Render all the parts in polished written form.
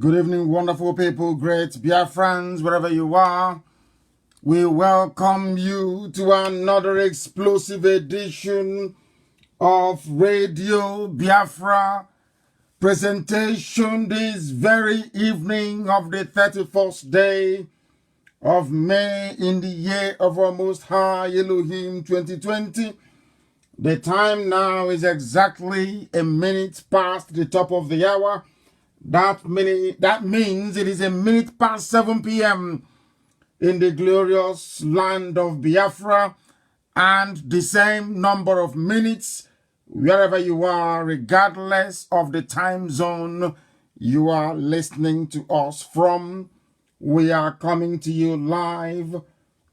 Good evening, wonderful people, great Biafrans, wherever you are. We welcome you to another explosive edition of Radio Biafra presentation this very evening of the 31st day of May in the year of our Most High Elohim 2020. The time now is exactly a minute past the top of the hour. That means it is a minute past 7 p.m. in the glorious land of Biafra, and the same number of minutes wherever you are, regardless of the time zone you are listening to us from. We are coming to you live.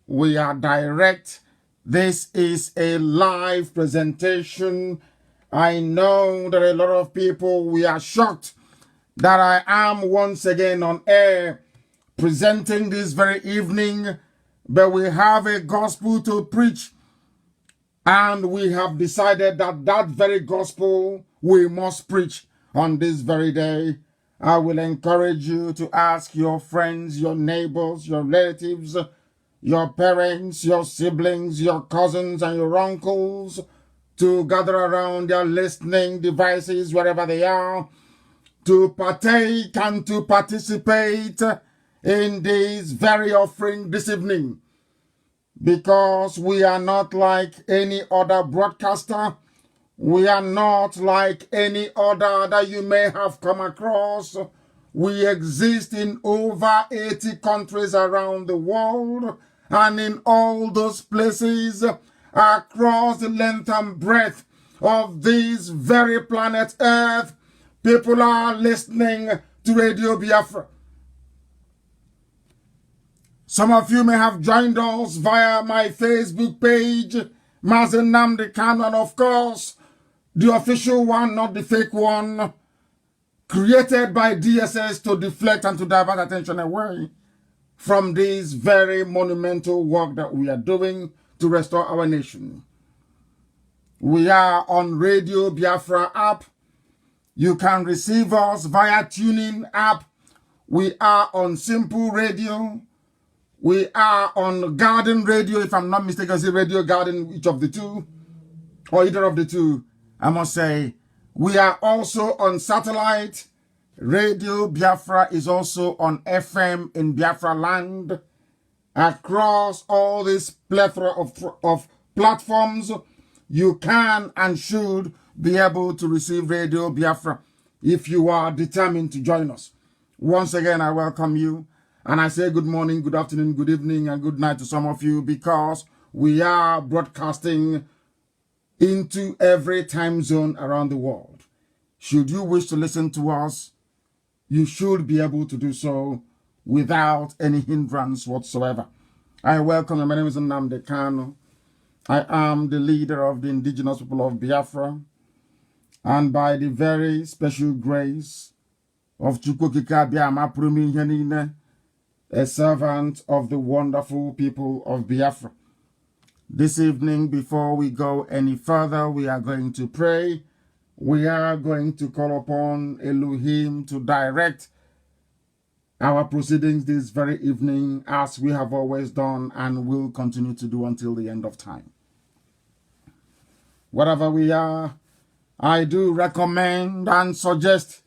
We are direct. This is a live presentation. I know that a lot of people, we are shocked that I am once again on air presenting this very evening, but we have a gospel to preach, and we have decided that that very gospel we must preach on this very day. I will encourage you to ask your friends, your neighbors, your relatives, your parents, your siblings, your cousins, and your uncles to gather around their listening devices wherever they are, to partake and to participate in this very offering this evening, because we are not like any other broadcaster. We are not like any other that you may have come across. We exist in over 80 countries around the world, and in all those places across the length and breadth of this very planet Earth, people are listening to Radio Biafra. Some of you may have joined us via my Facebook page, Mazen Nnamdi Kanu, and of course, the official one, not the fake one, created by DSS to deflect and to divert attention away from this very monumental work that we are doing to restore our nation. We are on Radio Biafra app. You can receive us via TuneIn app. We are on Simple Radio. We are on Garden Radio, if I'm not mistaken. I say Radio Garden, each of the two, or either of the two, I must say. We are also on satellite. Radio Biafra is also on FM in Biafra land. Across all this plethora of platforms, you can and should be able to receive Radio Biafra if you are determined to join us. Once again, I welcome you, and I say good morning, good afternoon, good evening, and good night to some of you, because we are broadcasting into every time zone around the world. Should you wish to listen to us, you should be able to do so without any hindrance whatsoever. I welcome you. My name is Nnamdi Kanu. I am the leader of the indigenous people of Biafra, and by the very special grace of Chukwukika Biama Prumi Henine, a servant of the wonderful people of Biafra. This evening, before we go any further, we are going to pray. We are going to call upon Elohim to direct our proceedings this very evening, as we have always done and will continue to do until the end of time. Wherever we are, I do recommend and suggest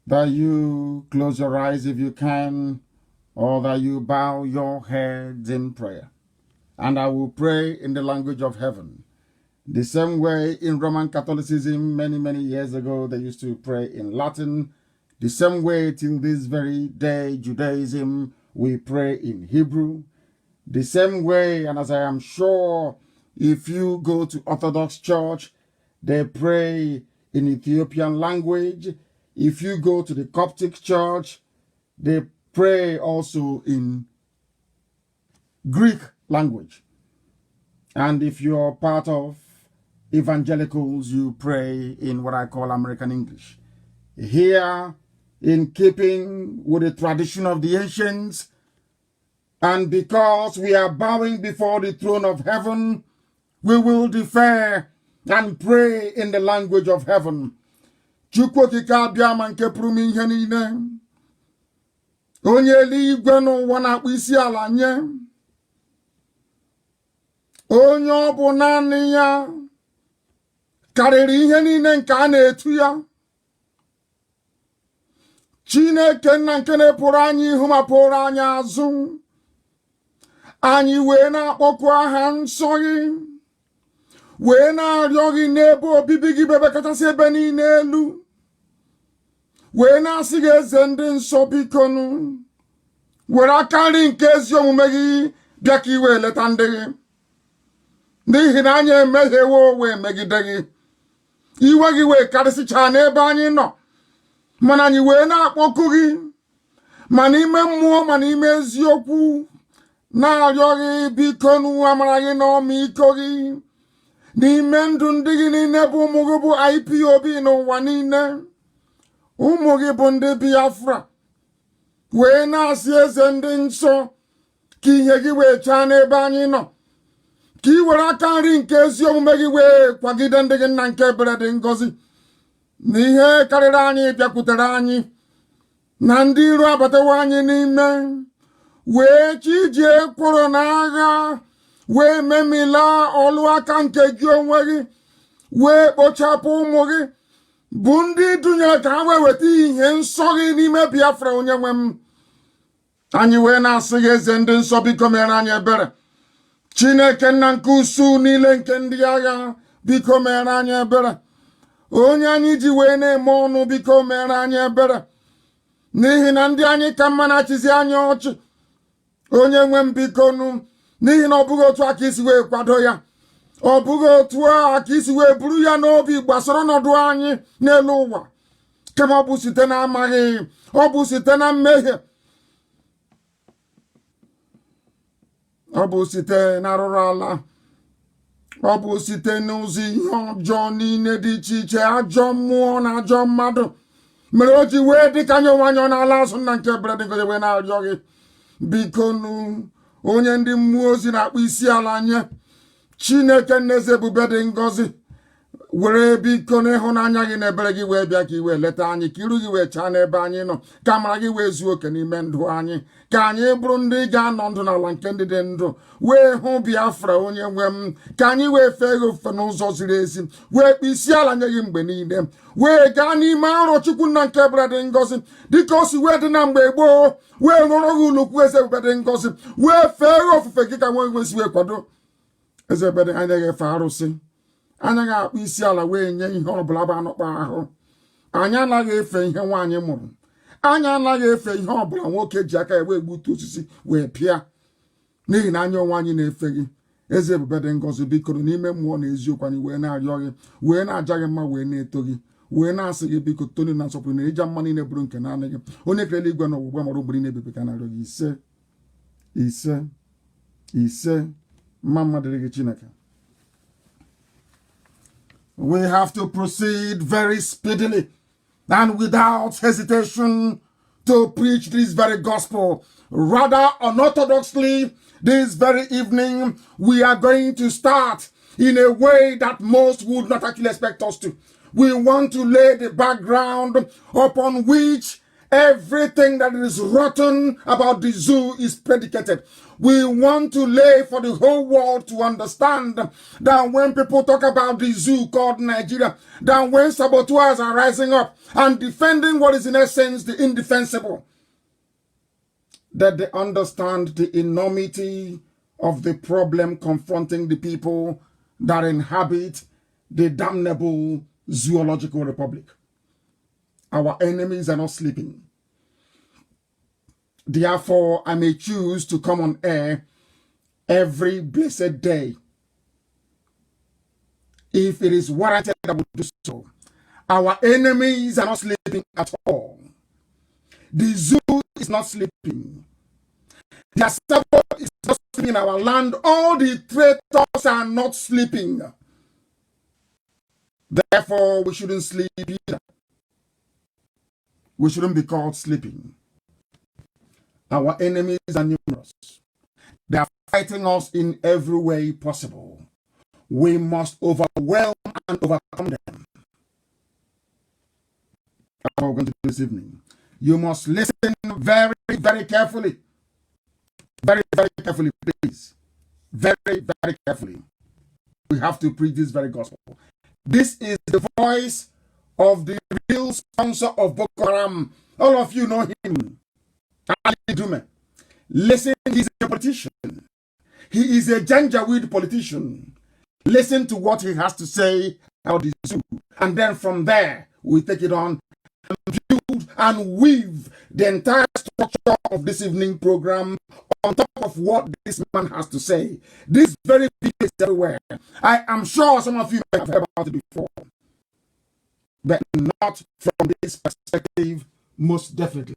that you close your eyes if you can, or that you bow your heads in prayer. And I will pray in the language of heaven. The same way in Roman Catholicism many years ago they used to pray in Latin. The same way till this very day, Judaism, we pray in Hebrew. The same way, and as I am sure, if you go to Orthodox Church, they pray in Ethiopian language. If you go to the Coptic Church, they pray also in Greek language. And if you're part of evangelicals, you pray in what I call American English. Here, in keeping with the tradition of the ancients, and because we are bowing before the throne of heaven, we will defer and pray in the language of heaven, Chukwu okike abịa ma nke pụrụ m ihe niile. Onye eluigwe n'ụwa na-akpụ isi ala nye. Onye ọ bụ naanị ya karịrị ihe niile nke a na-etu ya. Chineke nna nke na-epụrụ anyị ihu ma pụrụ anyị azụ. Anyị wee na-akpọku aha nsọ gị, wee na-arịọ gị n'ebe obibi gị bebe kachasị ebe niile elu, wee na-asị gị eze ndị nsọ bikonu, were aka nri nke ezi omume gị bịa ka iwe leta ndị gị, n'ihi na anyị emehiewo wee megide gị. Iwe gị wee karịsịchaa n'ebe anyị nọ, mana anyị wee na-akpọku gị ma n'ime mmụọ ma n'ime eziokwu, na-arịọ gị bikonu amara gị na ọmịiko gị n'ime ndụ ndị gị niile bụ ụmụ gị bụ IPOB n'ụwa niile. Ụmụ gị bụ ndị Biafra, wee na-asị eze ndị nsọ ka ihe gị wee chaa n'ebe anyị nọ, ka ị were aka nri nke ezi omume gị wee kwagide ndị gị nna nke ebere dị ngọzi. Na ihe karịrị anyị bịakwutere anyị, na ndị iro abatawo anyị n'ime, wee chijie kwụrụ n'agha, wee memila ọlụ aka nke gị onwe gị, wee kpochapụ ụmụ gị bụ ndị dunyere ka ha wee weta ihe nsọ gị n'ime Biafra. Onye nwe m, anyị wee na-asị gị eze ndị nsọ biko mere anyị ebere. Chineke nna nke usu niile nke ndị agha biko mere anyị ebere. Onye anyị ji wee na-eme ọnụ biko mere anyị ebere, n'ihi na ndị anyị ka mma na-achịzi anyị ọchị. Onye nwe m bikonu, n'ihi na ọ bụghị otu a ka isi wee kwado ya, ọ bụghị otu a ka isi wee buru ya n'obi gbasara ọnọdụ anyị n'elu ụwa, kama ọ bụ site na amaghị, ọ bụ site na mmehie, ọ bụ site na arụrụ ala, ọ bụ site n'ụzọ ihe ọjọọ niile dị iche iche, ajọ mmụọ na ajọ mmadụ mere o ji wee dị ka anyị onwe anyị ọ na-ala azụ nna nke ebere dị ngọzi wee na-arịọ gị bikonu, onye ndị mmụọ ozi na-akpụ isi ala nye. Chineke nna eze ebube dị ngọzi, were biko n'ịhụnanya gị na ebere gị wee bịa ka i wee leta anyị, ka iru gị wee chaa n'ebe anyị nọ, ka amara gị wee zuo oke n'ime ndụ anyị, ka anyị bụrụ ndị ga-anọ ndụ n'ala nke ndị dị ndụ, wee hụ Biafra. Onye nwe m, ka anyị wee fee gị ofufe n'ụzọ ziri ezi, wee kpụ isi ala nye gị mgbe niile, wee gaa n'ime arọ Chukwu nna nke ebere dị ngọzi, dịka o si wee dị na mgbe gboo, wee rụrụ gị ụlọukwu eze ebube dị ngọzi, wee fee gị ofufe gị ka nwe nwesi wee kwado. Eze ebere anyị ga-efe arụsị, anyị ga-akpụ isi ala wee nye ihe ọbụla bụ anụkpa ahụ. Anyị anaghị efe ihe nwaanyị mụrụ, anyị anaghị efe ihe ọbụla nwoke ji aka ya wee gbutu osisi wee pịa, n'ihi na anyị onwe anyị na-efe gị. Eze ebube dị ngọzi bikoro n'ime mmụọ na eziokwu anyị wee na-arịọ gị, wee na-aja gị mma, wee na-eto gị, wee na-asị gị biko toni na nsọpụrụ na ịja mma niile bụrụ nke naanị gị, onye kerela igwe na ọgbụgba mara ogbiri na-ebibi ka na-arịọ gị. Ise ise ise. Mma mmadụ gị Chineke. We have to proceed very speedily and without hesitation to preach this very gospel. Rather unorthodoxly, this very evening, we are going to start in a way that most would not actually expect us to. We want to lay the background upon which everything that is rotten about the zoo is predicated. We want to lay for the whole world to understand that when people talk about the zoo called Nigeria, that when saboteurs are rising up and defending what is in essence the indefensible, that they understand the enormity of the problem confronting the people that inhabit the damnable zoological republic. Our enemies are not sleeping. Therefore, I may choose to come on air every blessed day. If it is warranted, I will do so. Our enemies are not sleeping at all. The zoo is not sleeping. The sabot is not sleeping in our land. All the traitors are not sleeping. Therefore, we shouldn't sleep either. We shouldn't be caught sleeping. Our enemies are numerous. They are fighting us in every way possible. We must overwhelm and overcome them. what we're going to do this evening. You must listen very, very carefully. Very, very carefully, please. Very, very carefully. We have to preach this very gospel. This is the voice of the real sponsor of Boko Haram. All of you know him. Ali Dume. Listen, he's a politician. He is a Janjaweed politician. Listen to what he has to say about the zoo. And then from there, we take it on and build and weave the entire structure of this evening program on top of what this man has to say. This very video is everywhere. I am sure some of you may have heard about it before, but not from this perspective, most definitely.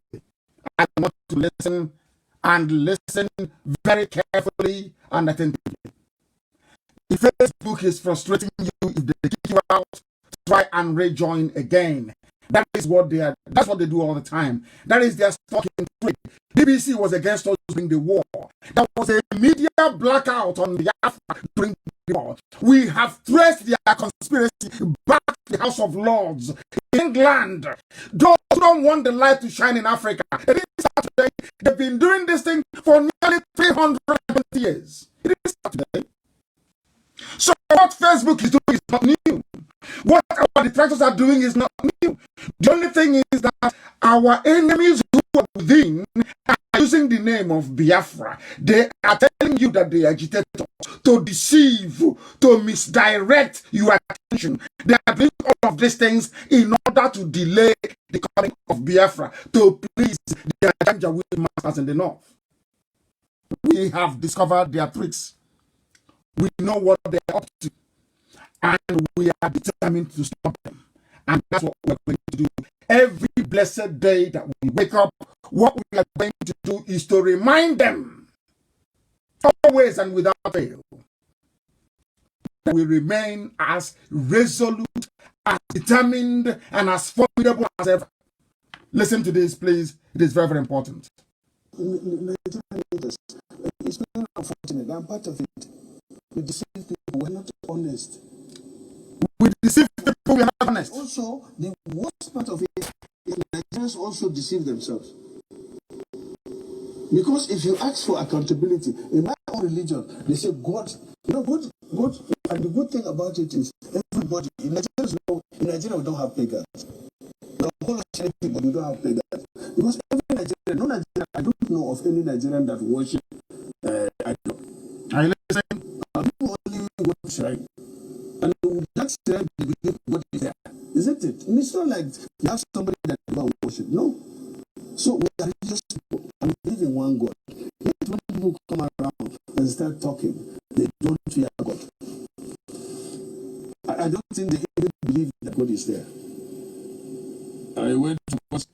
I want to listen and listen very carefully and attentively. If Facebook is frustrating you, if they kick you out, try and rejoin again. That is what they are. That's what they do all the time. That is their stalking trick. BBC was against us during the war. There was a media blackout on Biafra during the war. We have traced their conspiracy back to the House of Lords in England. Those who don't want the light to shine in Africa, they've been doing this thing for nearly 320 years. It is Saturday. So what Facebook is doing is not new. What our detractors are doing is not new. The only thing is that our enemies who are within are using the name of Biafra. They are telling you that they agitate to deceive, to misdirect your attention. They are doing all of these things in order to delay the coming of Biafra, to please their Janjaweed masters in the north. We have discovered their tricks. We know what they are up to, and we are determined to stop them. And that's what we're going to do. Every blessed day that we wake up, what we are going to do is to remind them, always and without fail, that we remain as resolute, as determined, and as formidable as ever. Listen to this, please. It is very, very important. It's very unfortunate. I'm part of it. We deceive people. We're not honest. We deceive people. We're not honest. Also, the worst part of it is Nigerians also deceive themselves. Because if you ask for accountability, in my own religion, they say God, God, and the good thing about it is everybody, in Nigeria we don't have pagans. We don't have pagans. Because every Nigerian, no Nigerian, I don't know of any Nigerian that worship idol. Are you listening? People only worship shrine. And that's the belief what is there. Isn't it? And it's not like you have somebody that never worship. No. So we are religious people and we believe in one God. Yet when people come around and start talking, they don't fear God. I don't think they even believe that God is there. I went to...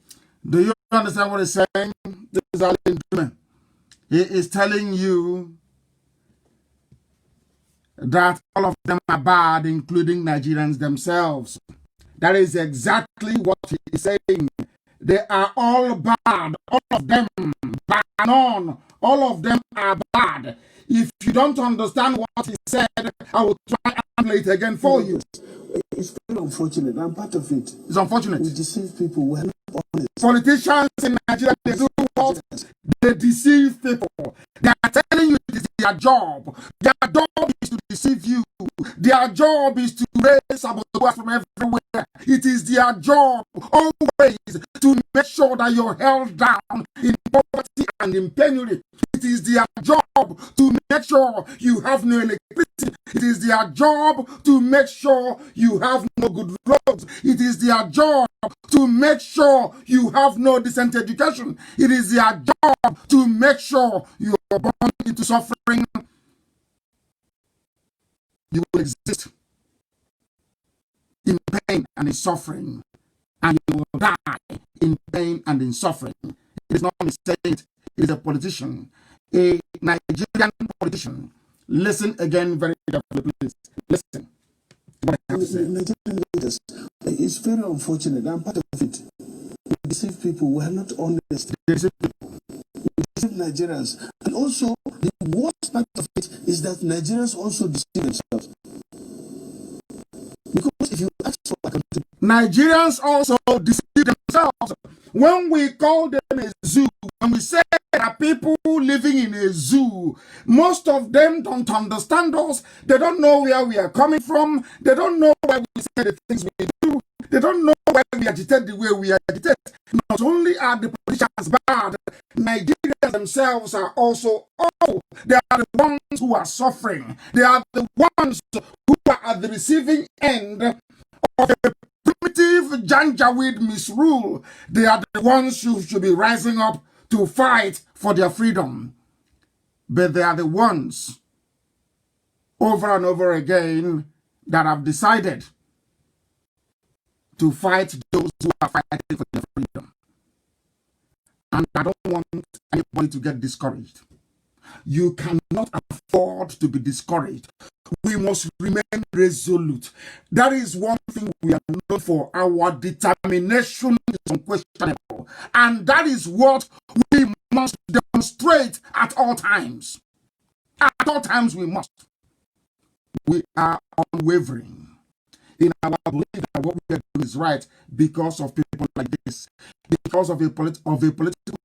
Do you understand what he's saying? This is Ali Dume. He is telling you that all of them are bad, including Nigerians themselves. That is exactly what he is saying. They are all bad. All of them, bar none. All of them are bad. If you don't understand what he said, I will try and play it again for you. It's very unfortunate. I'm part of it. It's unfortunate. We deceive people. We're not honest. Politicians in Nigeria, they do what? They deceive people. They are telling you it is their job. Their job is to deceive you. Their job is to raise saboteurs from everywhere. It is their job always to make sure that you're held down in poverty and in penury. It is their job to make sure you have no electricity. It is their job to make sure you have no good roads. It is their job to make sure you have no decent education. It is their job to make sure you are born into suffering. You will exist in pain and in suffering, and you will die in pain and in suffering. It is not me saying it, it is a politician, a Nigerian politician. Listen again very carefully, please. Listen. What I have to say. Nigerian leaders, it's very unfortunate. I'm part of it. We deceive people. We are not honest. They deceive people. We deceive Nigerians. And also, the worst part of it is that Nigerians also deceive themselves. Because if you ask for accountability, Nigerians also deceive themselves. When we call them a zoo, when we say there are people living in a zoo, most of them don't understand us. They don't know where we are coming from. They don't know why we say the things we do. They don't know why we agitate the way we agitate. Not only are the politicians bad, Nigerians themselves are also awful. They are the ones who are suffering. They are the ones who are at the receiving end of a primitive Janjaweed misrule. They are the ones who should be rising up to fight for their freedom. But they are the ones over and over again that have decided to fight those who are fighting for their freedom. And I don't want anybody to get discouraged. You cannot afford to be discouraged. We must remain resolute. That is one thing we are known for. Our determination is unquestionable. And that is what we must demonstrate at all times. At all times we must. We are unwavering in our belief that what we are doing is right because of people like this, because of a political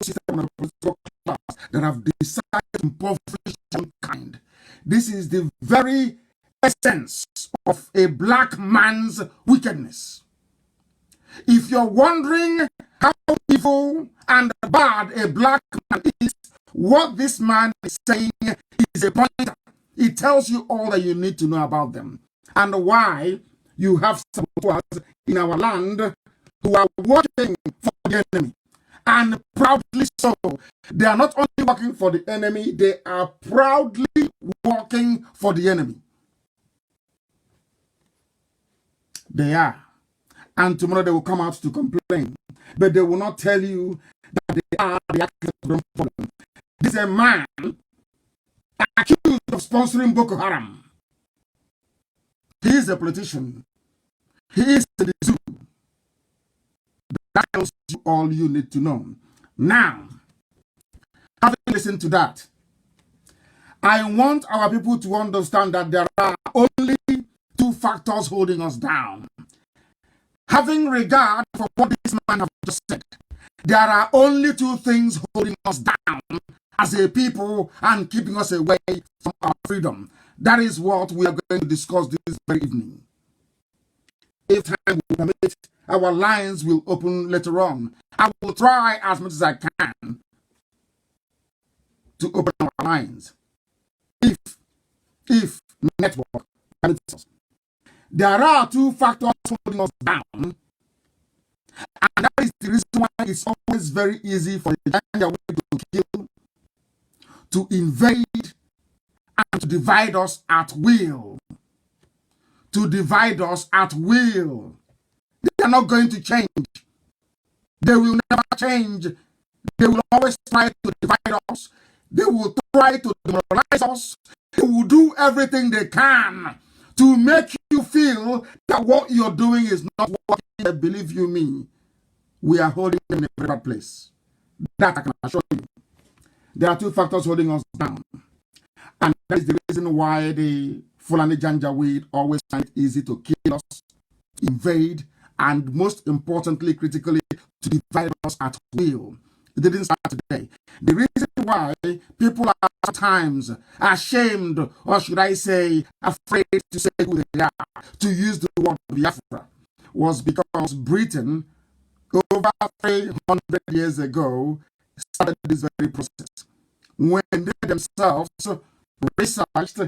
system and a political class that have decided to impoverish mankind. This is the very essence of a black man's wickedness. If you're wondering how evil and bad a black man is, what this man is saying is a pointer. It tells you all that you need to know about them and why you have saboteurs in our land who are working for the enemy. And proudly so. They are not only working for the enemy, they are proudly working for the enemy. They are. And tomorrow they will come out to complain. But they will not tell you that they are the actors of the problem. This is a man accused of sponsoring Boko Haram. He is a politician. He is in the zoo. That tells you all you need to know. Now, having listened to that, I want our people to understand that there are only two factors holding us down. Having regard for what this man has just said, there are only two things holding us down as a people and keeping us away from our freedom. That is what we are going to discuss this very evening. If time will permit, our lines will open later on. I will try as much as I can to open our lines. If network permits us. There are two factors holding us down, and that is the reason why it's always very easy for the Janjaweed to kill, to invade, and to divide us at will. To divide us at will. They are not going to change. They will never change. They will always try to divide us. They will try to demoralize us. They will do everything they can to make you feel that what you're doing is not working. Believe you me, we are holding them in a better place. That I can assure you. There are two factors holding us down. And that is the reason why the Fulani Janjaweed always find it easy to kill us, invade, and most importantly, critically, to divide us at will. It didn't start today. The reason why people are sometimes ashamed, or should I say, afraid to say who they are, to use the word Biafra, was because Britain, over 300 years ago, started this very process. When they themselves researched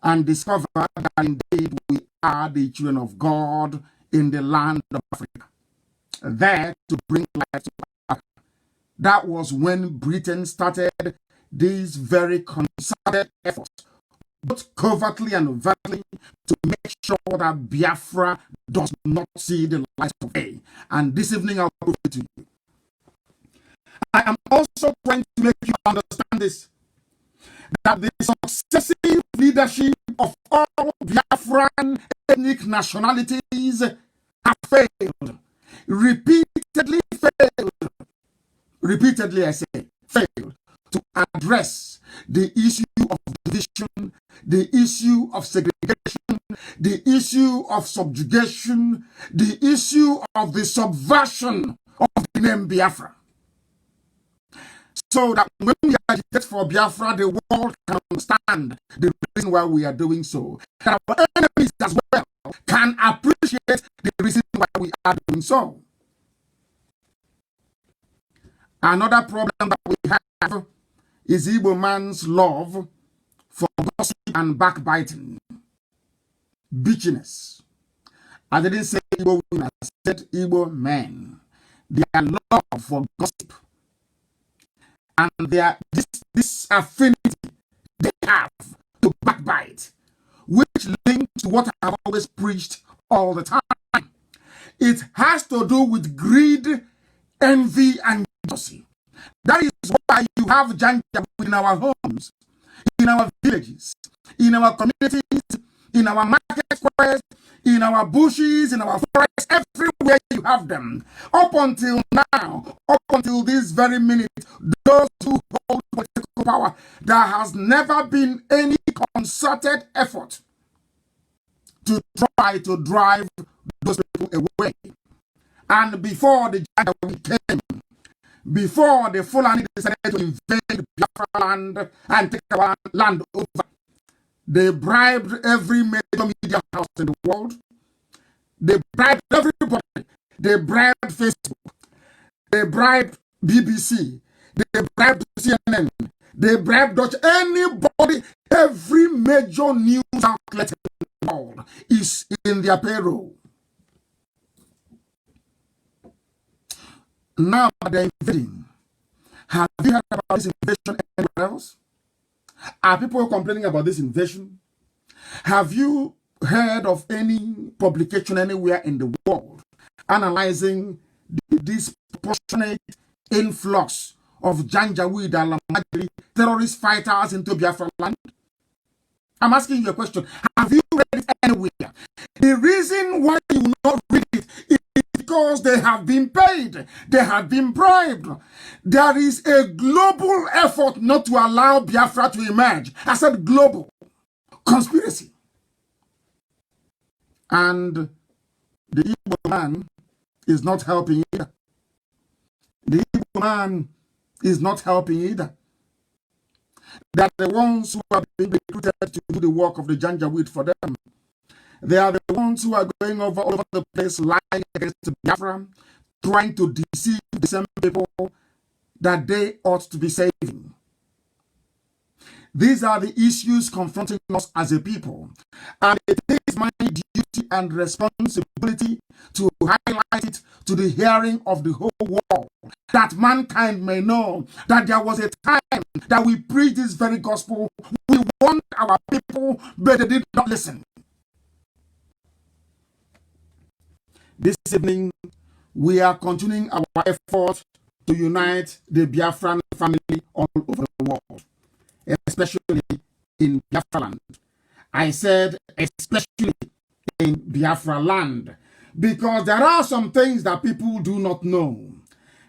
and discovered that indeed we are the children of God in the land of Africa, there to bring life to Africa. That was when Britain started these very concerted efforts, both covertly and overtly, to make sure that Biafra does not see the light of day. And this evening I'll prove it to you. I am also trying to make you understand this, that the successive leadership of all Biafran ethnic nationalities have failed. Repeatedly I say, failed to address the issue of division, the issue of segregation, the issue of subjugation, the issue of the subversion of the name Biafra. So that when we agitate for Biafra, the world can understand the reason why we are doing so. That our enemies as well can appreciate the reason why we are doing so. Another problem that we have is Igbo man's love for gossip and backbiting, bitchiness. I didn't say Igbo women, I said Igbo men. Their love for gossip and their this affinity they have to backbite, which links to what I have always preached all the time. It has to do with greed, envy, and jealousy. That is why you have Janja in our homes, in our villages, in our communities, in our market squares, in our bushes, in our forests, everywhere you have them. Up until now, up until this very minute, those who hold political power, there has never been any concerted effort to try to drive those people away. And before the January came, before the Fulani decided to invade Biafra land and take our land over, they bribed every major media house in the world. They bribed everybody. They bribed Facebook. They bribed BBC. They bribed CNN. They bribed Dutch. Anybody, every major news outlet in the world is in their payroll. Now they're invading. Have you heard about this invasion anywhere else? Are people complaining about this invasion? Have you heard of any publication anywhere in the world analyzing the disproportionate influx of Janjaweed and Lamajiri terrorist fighters into Biafra land? I'm asking you a question. Have you read it anywhere? The reason why you will not read it is because they have been paid. They have been bribed. There is a global effort not to allow Biafra to emerge. I said global. Conspiracy. And the Igbo man is not helping either. The Igbo man is not helping either. They are the ones who are being recruited to do the work of the Janjaweed for them. They are the ones who are going all over the place, lying against the Biafra, trying to deceive the same people that they ought to be saving. These are the issues confronting us as a people. And it is my duty and responsibility to highlight it to the hearing of the whole world, that mankind may know that there was a time that we preached this very gospel. We warned our people, but they did not listen. This evening, we are continuing our effort to unite the Biafran family all over the world, especially in Biafra land. I said especially in Biafra land, because there are some things that people do not know.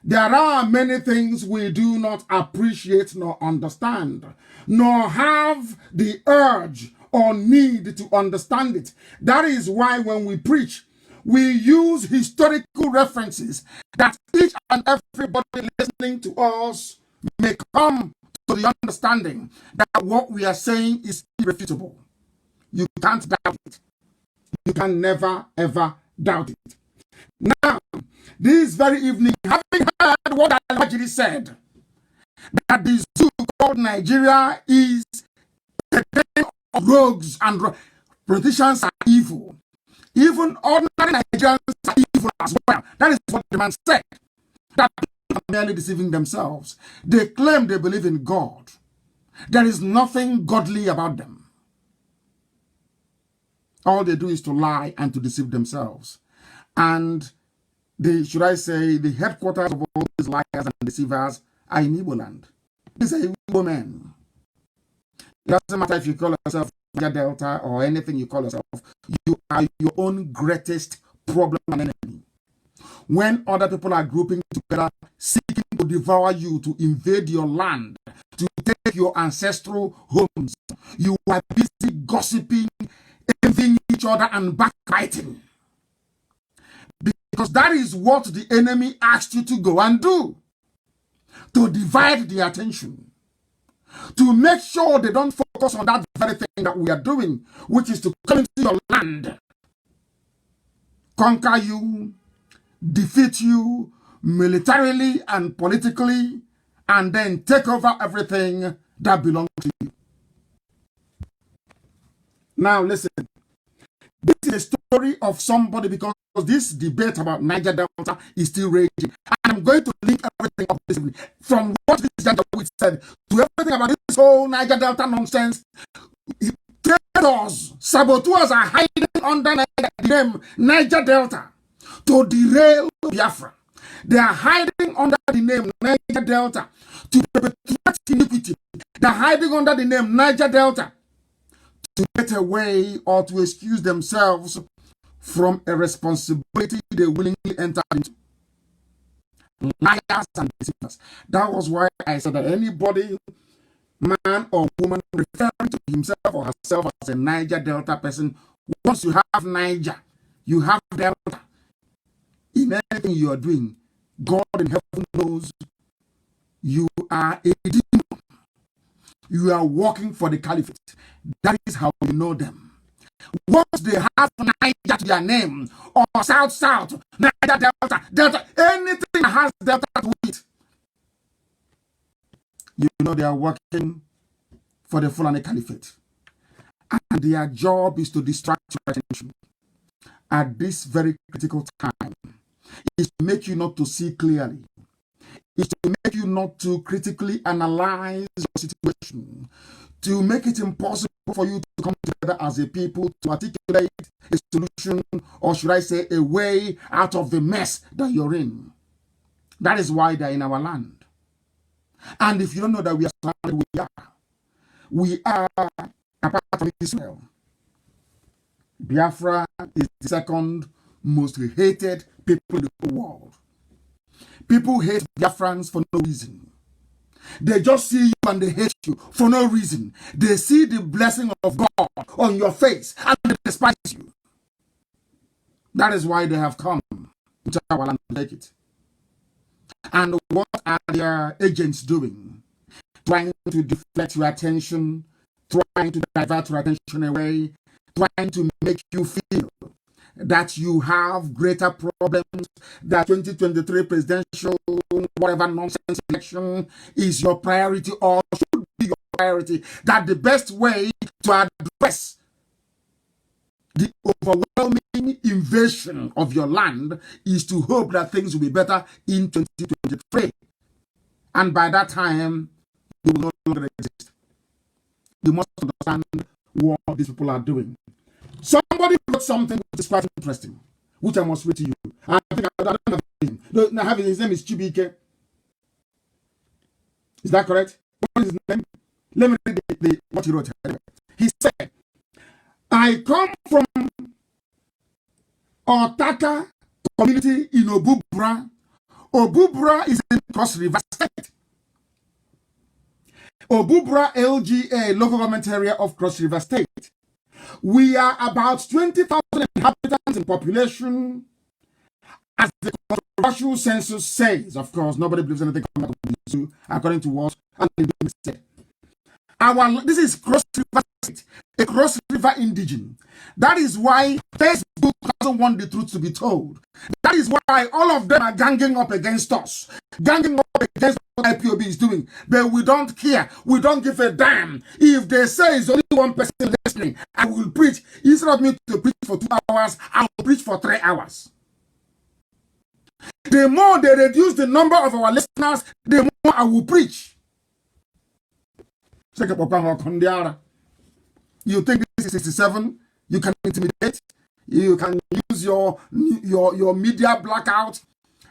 There are many things we do not appreciate nor understand, nor have the urge or need to understand it. That is why when we preach, we use historical references that each and everybody listening to us may come to the understanding that what we are saying is irrefutable. You can't doubt it. You can never, ever doubt it. Now, this very evening, having heard what Almajiri said, that the zoo called Nigeria is a den of rogues and politicians are evil. Even ordinary Nigerians are evil as well. That is what the man said. That people are merely deceiving themselves. They claim they believe in God. There is nothing godly about them. All they do is to lie and to deceive themselves. And should I say, the headquarters of all these liars and deceivers are in Igbo land. These are Igbo men. It doesn't matter if you call yourself Delta or anything you call yourself. You are your own greatest problem and enemy. When other people are grouping together, seeking to devour you, to invade your land, to take your ancestral homes, you are busy gossiping, envying each other and backbiting. Because that is what the enemy asked you to go and do. To divide the attention. To make sure they don't focus on that very thing that we are doing, which is to come into your land, conquer you, defeat you militarily and politically, and then take over everything that belongs to you. Now listen, this is a story of somebody, because this debate about Niger Delta is still raging. And I'm going to link everything up this evening, from what this gentleman said to everything about this whole Niger Delta nonsense. Traitors, saboteurs are hiding under the name Niger Delta to derail Biafra. They are hiding under the name Niger Delta to perpetuate iniquity. They are hiding under the name Niger Delta to get away or to excuse themselves from a responsibility they willingly entered into. Liars and deceivers. That was why I said that anybody, man or woman, referring to himself or herself as a Niger Delta person, once you have Niger, you have Delta. In anything you are doing, God in heaven knows you are a demon. You are working for the caliphate. That is how you know them. Once they have Niger to their name, or South, Niger Delta, anything that has Delta to it, you know they are working for the Fulani Caliphate. And their job is to distract your attention at this very critical time. Is to make you not to see clearly. Is to make you not to critically analyze your situation. To make it impossible for you to come together as a people to articulate a solution, or should I say a way out of the mess that you're in. That is why they're in our land. And if you don't know that we are surrounded, we are a part of Israel. Biafra is the second most hated people in the whole world. People hate Biafrans for no reason. They just see you and they hate you for no reason. They see the blessing of God on your face and they despise you. That is why they have come to our land to take it. And what are their agents doing? Trying to deflect your attention, trying to divert your attention away, trying to make you feel that you have greater problems, that 2023 presidential whatever nonsense election is your priority or should be your priority, that the best way to address the overwhelming invasion of your land is to hope that things will be better in 2023. And by that time, you will no longer exist. You must understand what these people are doing. Somebody wrote something which is quite interesting, which I must read to you. I think I don't have him. No, I have his name is Chibike. Is that correct? What is his name? Let me read what he wrote. He said, I come from Otaka community in Obubra. Obubra is in Cross River State. Obubra LGA, local government area of Cross River State. We are about 20,000 inhabitants in population, as the controversial census says. Of course, nobody believes anything coming out of the zoo, according to what said. This is Cross River State, a Cross River indigene. That is why Facebook doesn't want the truth to be told. That is why all of them are ganging up against us, ganging up against what IPOB is doing. But we don't care. We don't give a damn. If they say it's only one person listening, I will preach. Instead of me to preach for 2 hours, I will preach for 3 hours. The more they reduce the number of our listeners, the more I will preach. You think this is 67? You can intimidate. You can use your media blackout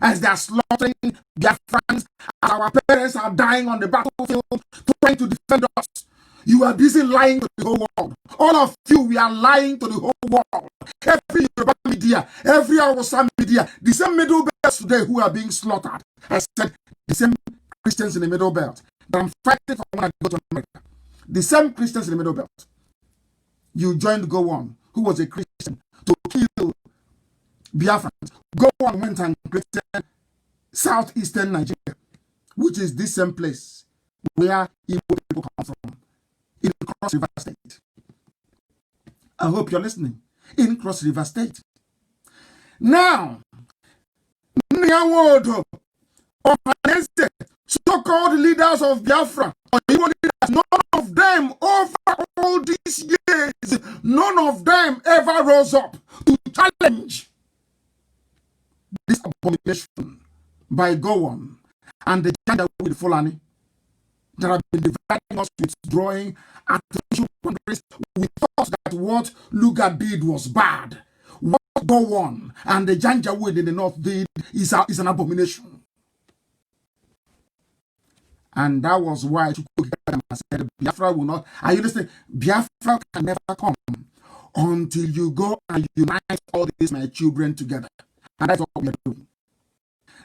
as they are slaughtering their friends, as our parents are dying on the battlefield trying to defend us. You are busy lying to the whole world. All of you, we are lying to the whole world. Every Yoruba media, every Hausa media, the same middle belts today who are being slaughtered. I said the same Christians in the middle belt that I'm fighting for when I go to America. The same Christians in the middle belt. You joined Go On, who was a Christian, to kill Biafrans. Gowon went and created southeastern Nigeria, which is this same place where Igbo people come from, in Cross River State. I hope you're listening. In Cross River State. Now, Nyawodo, so-called leaders of Biafra, or Igbo leaders, none of them over all these years, none of them ever rose up to challenge this abomination by Gowon and the gender with Fulani that have been dividing us, withdrawing artificial boundaries. We thought that what Luga did was bad. What Gowon and the Janjaweed in the north did is an abomination. And that was why I said, Biafra will not. Are you listening? Biafra can never come until you go and unite all these my children together. And that's what we are doing.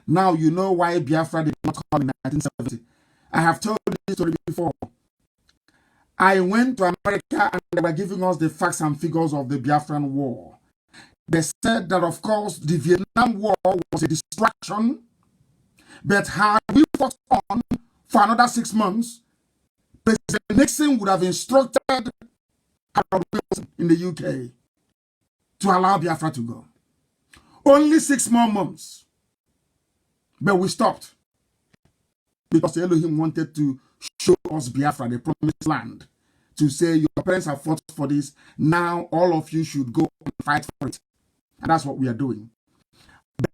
Now you know why Biafra did not come in 1970. I have told this story before. I went to America and they were giving us the facts and figures of the Biafran War. They said that, of course, the Vietnam War was a distraction, but had we fought on for another 6 months, President Nixon would have instructed Harold Wilson in the UK to allow Biafra to go. Only 6 more months. But we stopped because Elohim wanted to show us Biafra, the promised land, to say your parents have fought for this. Now all of you should go and fight for it. And that's what we are doing.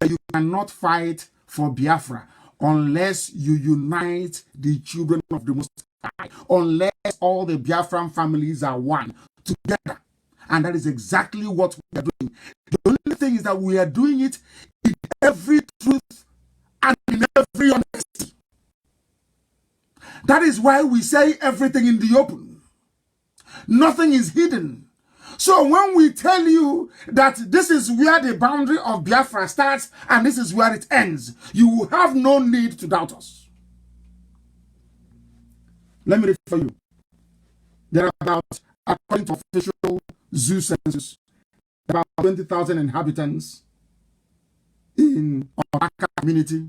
But you cannot fight for Biafra unless you unite the children of the Most High, unless all the Biafran families are one together. And that is exactly what we are doing. The only thing is that we are doing it in every truth and in every honesty. That is why we say everything in the open. Nothing is hidden. So when we tell you that this is where the boundary of Biafra starts and this is where it ends, you will have no need to doubt us. Let me read for you. There are about, according to official zoo census, about 20,000 inhabitants in Otaka community,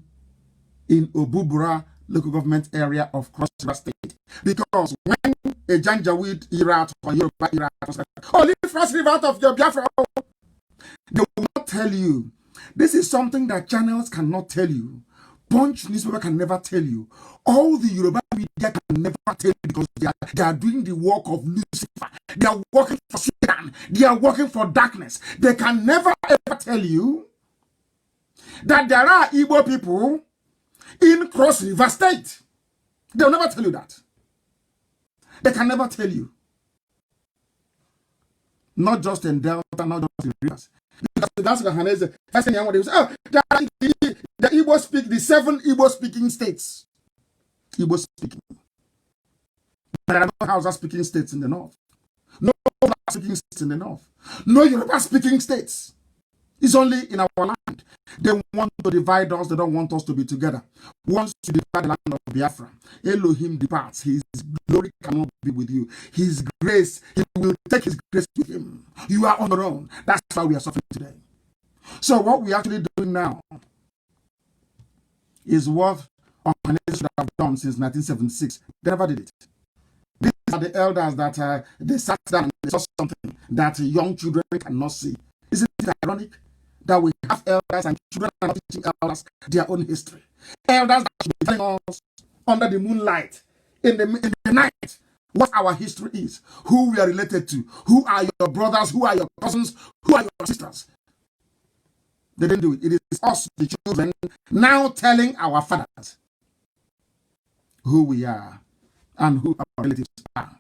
in Obubura local government area of Cross River State. Because when a Janjaweed Iraq or Yoruba Iraq was like, oh, leave Cross River out of your Biafra, they will not tell you. This is something that channels cannot tell you. Punch newspaper can never tell you. All the Yoruba media can never tell you because they are doing the work of Lucifer. They are working for Satan. They are working for darkness. They can never ever tell you that there are Igbo people in Cross River State. They'll never tell you that. They can never tell you. Not just in Delta, not just in rivers. Because that's the Hanese. First thing they say, oh, the Igbo speak, the 7 Igbo speaking states. Igbo speaking. But there are no Hausa speaking states in the north. No Hausa speaking states in the north. No Yoruba speaking states. It's only in our land. They want to divide us. They don't want us to be together. Once you divide the land of Biafra, Elohim departs. His glory cannot be with you. His grace, he will take his grace with him. You are on your own. That's why we are suffering today. So what we are actually doing now is what organizations should have done since 1976. They never did it. These are the elders that they sat down and they saw something that young children cannot see. Isn't it ironic that we have elders and children are not teaching elders their own history? Elders that should be telling us under the moonlight, in the night, what our history is, who we are related to, who are your brothers, who are your cousins, who are your sisters. They didn't do it. It is us, the children, now telling our fathers who we are and who our relatives are.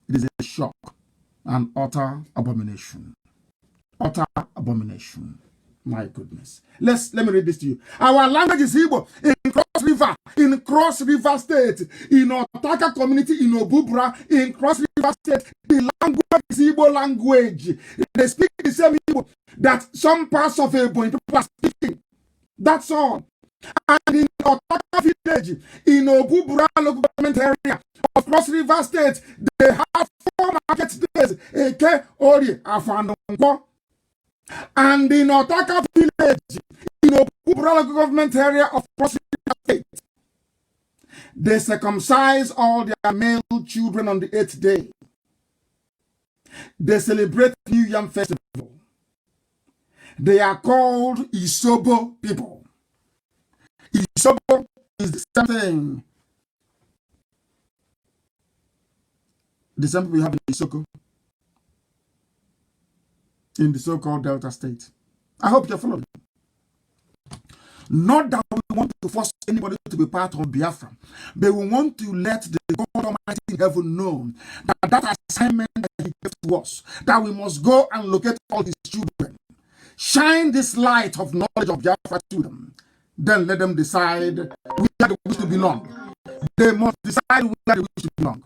It is a shock, an utter abomination. Utter abomination. My goodness. Let me read this to you. Our language is Igbo in Cross River State, in Otaka community, in Obubra, in Cross River State. The language is Igbo language. They speak the same Igbo that some parts of Igbo people are speaking. That's all. And in Otaka village, in Obubra local government area of Cross River State, they have 4 market days. Eke, Ori, Afandonko. And in Otaka village, in a rural government area of Cross River State, they circumcise all their male children on the 8th day. They celebrate New Yam Festival. They are called Isobo people. Isobo is the same thing. The same we have in Isoko, in the so-called Delta State. I hope you're following. Not that we want to force anybody to be part of Biafra, but we want to let the God Almighty in heaven know that that assignment that He gave to us, that we must go and locate all His children, shine this light of knowledge of Biafra to them, then let them decide where they wish to belong. They must decide where they wish to belong.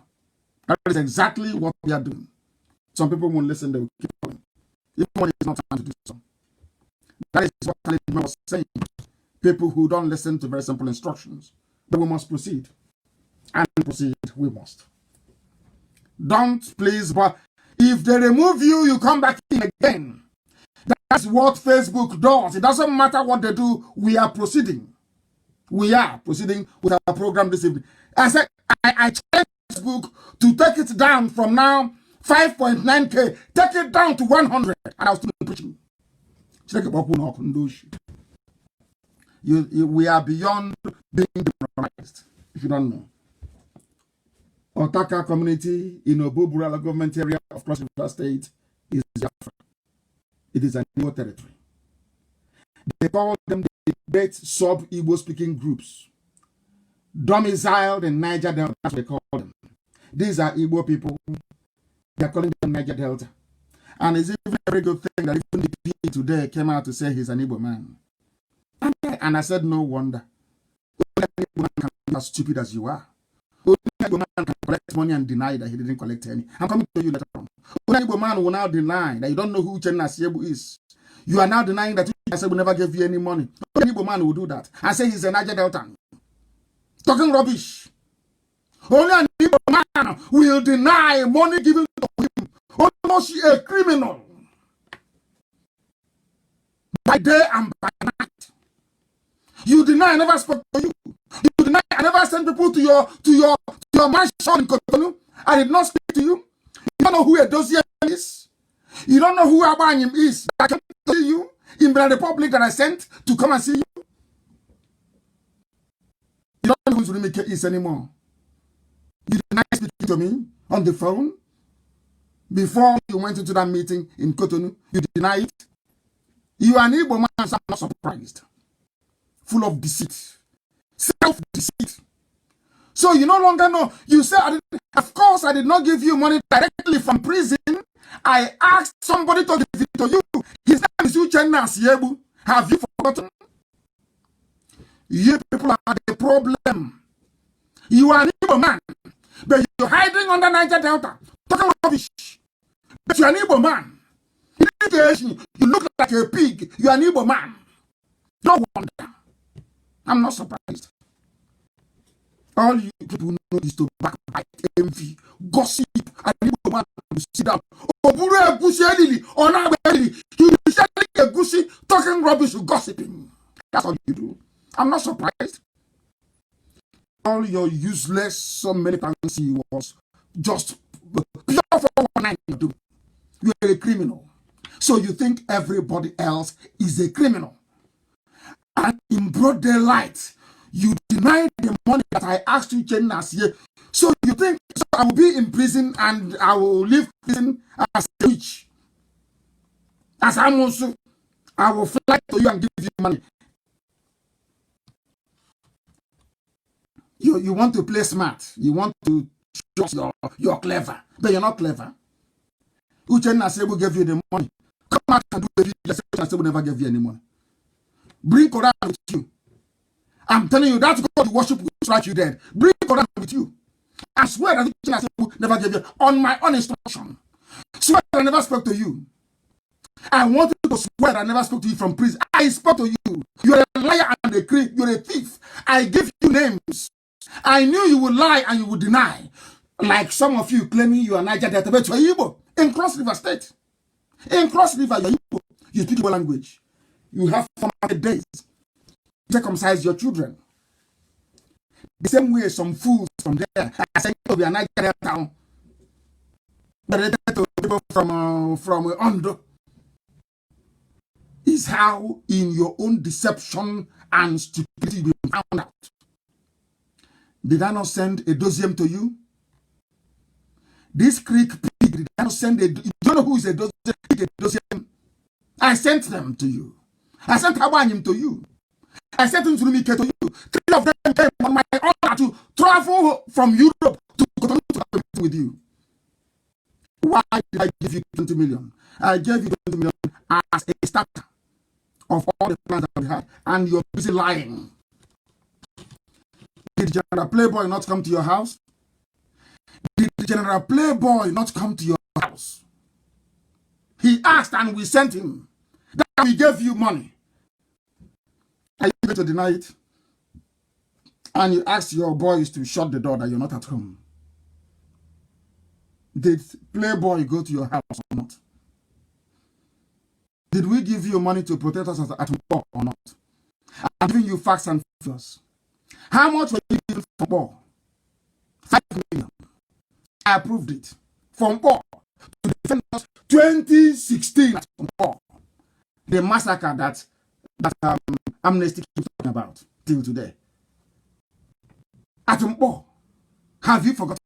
That is exactly what we are doing. Some people won't listen, they will keep going. Even when it's not time to do so. That is what Khalid was saying. People who don't listen to very simple instructions. But we must proceed. And proceed we must. Don't please, but if they remove you, you come back in again. That's what Facebook does. It doesn't matter what they do, we are proceeding. We are proceeding with our program this evening. I said, I challenge Facebook to take it down from now 5.9K, take it down to 100, and I was still preaching. We are beyond being demoralized, if you don't know. Otaka community in Obubura government area of Cross River State is Biafra. It is an Igbo territory. They call them the great sub-Igbo speaking groups, domiciled in Niger Delta, that's what they call them. These are Igbo people. They are calling them Niger Delta. And it's even a very good thing that even the PA today came out to say he's an Igbo man. And I said, no wonder. Only an Igbo man can be as stupid as you are. Only an Igbo man can collect money and deny that he didn't collect any. I'm coming to you later on. Only an Igbo man will now deny that you don't know who Uchenna Asiebu is. You are now denying that Uchenna Asiebu never gave you any money. Only an Igbo man will do that and say he's a Niger Delta. Talking rubbish. Only an Igbo man will deny money given to him. Almost a criminal. By day and by night. You deny I never spoke to you. You deny I never sent people to your mansion in Cotonou. I did not speak to you. You don't know who a dossier is. You don't know who Abanyim is. I came to see you in the Republic that I sent to come and see you. You don't know who Zunimike is anymore. You deny speaking to me on the phone before you went into that meeting in Cotonou. You deny it. You are an Igbo man, so I'm not surprised. Full of deceit, self-deceit. So you no longer know. You say, of course, I did not give you money directly from prison. I asked somebody to give it to you. His name is Uchenna Asiebu. Have you forgotten? You people are the problem. You are an Igbo man, but you're hiding under Niger Delta, talking rubbish. But you're an Igbo man. You look like a pig. You're an Igbo man. No wonder. I'm not surprised. All you people know is to backbite, envy, gossip, and Igbo man to sit down. Oburu Egusi Elili, Ona Elili, you selling Egusi, talking rubbish, gossiping. That's all you do. I'm not surprised. All your useless, so many fancy was just pure 419 you do. You are a criminal. So you think everybody else is a criminal. And in broad daylight, you deny the money that I asked you, Uchenna Asiebu. So you think so I will be in prison and I will leave prison as a witch. As I'm also, I will fly to you and give you money. You want to play smart. You want to show you're clever. But you're not clever. Uchenna Asiebu gave you the money. Come out and do the video. Uchenna Asiebu never gave you any money. Bring Quran with you. I'm telling you, that's God you worship will strike you dead. Bring Quran with you. I swear that Uchenna Asiebu never gave you on my own instruction. Swear that I never spoke to you. I want you to swear that I never spoke to you from prison. I spoke to you. You're a liar and a creep. You're a thief. I give you names. I knew you would lie and you would deny. Like some of you claiming you are Niger Delta, but you're Igbo in Cross River State. In Cross River, you're Igbo. You speak Igbo language. You have formative days. You circumcise your children. The same way some fools from there are saying, oh, we are Nigeria town. Related to people from Ondo. Is how in your own deception and stupidity you found out. Did I not send a dosium to you? This Greek pig, did I not send a... You don't know who is a dosium? I sent them to you. I sent Habanyim to you. I sent him to me to you. 3 of them came on my order to travel from Europe to continue to have a with you. Why did I give you 20 million? I gave you 20 million as a starter of all the plans that we had, and you're busy lying. Did General Playboy not come to your house? Did General Playboy not come to your house? He asked and we sent him. That we gave you money. Are you going to deny it? And you asked your boys to shut the door that you're not at home. Did Playboy go to your house or not? Did we give you money to protect us at war or not? I'm giving you facts and figures. How much were you given from war? 5 million. I approved it. From war to defend us 2016 from war. The massacre that Amnesty keeps talking about till today. At war. Have you forgotten?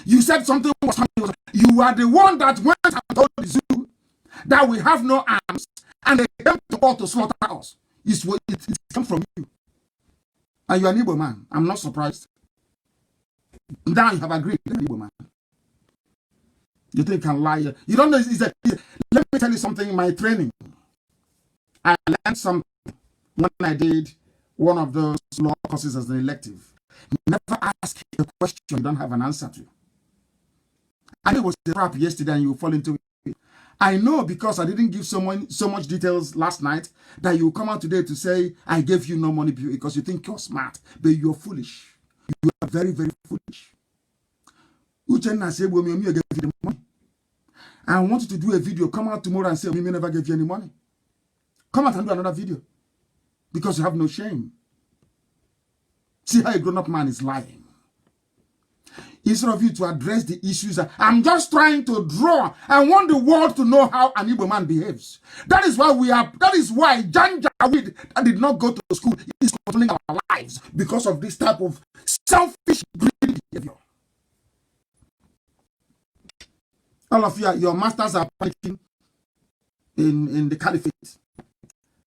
You said something was happening. You are the one that went and told the zoo that we have no arms and they came to war to slaughter us. It came from you. And you are an Igbo man. I'm not surprised. Now you have agreed with an Igbo man. You think you can lie? You don't know. Let me tell you something in my training. I learned something when I did one of those law courses as an elective. Never ask a question you don't have an answer to. And it was a trap yesterday and you fall into it. I know because I didn't give so much details last night that you come out today to say, I gave you no money because you think you're smart, but you're foolish. You are very, very foolish. Uchenna said, well, me gave you the money. I want you to do a video. Come out tomorrow and say, me never gave you any money. Come out and do another video. Because you have no shame. See how a grown-up man is lying. Instead of you to address the issues, I'm just trying to draw. I want the world to know how an Igbo man behaves. That is why Jan Jawid did not go to school is controlling our lives because of this type of selfish, greedy behavior. All of you, your masters are panicking in the caliphate.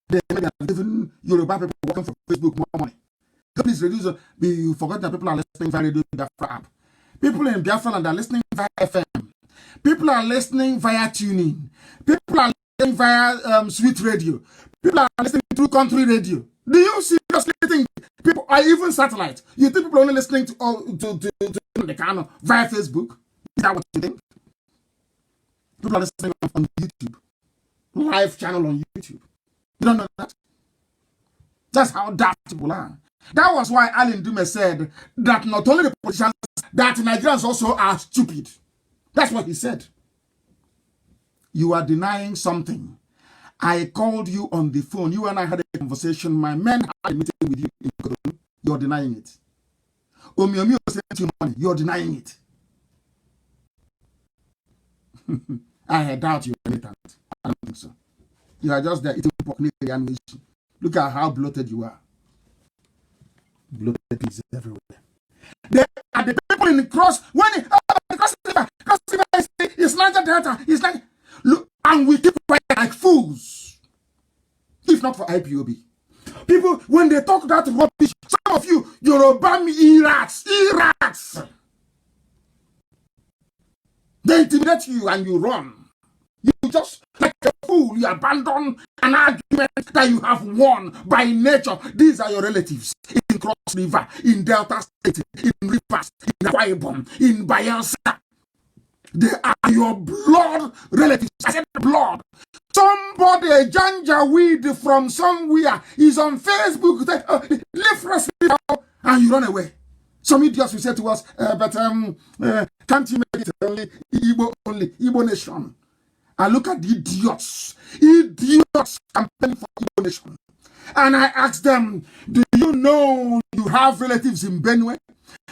They are giving Yoruba people working for Facebook more money. Please reduce. You forgot that people are listening via Radio Biafra app. People in Biafra land are listening via FM. People are listening via tuning. People are listening via Sweet Radio. People are listening through country radio. Do you seriously think people are even satellite? You think people are only listening to the kind of via Facebook? Is that what you think? People are listening on YouTube. Live channel on YouTube. You don't know that? That's how daft people are. That was why Alan Dume said that not only the politicians, that Nigerians also are stupid. That's what he said. You are denying something. I called you on the phone. You and I had a conversation. My men had a meeting with you in Cotonou. You're denying it. Omiomi sent you money. You're denying it. I doubt you're militant. I don't think so. You are just there eating pork and fish. Look at how bloated you are. Bloated pigs everywhere. They are the people in the cross. When cross river is Niger Delta. It's like, look, and we keep quiet like fools. If not for IPOB. People, when they talk that rubbish, some of you, Yoruba irats. They intimidate you and you run. You just, like a fool, you abandon an argument that you have won by nature. These are your relatives in Cross River, in Delta State, in Rivers, in Akwa Ibom, in Bayelsa. They are your blood relatives. I said blood. Somebody, a Janjaweed from somewhere, is on Facebook, leave Cross River, and you run away. Some idiots will say to us, can't you make it only Igbo nation? I look at the idiots campaigning for Igbo nation. And I ask them, do you know you have relatives in Benue?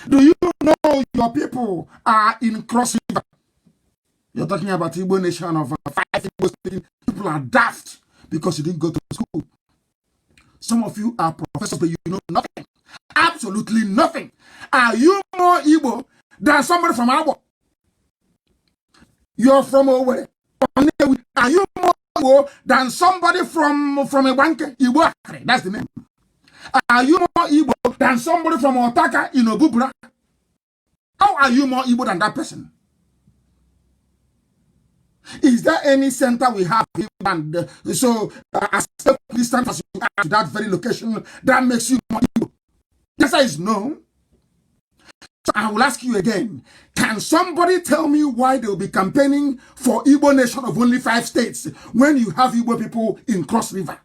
Do you know your people are in Cross River? You're talking about Igbo nation of 5 Igbo speaking. People are daft because you didn't go to school. Some of you are professors, but you know nothing. Absolutely nothing. Are you more Igbo than somebody from Abo? You're from Owerri. Are you more Igbo than somebody from Ibanke? Igbo, that's the name. Are you more Igbo than somebody from Otaka in Obubra? How are you more Igbo than that person? Is there any center we have here? And so, as distant as you are to that very location, that makes you more Igbo? The answer is no. So I will ask you again, can somebody tell me why they will be campaigning for Igbo nation of only 5 states when you have Igbo people in Cross River?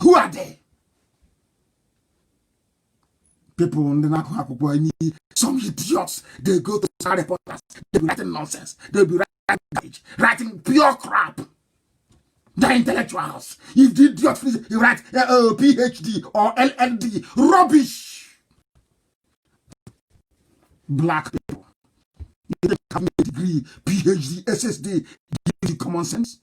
Who are they? People in the some idiots, they go to star reporters, they'll be writing nonsense, they'll be writing pure crap. They're intellectuals. If the idiot he writes PhD or LLD, rubbish. Black people, they have a degree, PhD, SSD, give you common sense.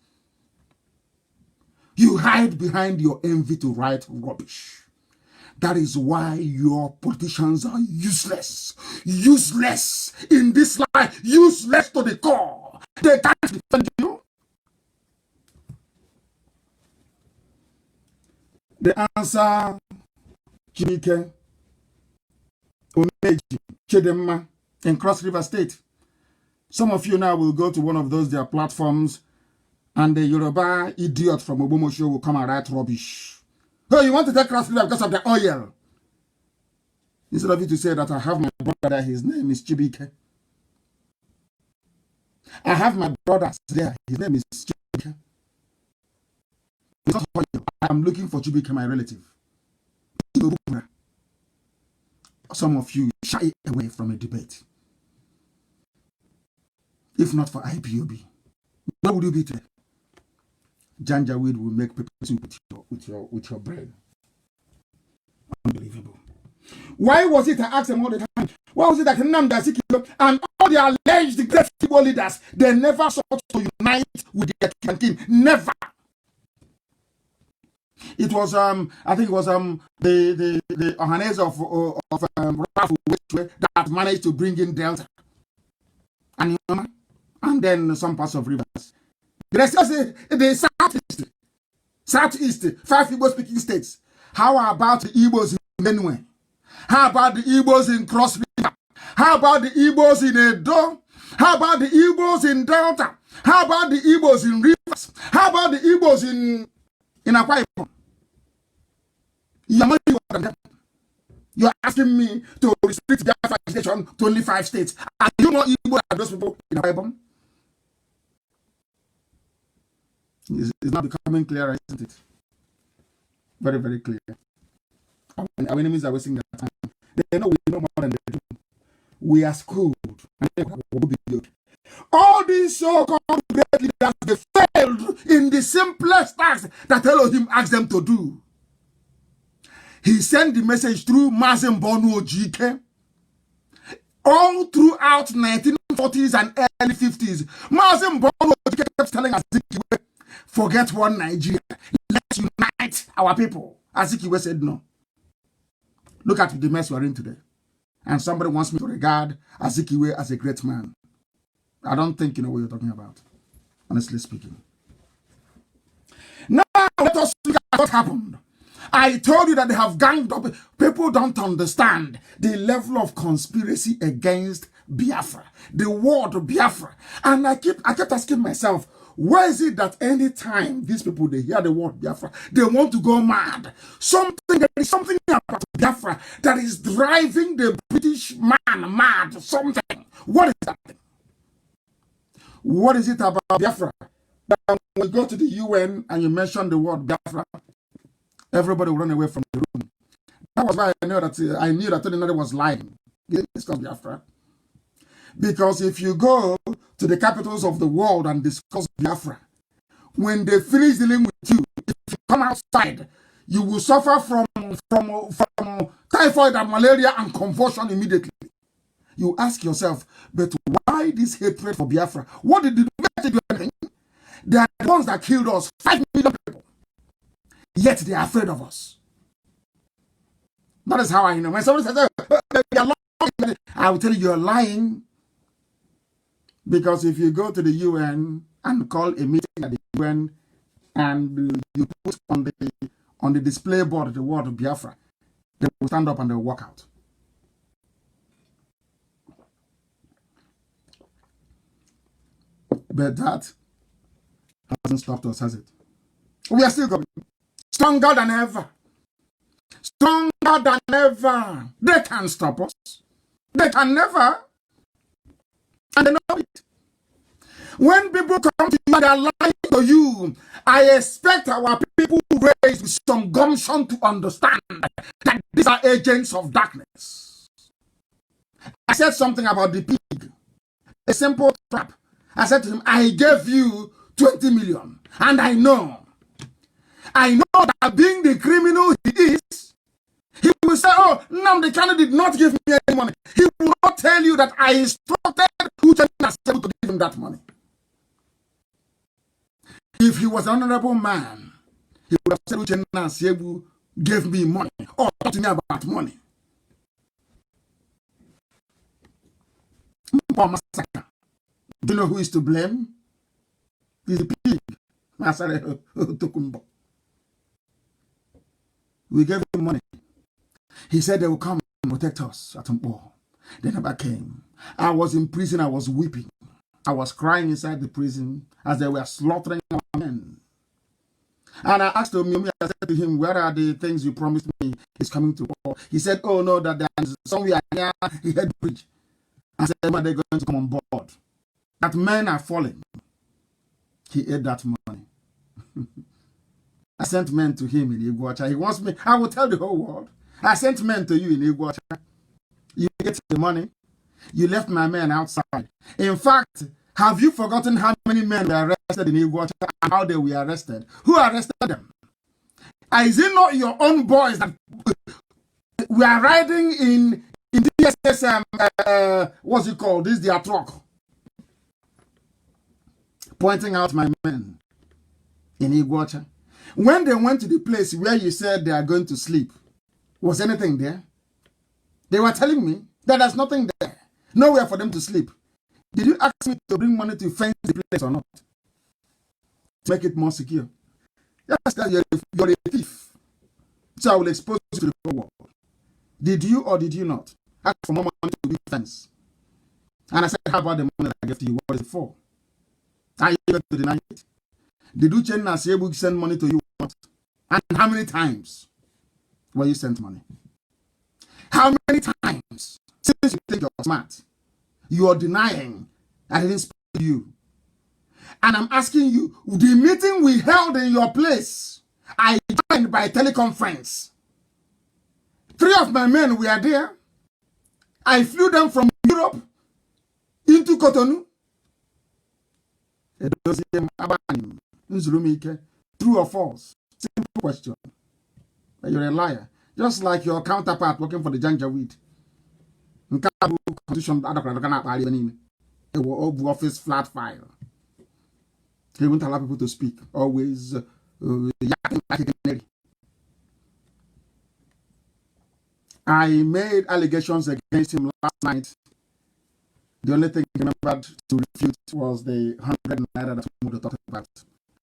You hide behind your envy to write rubbish. That is why your politicians are useless. Useless in this life. Useless to the core. They can't defend you. The answer, Chibike, Omeji, Chidemma, in Cross River State. Some of you now will go to one of their platforms and the Yoruba idiot from Obomosho will come and write rubbish. Oh, you want to take Cross River because of the oil? Instead of you to say that I have my brother, his name is Chibike. I have my brother there, his name is Chibike. It's not oil. I am looking for Chibike, my relative. Some of you shy away from a debate. If not for IPOB, where would you be today? Janjaweed will make people with your brain. Unbelievable. Why was it I asked them all the time? Why was it that Nnamdi Azikiwe and all the alleged great people leaders, they never sought to unite with the king? Never. It was I think it was the Ohanese of Rafu that managed to bring in Delta and then some parts of rivers. The Southeast, 5 Igbo speaking states. How about the Igbos in Benue? How about the Igbos in Cross River? How about the Igbos in Edo? How about the Igbos in Delta? How about the Igbos in Rivers? How about the Igbos in Akwa Ibom? You're asking me to restrict Biafra legislation to only 5 states. Are you more Igbo than those people in Akwa Ibom? It's not becoming clearer, isn't it? Very, very clear. Our enemies are wasting their time. They know we know more than they do. We are schooled. All these so-called great leaders, they failed in the simplest tasks that Elohim asked them to do. He sent the message through Mazin Bonu Ojike all throughout 1940s and early 50s. Mazin Bonu Ojike kept telling Azikiwe, forget one Nigeria. Let's unite our people. Azikiwe said no. Look at the mess we're in today. And somebody wants me to regard Azikiwe as a great man. I don't think you know what you're talking about, honestly speaking. Now, let us look at what happened. I told you that they have ganged up. People don't understand the level of conspiracy against Biafra, the word Biafra. And I kept asking myself, why is it that any time these people, they hear the word Biafra, they want to go mad? There is something about Biafra that is driving the British man mad. Something. What is that? What is it about Biafra that when we go to the UN and you mention the word Biafra, everybody will run away from the room? That was why I knew that anybody was lying. It's called Biafra. Because if you go to the capitals of the world and discuss Biafra, when they finish dealing with you, if you come outside, you will suffer from typhoid and malaria and convulsion immediately. You ask yourself, but why this hatred for Biafra? What did they do anything? They are the ones that killed us, 5 million people. Yet they are afraid of us. That is how I know. When somebody says, you're lying, I will tell you you're lying. Because if you go to the UN and call a meeting at the UN and you put on the display board the word of Biafra, they will stand up and they will walk out. But that hasn't stopped us, has it? We are still going. Stronger than ever. Stronger than ever. They can't stop us. They can never. And they know it. When people come to you and are lying to you, I expect our people raised with some gumption to understand that these are agents of darkness. I said something about the pig. A simple trap. I said to him, I gave you 20 million. And I know that being the criminal he is, he will say, oh, no, the candidate did not give me any money. He will not tell you that I instructed Uchenna Asiebu to give him that money. If he was an honorable man, he would have said Uchenna Asiebu gave me money or talk to me about money. Do you know who is to blame? He's the pig. We gave him money. He said they will come and protect us at Mpo. They never came. I was in prison. I was weeping. I was crying inside the prison as they were slaughtering our men. And I asked him, I said to him, where are the things you promised me is coming to war? He said, oh no, that there's somewhere near the head bridge. I said, when are they going to come on board? That men are falling. He ate that money. I sent men to him in Iguacha. He wants me. I will tell the whole world. I sent men to you in Iguacha. You get the money. You left my men outside. In fact, have you forgotten how many men were arrested in Iguacha and how they were arrested? Who arrested them? Is it not your own boys that we are riding in DSS, what's it called? This is their truck. Pointing out my men in Iguacha. When they went to the place where you said they are going to sleep, was anything there? They were telling me that there's nothing there. Nowhere for them to sleep. Did you ask me to bring money to fence the place or not? To make it more secure. Yes, that you're a thief. So I will expose you to the whole world. Did you or did you not ask for more money to build fence? And I said, how about the money that I gave to you? What is it for? Are you able to deny it? Did Uchenna Asiebu send money to you? And how many times were you sent money? How many times, since you think you're smart, you are denying I didn't speak to you? And I'm asking you, the meeting we held in your place, I joined by teleconference. 3 of my men were there. I flew them from Europe into Cotonou. True or false? Simple question. You're a liar. Just like your counterpart working for the Janjaweed. Constitution office flat file. He won't allow people to speak. Always I made allegations against him last night. The only thing he remembered to refute was the 100 naira that we talked about.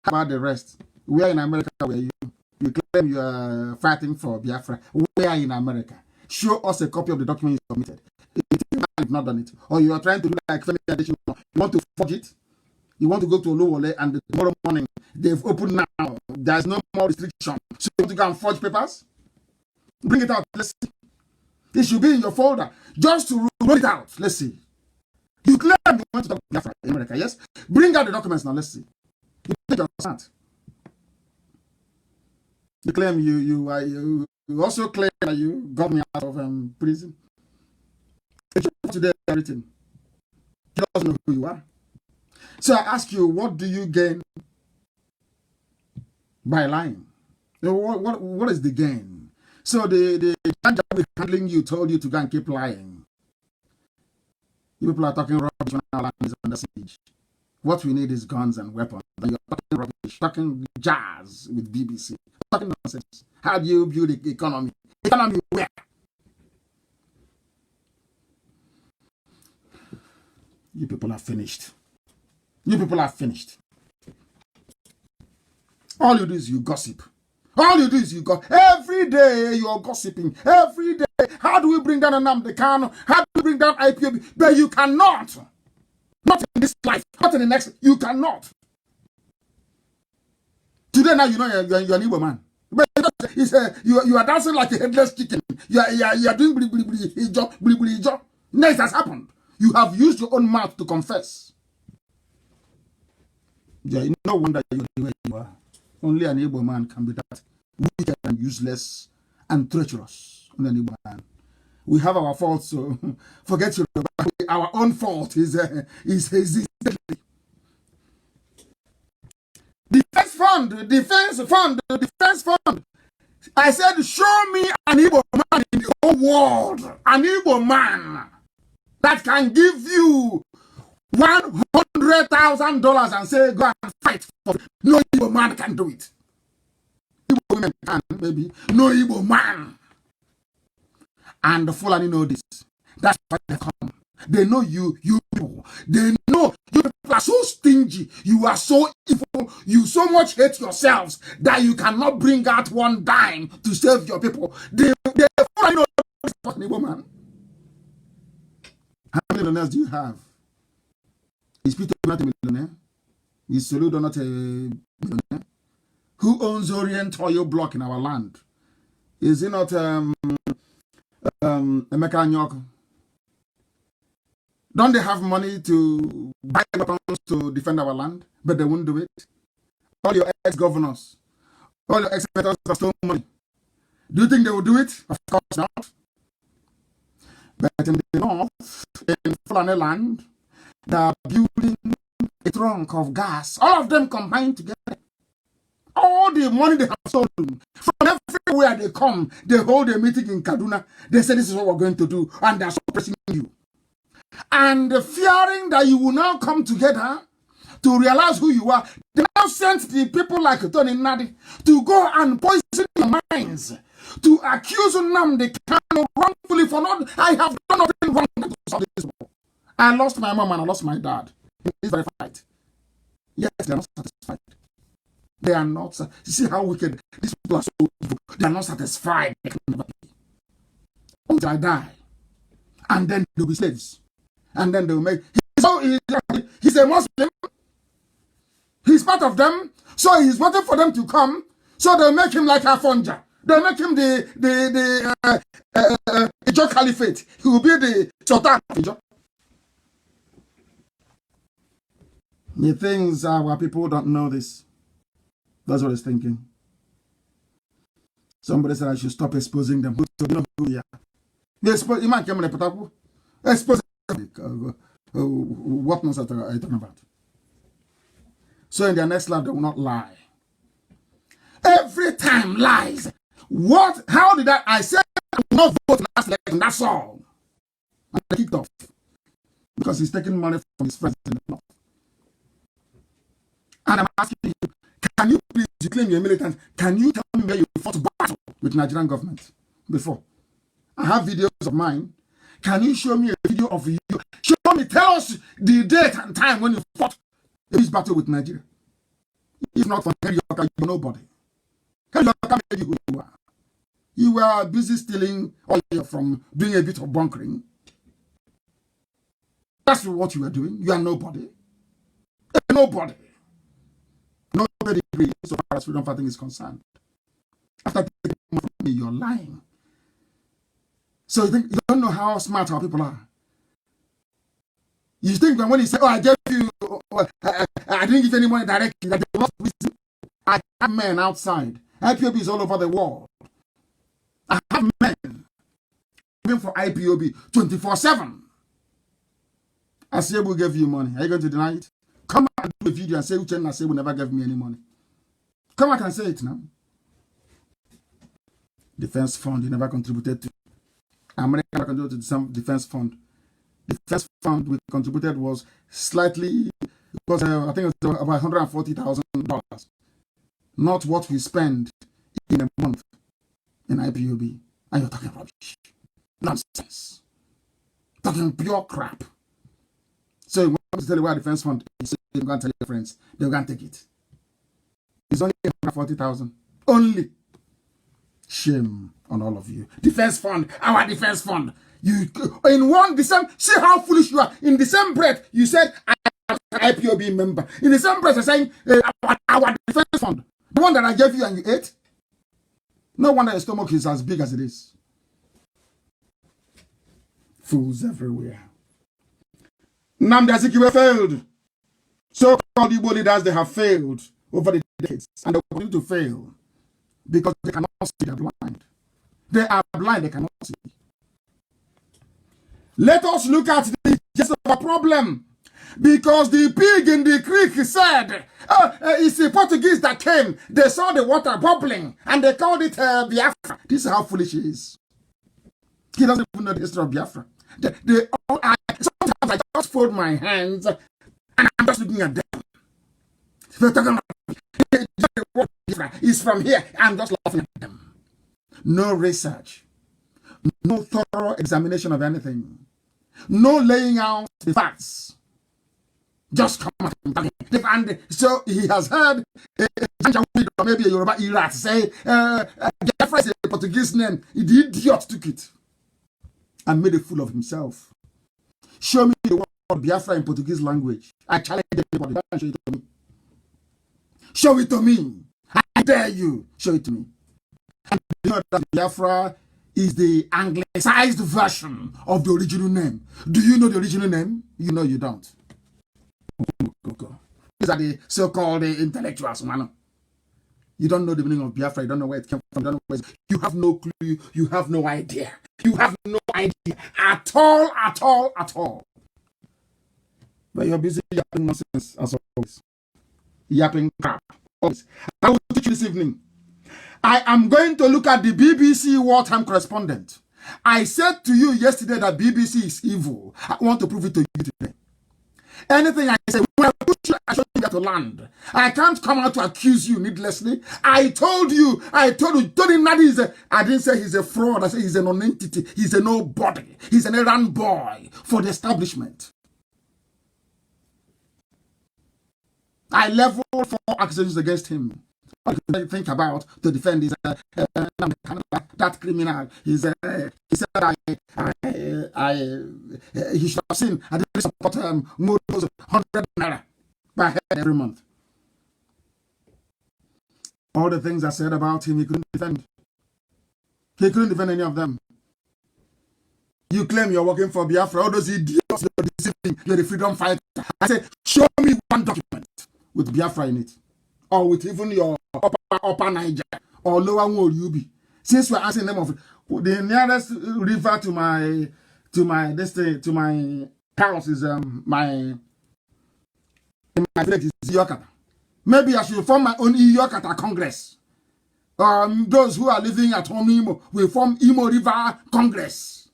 How about the rest? Where in America were you? You claim you are fighting for Biafra. Where in America? Show us a copy of the document you submitted. If you have not done it, or you are trying to do like Femi Adesina, you want to forge it. You want to go to Oluwole and tomorrow morning they've opened now. There's no more restriction. So you want to go and forge papers? Bring it out. Let's see. It should be in your folder just to roll it out. Let's see. You claim you want to talk to Biafra in America, yes? Bring out the documents now. Let's see. You think you're smart. You claim you also claim that you got me out of prison. Today everything. He doesn't know who you are. So I ask you, what do you gain by lying? What is the gain? So the judge handling you told you to go and keep lying. You people are talking rubbish when our land is under siege. What we need is guns and weapons. And you're talking rubbish, talking jazz with BBC, talking nonsense. How do you build the economy? Economy where? You people are finished. You people are finished. All you do is you gossip. All you do is you go. Every day you're gossiping. Every day. How do we bring down Nnamdi Kanu? How do we bring down IPOB? But you cannot. Not in this life. Not in the next. You cannot. Today now you know you're an Igbo man. But you are dancing like a headless chicken. You are doing bli job. Now it has happened. You have used your own mouth to confess. Yeah, no wonder you're the way you are. Only an Igbo man can be that wicked and useless and treacherous. Only an Igbo man. We have our faults, so forget your. Our own fault is deadly. Defense fund. I said, show me an Igbo man in the whole world, an Igbo man that can give you $100,000 and say, go and fight for it. No Igbo man can do it. Igbo women can, maybe. No Igbo man. And the Fulani know this. That's why they come. They know you people. They know you people are so stingy. You are so evil. You so much hate yourselves that you cannot bring out one dime to save your people. They Fulani know this Igbo man. How many millionaires do you have? Is Peter not a millionaire? Is Soludo not a millionaire? Who owns Orient Oil Block in our land? Is it not Emeka Nyok? Don't they have money to buy weapons to defend our land? But they won't do it. All your ex-governors, all your ex-senators have stolen money. Do you think they will do it? Of course not. But in the north, in Fulani land, they are building a trunk of gas. All of them combined together. All the money they have stolen, from everywhere they come, they hold a meeting in Kaduna. They say, this is what we're going to do. And they're suppressing you. And fearing that you will now come together to realize who you are, they now sent the people like Tony Nadi to go and poison your minds, to accuse Nnamdi Kanu wrongfully for not, I have done nothing wrong to solve this war. I lost my mom and I lost my dad in this very fight. Yes, they are not satisfied. They are not. You see how wicked these people are so evil. They are not satisfied. They can never be. Until I die. And then they'll be slaves. And then they'll make. He's a Muslim. He's part of them. So he's waiting for them to come. So they'll make him like Afonja. They'll make him the Ijo Caliphate. He will be the Sultan of Ijo. The things are where people don't know this. That's what he's thinking. Somebody said I should stop exposing them. So you know who we are. They expose. You might come and expose. What nonsense are you talking about? So in their next life, they will not lie. Every time lies. What? How did I said I will not vote last election? That's all. And they kicked off because he's taking money from his friends in the north. And I'm asking you, can you please, you claim you're a militant, can you tell me where you fought battle with Nigerian government before? I have videos of mine. Can you show me a video of you? Show me, tell us the date and time when you fought this battle with Nigeria. If not for Henry Yoka, you're nobody. Henry Yoka made you who you are. You were busy stealing oil from doing a bit of bunkering. That's what you were doing. You are nobody. Nobody. Nobody agrees so far as freedom fighting is concerned. After taking money from me, you're lying. So you think you don't know how smart our people are. You think that when you say, "Oh, I gave you," I didn't give any money directly, that they must listen. I have men outside. IPOB is all over the world. I have men even for IPOB 24/7. Asebu gave you money. Are you going to deny it? Come out and do a video and say Uche Asebu never gave me any money. Come out and say it now. Defense fund, you never contributed to. America contributed to some defense fund. The first fund we contributed was slightly, because I think it was about $140,000. Not what we spend in a month in IPOB. And you're talking rubbish. Nonsense. Talking pure crap. So you want to tell you why defense fund is, you're going to tell your friends. They're going to take it. It's only 140,000. Only. Shame on all of you. Defense fund, our defense fund. You in one the same. See how foolish you are. In the same breath, you said I am an IPOB member. In the same breath, you're saying our defense fund, the one that I gave you and you ate. No wonder your stomach is as big as it is. Fools everywhere. Nnamdi Azikiwe failed. So-called Igbo leaders, they have failed over the decades, and they will continue to fail because they cannot see. They are blind. They are blind. They cannot see. Let us look at the gist of the problem. Because the pig in the creek said, it's the Portuguese that came. They saw the water bubbling and they called it Biafra. This is how foolish he is. He doesn't even know the history of Biafra. Sometimes I just fold my hands and I'm just looking at them. They're talking about Biafra is from here. I'm just laughing at them. No research. No thorough examination of anything. No laying out the facts. Just come out and so he has heard or maybe a Yoruba Irat say Biafra is a Portuguese name. The idiot took it and made a fool of himself. Show me the word Biafra in Portuguese language. I challenge everybody. Show it to me. Show it to me. I dare you. Show it to me. And you know that Biafra is the anglicized version of the original name. Do you know the original name? You know you don't. Go. These are the so-called intellectuals, man. You don't know the meaning of Biafra. You don't know where it came from. You don't know where you have no clue. You have no idea. You have no idea at all. But you're busy yapping nonsense as always. Yapping crap. Always. I will teach you this evening. I am going to look at the BBC wartime correspondent. I said to you yesterday that BBC is evil. I want to prove it to you today. Anything I say, when I push you, I show you where to land. I can't come out to accuse you needlessly. I told you, Tony Nadi I didn't say he's a fraud. I said he's a non-entity. He's a nobody. He's an errand boy for the establishment. I leveled 4 accusations against him. What do you think about to defend his that criminal? He said he should have seen I didn't support more than 100 naira per head every month. All the things I said about him, he couldn't defend. He couldn't defend any of them. You claim you're working for Biafra. All those idiots you're deceiving. You're the freedom fighter. I said, show me one document with Biafra in it, or with even your upper Niger or lower Worubi. Since we're asking them of the nearest river to my house is my village is Iyokata. Maybe I should form my own Iyokata Congress. Those who are living at home Imo will form Imo River Congress.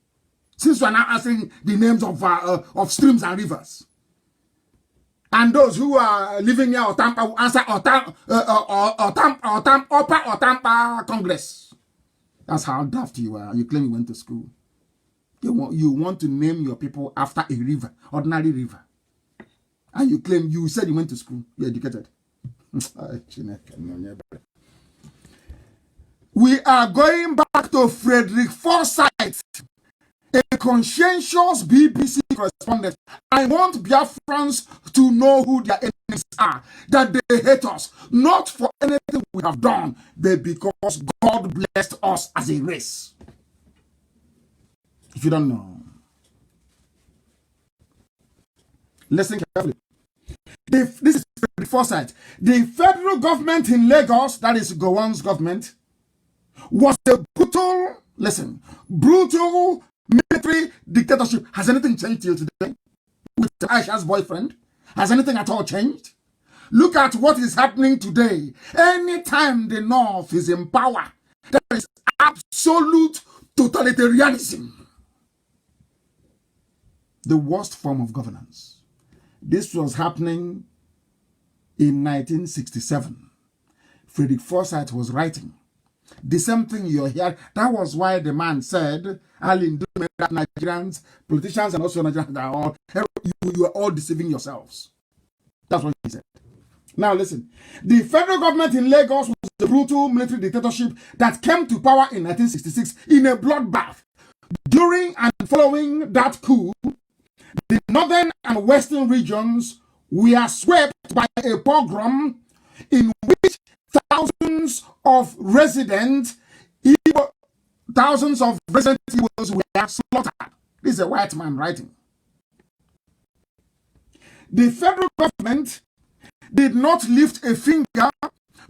Since we're now asking the names of streams and rivers. And those who are living near Otampa will answer Upper Otampa Congress. That's how daft you are. You claim you went to school. You want to name your people after a river, ordinary river. And you claim you said you went to school. You're educated. We are going back to Frederick Forsyth, a conscientious BBC correspondent. I want Biafrans to know who their enemies are, that they hate us, not for anything we have done, but because God blessed us as a race. If you don't know, listen carefully. This is Frederick Forsyth. The federal government in Lagos, that is Gowon's government, was a brutal military dictatorship. Has anything changed till today? with Aisha's boyfriend? Has anything at all changed? Look at what is happening today. Anytime the North is in power, there is absolute totalitarianism. The worst form of governance. This was happening in 1967. Frederick Forsyth was writing. The same thing you're hearing. That was why the man said, Nigerians, politicians, and also Nigerians, are all, you are all deceiving yourselves. That's what he said. Now listen, the federal government in Lagos was a brutal military dictatorship that came to power in 1966 in a bloodbath. During and following that coup, the northern and western regions were swept by a pogrom in which thousands of resident Igbos were slaughtered. This is a white man writing. The federal government did not lift a finger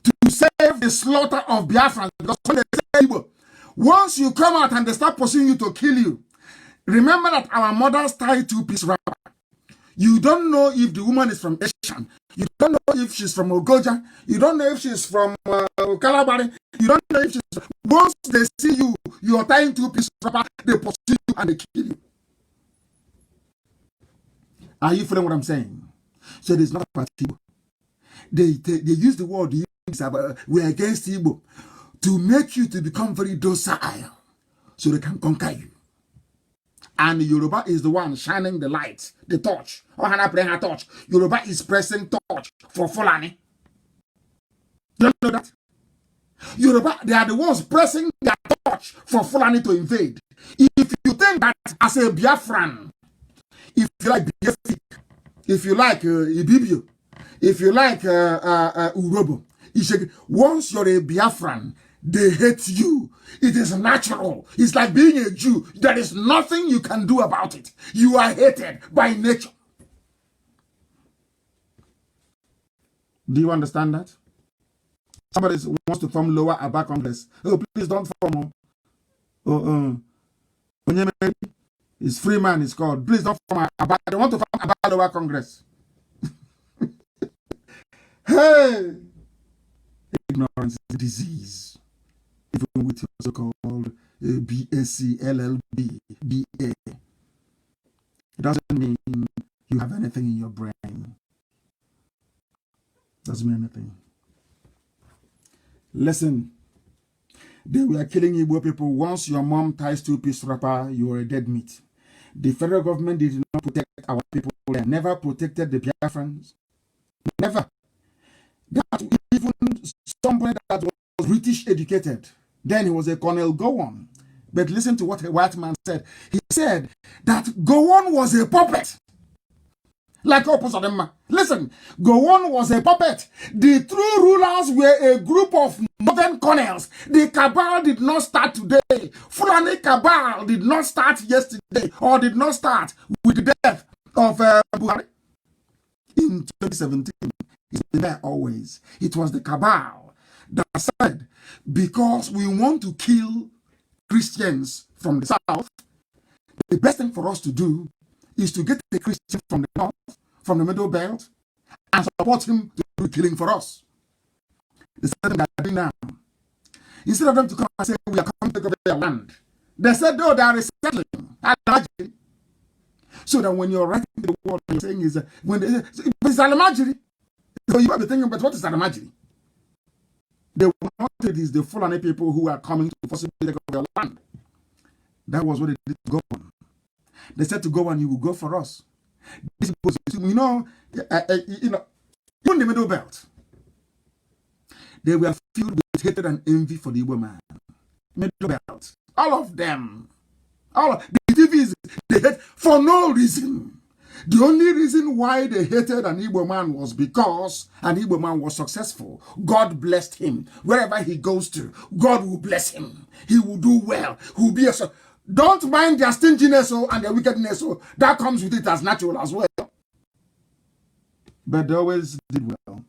to save the slaughter of Biafrans, because when they say Igbo, once you come out and they start pursuing you to kill you, remember that our mothers tie two-piece wrapper. You don't know if the woman is from Asian. You don't know if she's from Ogoja. You don't know if she's from Calabari. You don't know if she's... Once they see you, you are tying two-piece wrapper, they pursue you and they kill you. Are you feeling what I'm saying? So there's not a party. They use the word, we're against Igbo, to make you to become very docile so they can conquer you. And Yoruba is the one shining the light, the torch. Torch. Yoruba is pressing torch for Fulani. Don't you know that? Yoruba, they are the ones pressing their torch for Fulani to invade. If you think that as a Biafran, if you like Biafik, if you like Ibibio, if you like Urobo, once you're a Biafran, they hate you. It is natural. It's like being a Jew. There is nothing you can do about it. You are hated by nature. Do you understand that? Somebody wants to form lower Aba Congress. Oh, please don't form. It's Freeman, it's called. Please don't form Aba. They want to form Aba Lower Congress. Hey! Ignorance is a disease. Even with your so-called BSc, LLB, BA. It doesn't mean you have anything in your brain. Doesn't mean anything. Listen, they were killing Igbo people. Once your mom ties two-piece wrapper, you are a dead meat. The federal government did not protect our people. They never protected the Biafrans. Never. That even somebody that was British educated, then he was a Colonel Gowon. But listen to what a white man said. He said that Gowon was a puppet. Like Opposite. Listen, Gowon was a puppet. The true rulers were a group of northern colonels. The cabal did not start today. Fulani cabal did not start yesterday, or did not start with the death of Buhari in 2017. It's been there always. It was the cabal that said, because we want to kill Christians from the south, the best thing for us to do is to get the Christian from the north, from the middle belt, and support him to do killing for us. The same thing they're doing now. Instead of them to come and say, we are coming to take over their land, they said, no, they are resettling. So that when you're writing the word, you're saying is, when they say, it's Alamajiri. So you might be thinking, but what is Alamajiri? They wanted is the Fulani people who are coming to forcibly take over their land. That was what they did to go on. They said to go on, you will go for us. This was, you know, even the middle belt, they were filled with hatred and envy for the Igbo man. Middle belt, all of them, all of the TVs, they hate for no reason. The only reason why they hated an Igbo man was because an Igbo man was successful. God blessed him. Wherever he goes to, God will bless him. He will do well. He will be a... Don't mind their stinginess and their wickedness. That comes with it as natural as well. But they always did well.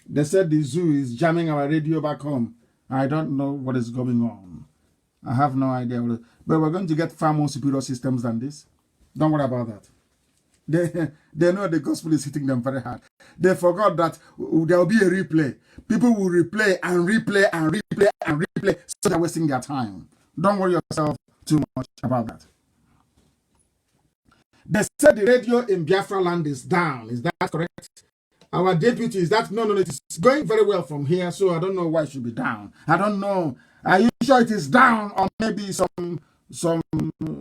They said the zoo is jamming our radio back home. I don't know what is going on. I have no idea. But we're going to get far more superior systems than this. Don't worry about that. They know the gospel is hitting them very hard. They forgot that there will be a replay. People will replay and replay and replay and replay, so they're wasting their time. Don't worry yourself too much about that. They said the radio in Biafra land is down. Is that correct? Our deputy, is that? No, it's going very well from here, so I don't know why it should be down. I don't know. Are you sure it is down, or maybe some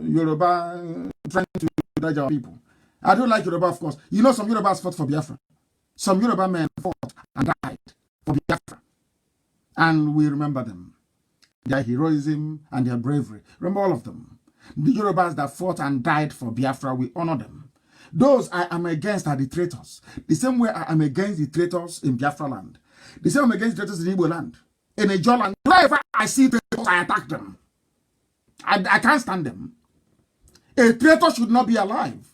Yoruba trying to judge our people? I don't like Yoruba, of course. You know, some Yorubas fought for Biafra. Some Yoruba men fought and died for Biafra. And we remember them. Their heroism and their bravery. Remember all of them. The Yorubas that fought and died for Biafra, we honor them. Those I am against are the traitors. The same way I am against the traitors in Biafra land. The same way I'm against the traitors in Igbo land. In Ijaw land. Wherever I see traitors, I attack them. I can't stand them. A traitor should not be alive.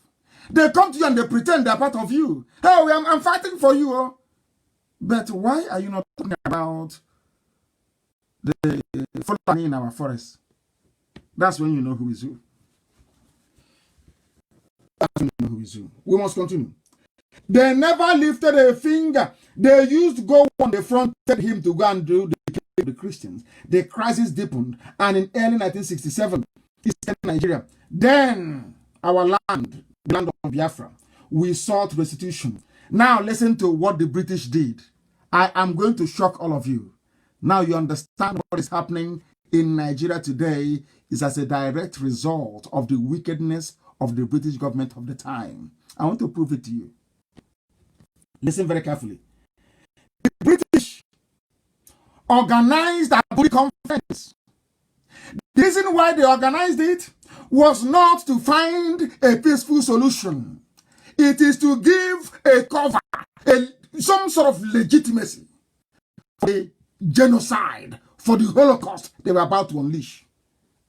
They come to you and they pretend they're part of you. Hey, I'm fighting for you. Oh. But why are you not talking about the Fulani in our forest? That's when you know who is who. That's when you know who is who. We must continue. They never lifted a finger. They used to go on the front, tell him to go and do the Christians. The crisis deepened, and in early 1967, Eastern Nigeria, then our land, the land of Biafra, we sought restitution. Now listen to what the British did. I am going to shock all of you. Now you understand what is happening in Nigeria today is as a direct result of the wickedness of the British government of the time. I want to prove it to you. Listen very carefully. The British organized a Aburi conference. The reason why they organized it was not to find a peaceful solution. It is to give a cover, some sort of legitimacy for the genocide, for the Holocaust they were about to unleash.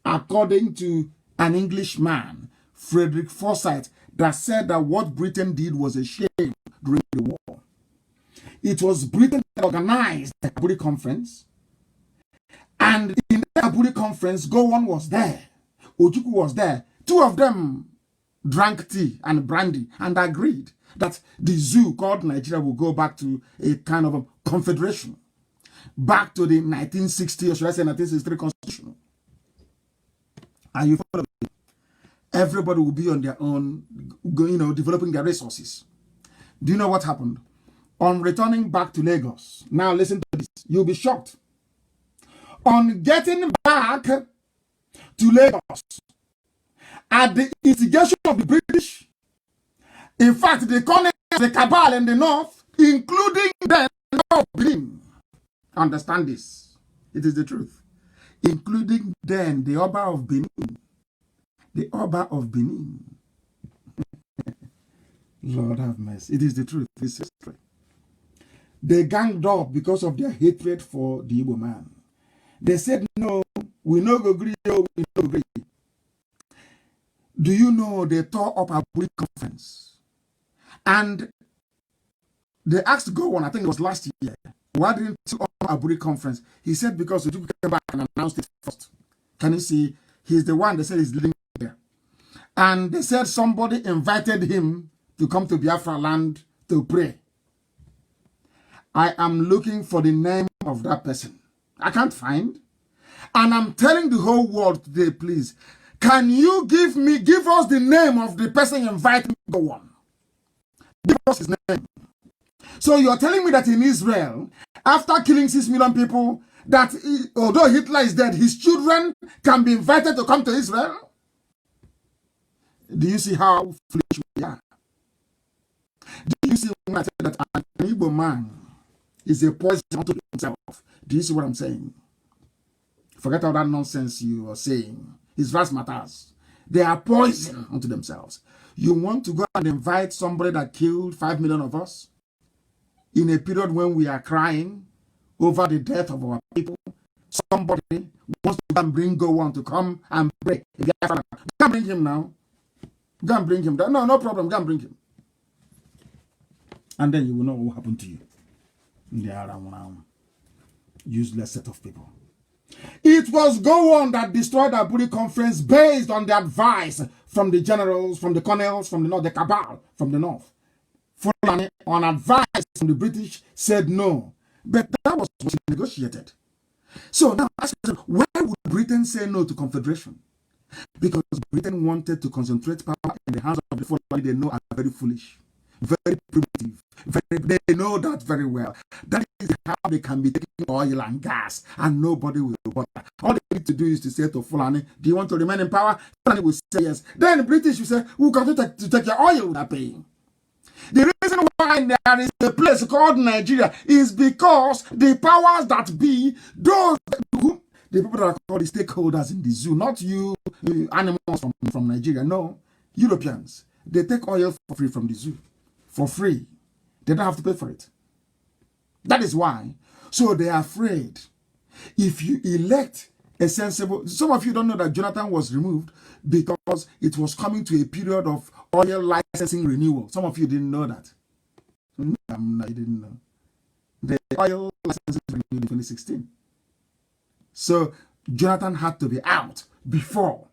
According to an Englishman, Frederick Forsyth, that said that what Britain did was a shame during the war. It was Britain that organized the Aburi conference. And in the Aburi conference, Gowon was there. Ojukwu was there. Two of them drank tea and brandy and agreed that the zoo called Nigeria will go back to a kind of a confederation. Back to the 1960, or should I say 1963 constitution. Are you following? Everybody will be on their own, developing their resources. Do you know what happened? On returning back to Lagos, now listen to this, you'll be shocked. On getting back to Lagos, at the instigation of the British, in fact, they call it the cabal in the north, including the Benin. Understand this. It is the truth. Including then the Oba of Benin. The Oba of Benin. Lord have mercy. It is the truth. This is history. They ganged up because of their hatred for the Igbo man. They said, no, we no go agree, we no agree. Do you know they tore up a Aburi conference? And they asked Gowon, I think it was last year, why didn't you up Aburi conference? He said because Ojukwu came back and announced it first. Can you see? He's the one they said is living there. And they said somebody invited him to come to Biafra land to pray. I am looking for the name of that person. I can't find. And I'm telling the whole world today, please, can you give us the name of the person inviting me to go on? Give us his name. So you're telling me that in Israel, after killing 6 million people, that although Hitler is dead, his children can be invited to come to Israel? Do you see how foolish we are? Do you see when I say that an Igbo man is a poison unto himself? Do you see what I'm saying? Forget all that nonsense you are saying. His verse matters. They are poison unto themselves. You want to go and invite somebody that killed 5 million of us in a period when we are crying over the death of our people? Somebody wants to go and bring Gowon to come and pray. Go and bring him now. Go and bring him. No problem. Go and bring him. And then you will know what will happen to you. They are useless set of people. It was Gowon that destroyed the Aburi conference based on the advice from the generals, from the colonels, from the north, the cabal from the north. Fulani, on advice from the British, said no. But that was negotiated. So now, why would Britain say no to Confederation? Because Britain wanted to concentrate power in the hands of the Fulani they know are very foolish, very primitive. They know that very well. That is how they can be taking oil and gas, and nobody will bother. All they need to do is to say to Fulani, do you want to remain in power? Fulani will say yes. Then the British will say, we got to take your oil without paying. The reason why there is a place called Nigeria is because the powers that be, those who, the people that are called the stakeholders in the zoo, not you animals from Nigeria, no, Europeans, they take oil for free from the zoo, for free. They don't have to pay for it. That is why. So they are afraid. If you elect a sensible, some of you don't know that Jonathan was removed because it was coming to a period of oil licensing renewal. Some of you didn't know that. No, you didn't know. The oil licensing renewed in 2016. So Jonathan had to be out before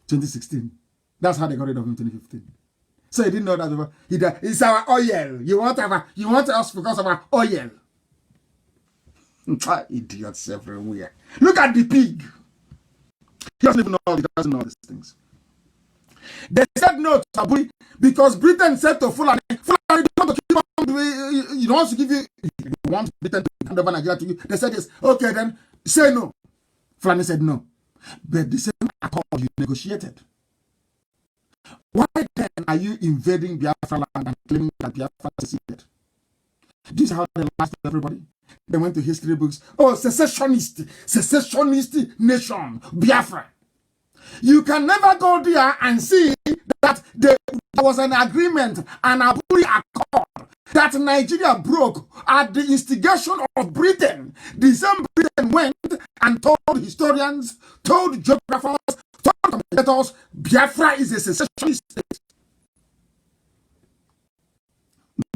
2016. That's how they got rid of him in 2015. So he didn't know that it's our oil. You want us because of our oil. Idiots everywhere. Look at the pig. He doesn't even know. He doesn't know these things. They said no to Aburi because Britain said to Fulani, Fulani, you want to keep on, you want to give you want Britain to hand over Nigeria to you. They said yes. Okay, then say no. Fulani said no. But the same accord you negotiated. Why then are you invading Biafra land and claiming that Biafra seceded? This is how they lied to everybody. They went to history books. Oh, secessionist nation, Biafra. You can never go there and see that there was an agreement, an Aburi Accord, that Nigeria broke at the instigation of Britain. The same Britain went and told historians, told geographers, told commentators, Biafra is a secessionist state.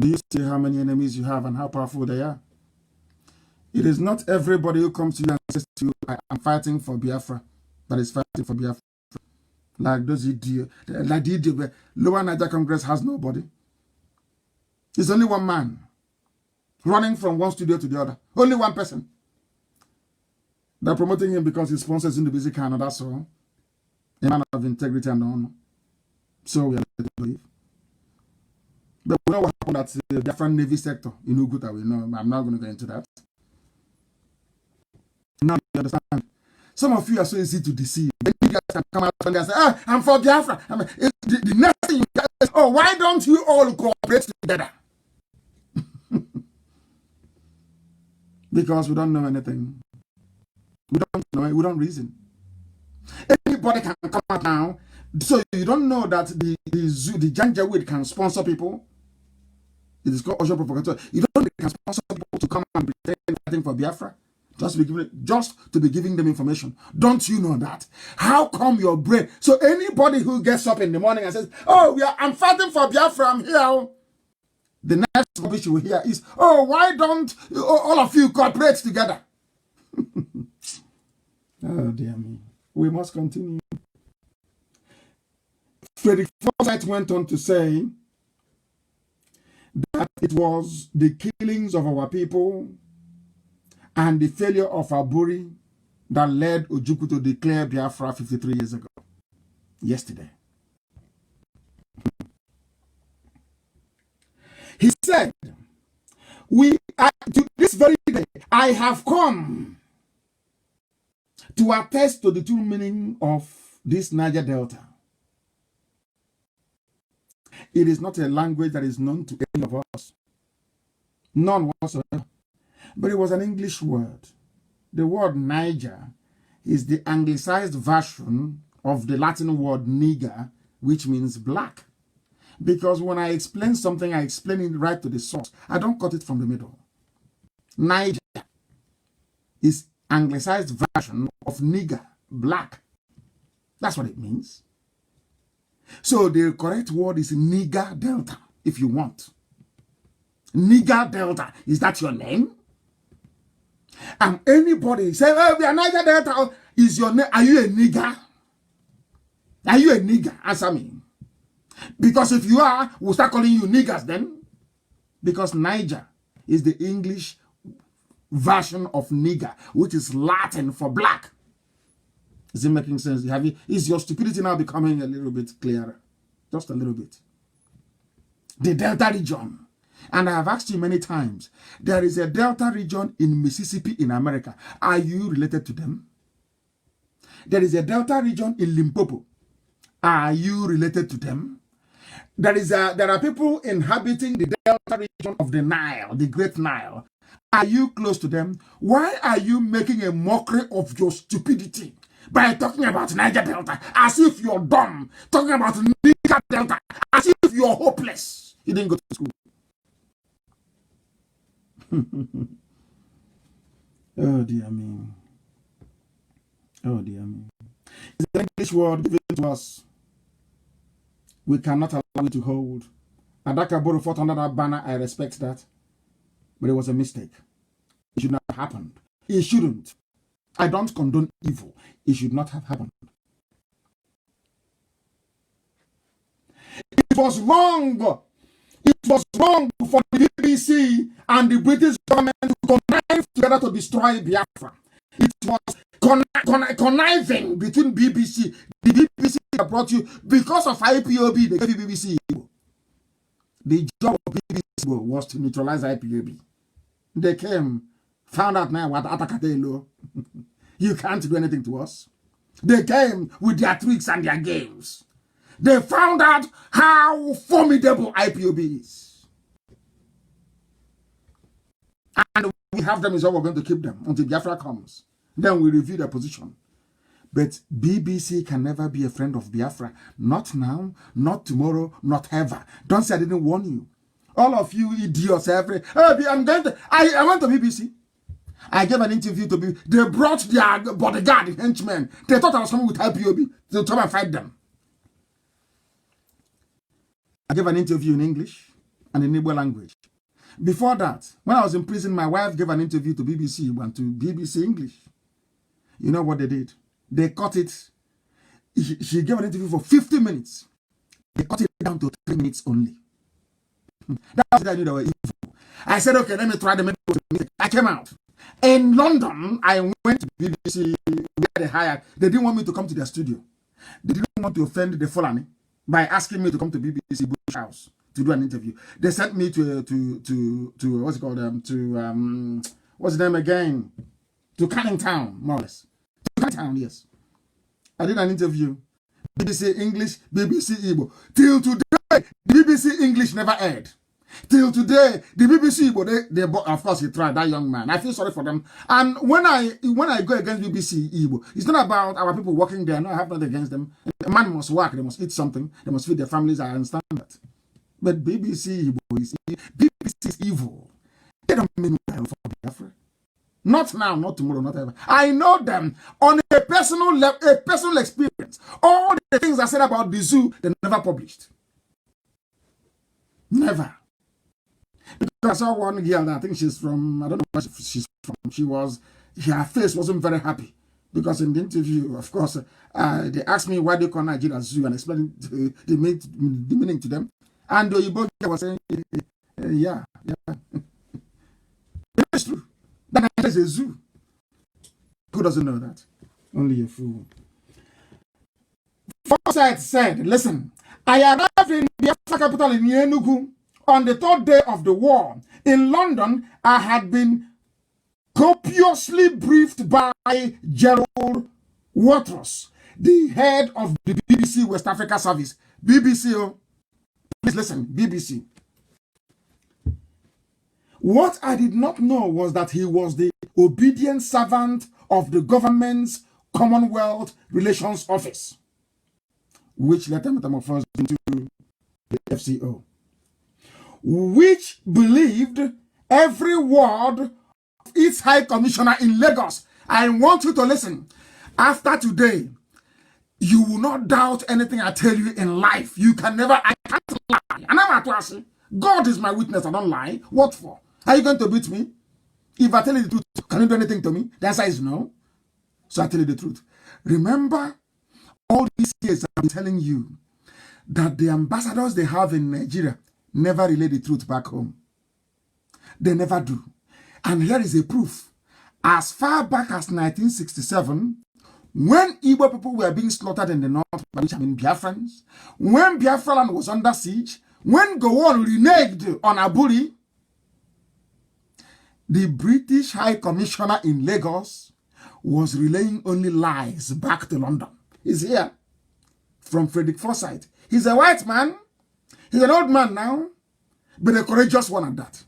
Do you see how many enemies you have and how powerful they are? It is not everybody who comes to you and says to you, I am fighting for Biafra, that is fighting for Biafra. Like those idiots, like the idiot, Lower Niger Congress has nobody. It's only one man running from one studio to the other. Only one person. They're promoting him because he sponsors in the basic and that's all. A man of integrity and honor. So we are led to believe. But we know what happened at the Biafran Navy sector in Uguta. We know. I'm not going to go into that. Now you understand. Some of you are so easy to deceive. Then you guys can come out and say, I'm for Biafra. The next thing you guys say, why don't you all cooperate together? Because we don't know anything. We don't know. We don't reason. Anybody can come out now. So you don't know that the Janjaweed can sponsor people. It is called Osho Propagator. You don't know they can sponsor people to come and pretend fighting for Biafra. Just to be giving them information. Don't you know that? How come your brain? So anybody who gets up in the morning and says, I'm fighting for Biafra, I'm here. The next rubbish you will hear is, why don't all of you cooperate together? Oh, dear me. We must continue. Frederick Forsyth went on to say that it was the killings of our people and the failure of Aburi that led Ojukwu to declare Biafra 53 years ago. Yesterday. He said, to this very day, I have come to attest to the true meaning of this Niger Delta. It is not a language that is known to any of us. None whatsoever. But it was an English word. The word Niger is the anglicized version of the Latin word niger, which means black. Because when I explain something, I explain it right to the source. I don't cut it from the middle. Niger is anglicized version of nigger, black. That's what it means. So the correct word is Niger Delta, if you want. Niger Delta. Is that your name? And anybody say, we are Niger Delta, is your name? Are you a nigger? Are you a nigger? Answer me. Because if you are, we'll start calling you niggers then. Because Niger is the English version of nigger, which is Latin for black. Is it making sense? Is your stupidity now becoming a little bit clearer? Just a little bit. The Delta region. And I have asked you many times, there is a Delta region in Mississippi in America. Are you related to them? There is a Delta region in Limpopo. Are you related to them? There are people inhabiting the Delta region of the Nile, the Great Nile. Are you close to them? Why are you making a mockery of your stupidity by talking about Niger Delta as if you're dumb, talking about Niger Delta as if you're hopeless? You didn't go to school. Oh dear me. Oh dear me. It's the English word given to us. We cannot allow it to hold. Adaka Boro fought under that banner. I respect that. But it was a mistake. It should not have happened. It shouldn't. I don't condone evil. It should not have happened. It was wrong. It was wrong for the BBC and the British government to connive together to destroy Biafra. It was conniving between BBC. The BBC that brought you, because of IPOB, they gave BBC. The job of BBC was to neutralize IPOB. They came, found out now what Atakatelo. You can't do anything to us. They came with their tricks and their games. They found out how formidable IPOB is. And we have them is all we're going to keep them until Biafra comes. Then we review their position. But BBC can never be a friend of Biafra. Not now, not tomorrow, not ever. Don't say I didn't warn you. All of you idiots, I went to BBC. I gave an interview to BBC. They brought their bodyguard, henchmen. They thought I was coming with IPOB to come and fight them. I gave an interview in English and in Igbo language. Before that, when I was in prison, my wife gave an interview to BBC and to BBC English. You know what they did? They cut it. She gave an interview for 50 minutes. They cut it down to 3 minutes only. That's why I knew they were evil. I said, okay, let me try the method. I came out. In London, I went to BBC where they hired. They didn't want me to come to their studio. They didn't want to offend the Fulani by asking me to come to BBC Bush House to do an interview. They sent me to what's it called? What's the name again? To Canning Town, more or less. To Canning Town, yes. I did an interview. BBC English, BBC Igbo. Till today, the BBC English never aired. Till today, the BBC Igbo, they of course, he tried, that young man. I feel sorry for them. And when I go against BBC Igbo, it's not about our people working there. No, I have nothing against them. A man must work. They must eat something. They must feed their families. I understand that. But BBC Igbo is evil. They don't mean well for Biafra. Not now, not tomorrow, not ever. I know them on a personal level, a personal experience. All the things I said about the zoo, they never published. Never. Because I saw one girl, I think she's from, I don't know where she's from. Her face wasn't very happy. Because in the interview, of course, they asked me why they call Nigeria zoo and explained the meaning to them. And the Igbo girl was saying, yeah. It's true. That is a zoo. Who doesn't know that? Only a fool. Forsyth said, listen, I arrived in the Biafra capital in Enugu on the 3rd day of the war. In London, I had been copiously briefed by Gerald Waters, the head of the BBC West Africa Service. BBC, oh, please listen, BBC. What I did not know was that he was the obedient servant of the government's Commonwealth Relations Office, which later metamorphosed into the FCO, which believed every word of its High Commissioner in Lagos. I want you to listen. After today, you will not doubt anything I tell you in life. You can never, I can't lie. And I'm at say, God is my witness, I don't lie. What for? Are you going to beat me? If I tell you the truth, can you do anything to me? The answer is no. So I tell you the truth. Remember, All these years I've been telling you that the ambassadors they have in Nigeria never relay the truth back home. They never do. And here is a proof. As far back as 1967, when Igbo people were being slaughtered in the north, by which I mean Biafrans, when Biafra land was under siege, when Gowon reneged on Aburi, the British High Commissioner in Lagos was relaying only lies back to London. He's here from Frederick Forsyth. He's a white man. He's an old man now, but a courageous one at that.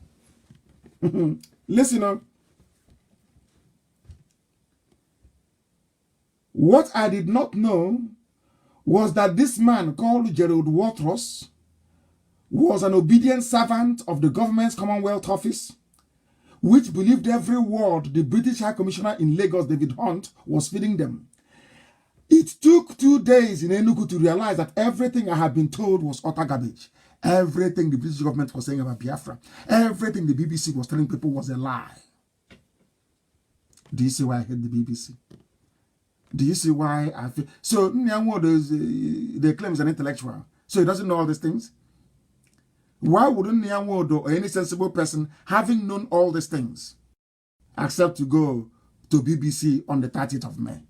Listen up. What I did not know was that this man called Gerald Watros was an obedient servant of the government's Commonwealth Office, which believed every word the British High Commissioner in Lagos, David Hunt, was feeding them. It took 2 days in Enugu to realize that everything I had been told was utter garbage. Everything the British government was saying about Biafra, everything the BBC was telling people was a lie. Do you see why I hate the BBC? Do you see why I feel? So, they claim he's an intellectual. So he doesn't know all these things. Why wouldn't Nyanwodo or any sensible person, having known all these things, accept to go to BBC on the 30th of May?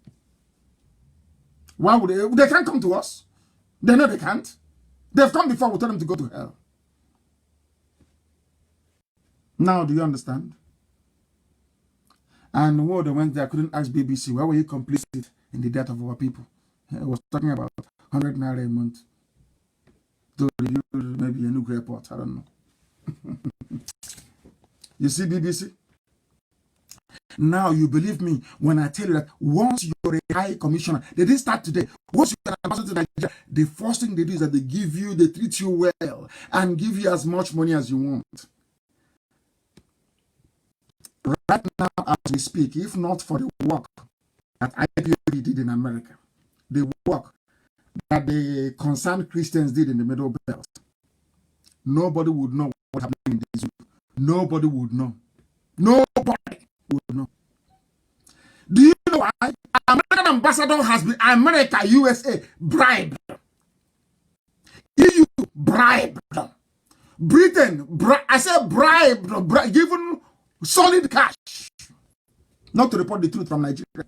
Why would they? They can't come to us. They know they can't. They've come before, we tell them to go to hell. Now, do you understand? And when they went there, I couldn't ask BBC, why were you complicit in the death of our people? I was talking about 100 naira a month to review maybe a new report. I don't know. You see, BBC? Now you believe me when I tell you that once you're a high commissioner, they didn't start today. Once you're an ambassador to Nigeria, the first thing they do is that they give you, they treat you well and give you as much money as you want. Right now, as we speak, if not for the work that IPOB did in America, the work that the concerned Christians did in the Middle Belt, nobody would know what happened in this group. Nobody would know. Nobody would know. Do you know why? American ambassador has been America, USA, bribed. EU, bribed. Britain, I said bribed, given solid cash, not to report the truth from Nigeria.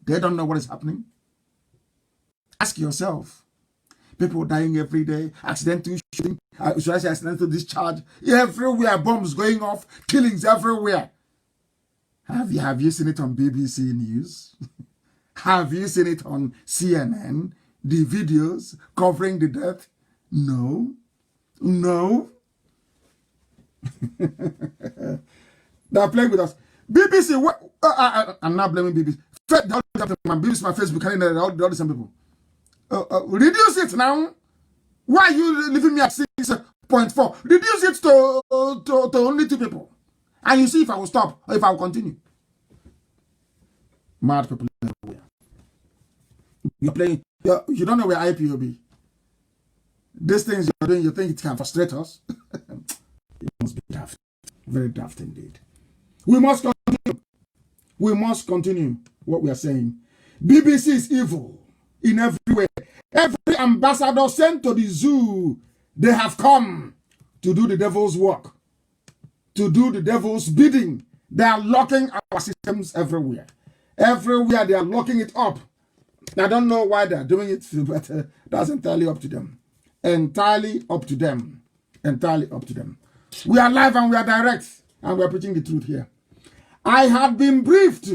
They don't know what is happening. Ask yourself. People dying every day, accidental shooting, should I say accidental discharge, everywhere, bombs going off, killings everywhere. Have you seen it on BBC News? Have you seen it on CNN? The videos covering the death? No. No. They're playing with us. BBC, what? I'm not blaming BBC. BBC is my Facebook, all the same people. Reduce it now. Why are you leaving me at 6.4? Reduce it to only 2 people. And you see if I will stop or if I will continue. Mad people everywhere. You're playing. You don't know where IPOB. These things you're doing, you think it can frustrate us? It must be daft. Very daft indeed. We must continue. We must continue what we are saying. BBC is evil in every way. Every ambassador sent to the zoo, they have come to do the devil's work, to do the devil's bidding. They are locking our systems everywhere. Everywhere they are locking it up. I don't know why they are doing it, but that's entirely up to them. Entirely up to them. Entirely up to them. We are live and we are direct, and we are preaching the truth here. I had been briefed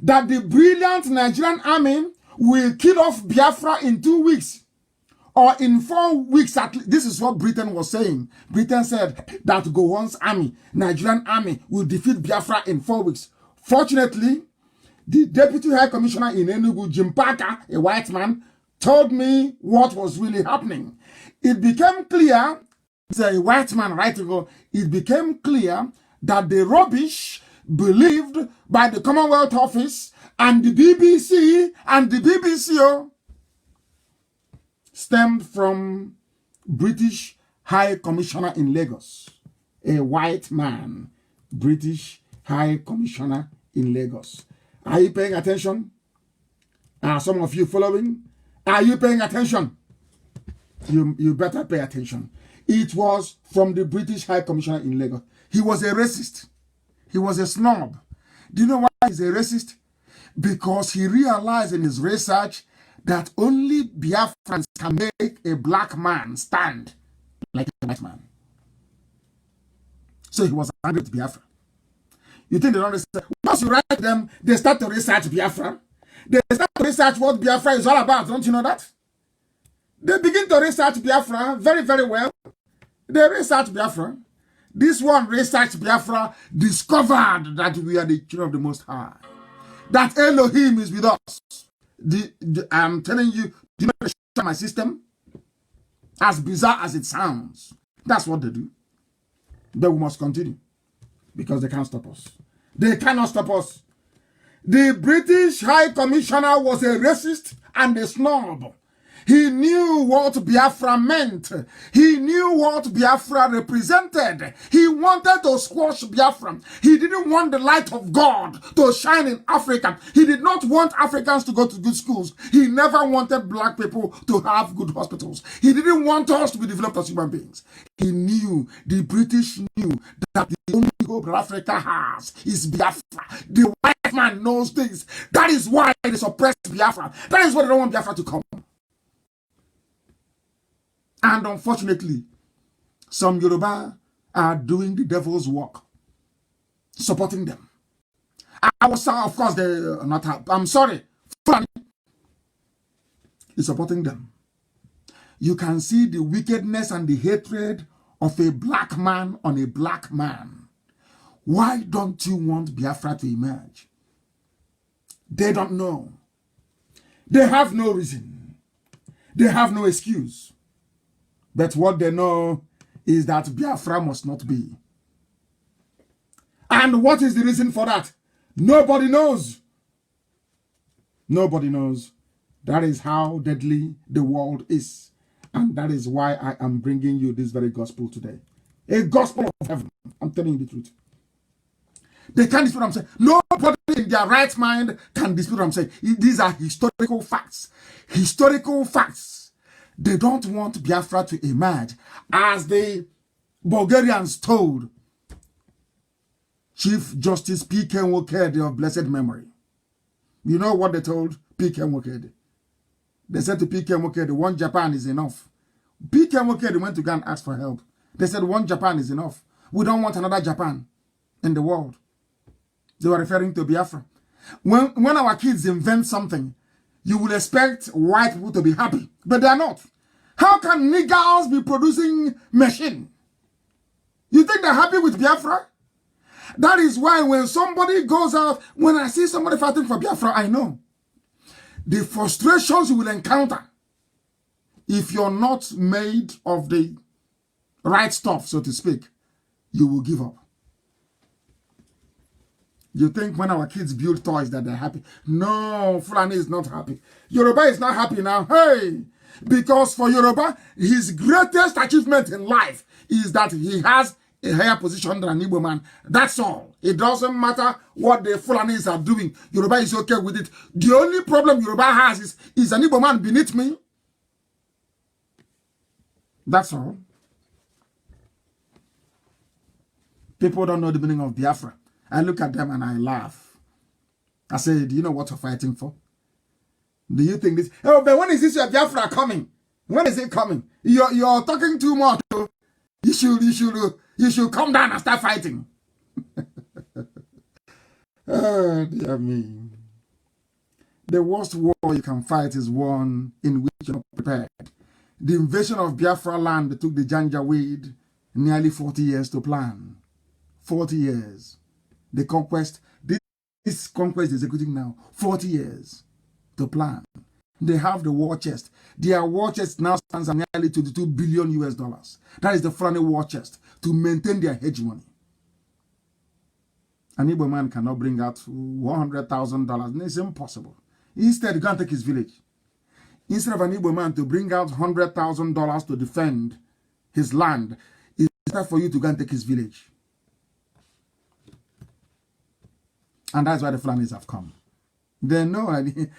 that the brilliant Nigerian army will kill off Biafra in 2 weeks or in 4 weeks at least. This is what Britain was saying. Britain said that Gowon's army, Nigerian army, will defeat Biafra in 4 weeks. Fortunately, the Deputy High Commissioner in Enugu, Jim Parker, a white man, told me what was really happening. It became clear, it's a white man right to go, it became clear that the rubbish believed by the Commonwealth Office and the BBC stemmed from British High Commissioner in Lagos, a white man, British High Commissioner in Lagos. Are you paying attention? Are some of you following? Are you paying attention? You better pay attention. It was from the British High Commissioner in Lagos. He was a racist. He was a snob. Do you know why he's a racist? Because he realized in his research that only Biafrans can make a black man stand like a white man. So he was angry with Biafra. You think they don't research? Once you write them, they start to research Biafra. They start to research what Biafra is all about. Don't you know that? They begin to research Biafra very, very well. They research Biafra. This one researched Biafra, discovered that we are the children of the Most High. That Elohim is with us. I'm telling you, do you know my system? As bizarre as it sounds, that's what they do. But we must continue because they can't stop us. They cannot stop us. The British High Commissioner was a racist and a snob. He knew what Biafra meant. He knew what Biafra represented. He wanted to squash Biafra. He didn't want the light of God to shine in Africa. He did not want Africans to go to good schools. He never wanted black people to have good hospitals. He didn't want us to be developed as human beings. He knew, the British knew, that the only hope that Africa has is Biafra. The white man knows this. That is why they suppress Biafra. That is why they don't want Biafra to come. And unfortunately, some Yoruba are doing the devil's work, supporting them. Of course, they're not. I'm sorry, Fulani is supporting them. You can see the wickedness and the hatred of a black man on a black man. Why don't you want Biafra to emerge? They don't know. They have no reason. They have no excuse. But what they know is that Biafra must not be. And what is the reason for that? Nobody knows. Nobody knows. That is how deadly the world is. And that is why I am bringing you this very gospel today. A gospel of heaven. I'm telling you the truth. They can't dispute what I'm saying. Nobody in their right mind can dispute what I'm saying. These are historical facts. Historical facts. They don't want Biafra to emerge, as the Bulgarians told Chief Justice P.K. Nwokedi of blessed memory. You know what they told P.K. Nwokedi? They said to P.K. Nwokedi, one Japan is enough. P.K. Nwokedi went to go and ask for help. They said one Japan is enough. We don't want another Japan in the world. They were referring to Biafra. When our kids invent something, you will expect white people to be happy, but they are not. How can niggers be producing machine? You think they're happy with Biafra? That is why when somebody goes out, when I see somebody fighting for Biafra, I know the frustrations you will encounter if you're not made of the right stuff, so to speak, you will give up. You think when our kids build toys that they're happy? No, Fulani is not happy. Yoruba is not happy now. Hey, because for Yoruba, his greatest achievement in life is that he has a higher position than an Igbo man. That's all. It doesn't matter what the Fulanis are doing. Yoruba is okay with it. The only problem Yoruba has is an Igbo man beneath me. That's all. People don't know the meaning of Biafra. I look at them and I laugh. I say, do you know what you're fighting for? Do you think this? Oh, but when is this your Biafra coming? When is it coming? You're talking too much. You should come down and start fighting. Oh, dear me. The worst war you can fight is one in which you're not prepared. The invasion of Biafra land took the Janjaweed nearly 40 years to plan. 40 years. The conquest, this conquest is executing now, 40 years to plan. They have the war chest. Their war chest now stands at nearly 22 billion US dollars. That is the Fulani war chest to maintain their hegemony. An Igbo man cannot bring out $100,000. It's impossible. Instead, go and take his village. Instead of an Igbo man to bring out $100,000 to defend his land, it's better for you to go and take his village. And that's why the Fulanis have come. They know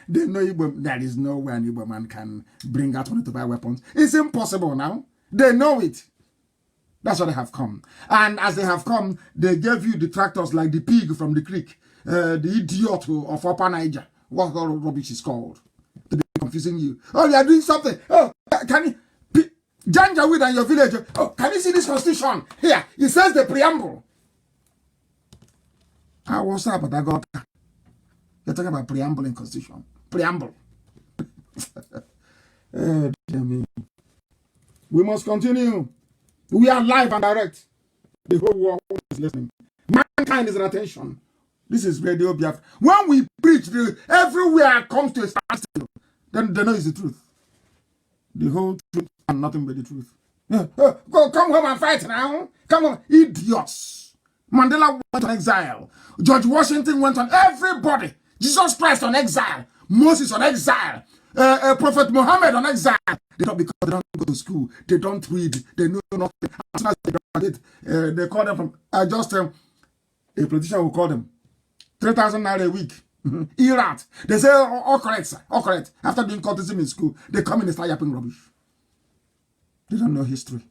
there is no way an Igbo man can bring out money to buy weapons. It's impossible now. They know it. That's why they have come. And as they have come, they gave you the tractors like the pig from the creek, the idiot of Upper Niger. What rubbish is called? To be confusing you. Oh, you are doing something. Oh, can you... Janjaweed and your village. Oh, can you see this constitution? Here, it says the preamble. I was up, but I got... You're talking about preamble in constitution. Preamble. Damn it. We must continue. We are live and direct. The whole world is listening. Mankind is in attention. This is Radio Biafra. When we preach, everywhere comes to a standstill. Then they know it's the truth. The whole truth and nothing but the truth. Go, come home and fight now. Come on, idiots. Mandela went on exile. George Washington went on. Everybody. Jesus Christ on exile. Moses on exile. Prophet Muhammad on exile. They don't, because they don't go to school. They don't read. They know nothing. As soon as they graduate, they call them from a politician will call them 3,000 naira a week. Irat. They say, all correct, sir. All correct. After doing cultism in school, they come in and start yapping rubbish. They don't know history.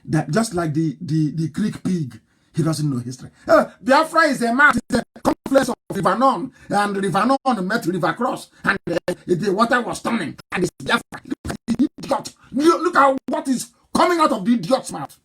That just like the Greek pig, he doesn't know history. Biafra is a map, it's a confluence of River Nun, and River Nun met River Cross, and the water was turning, and it's Biafra. Look at the idiot. Look at what is coming out of the idiot's mouth.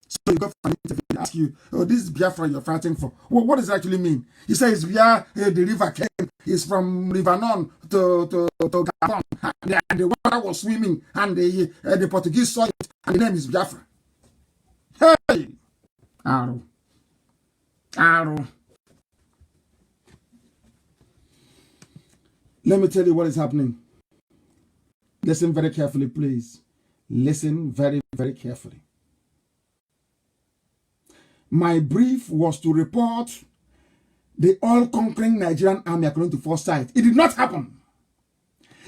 So you go for an interview, they ask you, oh, this is Biafra you're fighting for. Well, what does it actually mean? He says, the river came, is from River Nun to Gabon, and the water was swimming, and the Portuguese saw it, and the name is Biafra. Hey! Arrow. Arrow. Let me tell you what is happening. Listen very carefully, please. Listen very, very carefully. My brief was to report the all-conquering Nigerian army according to foresight. It did not happen.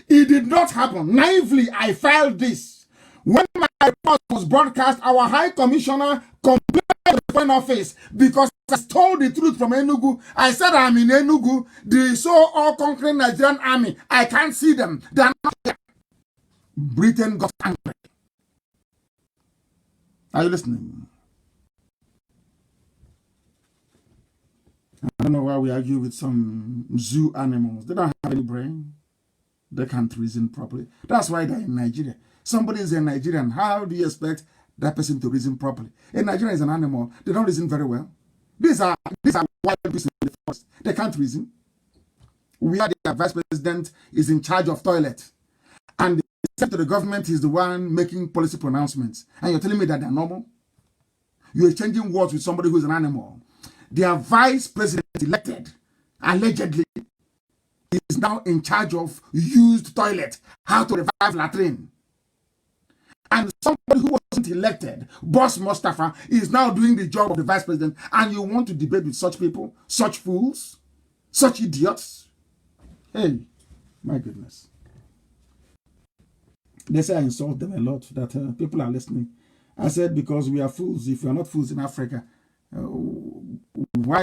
It did not happen. Naively, I filed this. When my report was broadcast, our High Commissioner complained to the Foreign Office because I told the truth from Enugu. I said I'm in Enugu, the so all-conquering Nigerian army. I can't see them. They are not here. Britain got angry. Are you listening? I don't know why we argue with some zoo animals. They don't have any brain. They can't reason properly. That's why they're in Nigeria. Somebody is a Nigerian. How do you expect that person to reason properly? A Nigerian is an animal. They don't reason very well. These are wild beasts in the forest. They can't reason. We are the vice president is in charge of toilet. And the secretary to the government is the one making policy pronouncements. And you're telling me that they're normal? You're exchanging words with somebody who's an animal. Their vice president elected, allegedly, is now in charge of used toilet, how to revive latrine. And somebody who wasn't elected, Boss Mustafa, is now doing the job of the vice president. And you want to debate with such people, such fools, such idiots? Hey, my goodness. They say I insult them a lot, that people are listening. I said, because we are fools. If we are not fools in Africa, why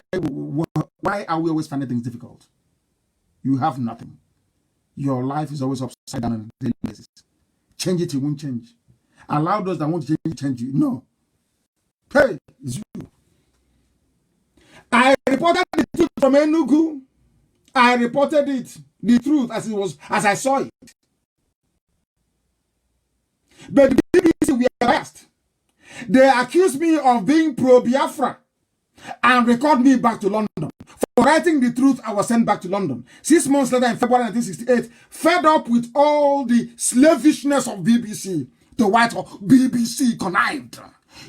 are we always finding things difficult? You have nothing. Your life is always upside down on a daily basis. Change it, it won't change. Allow those that want to change you. No. Hey, it's you. I reported the truth from Enugu. I reported it, the truth as it was, as I saw it. But the BBC were arrested. They accused me of being pro-Biafra and record me back to London. For writing the truth, I was sent back to London. 6 months later, in February 1968, fed up with all the slavishness of BBC, the Whitehall, BBC connived.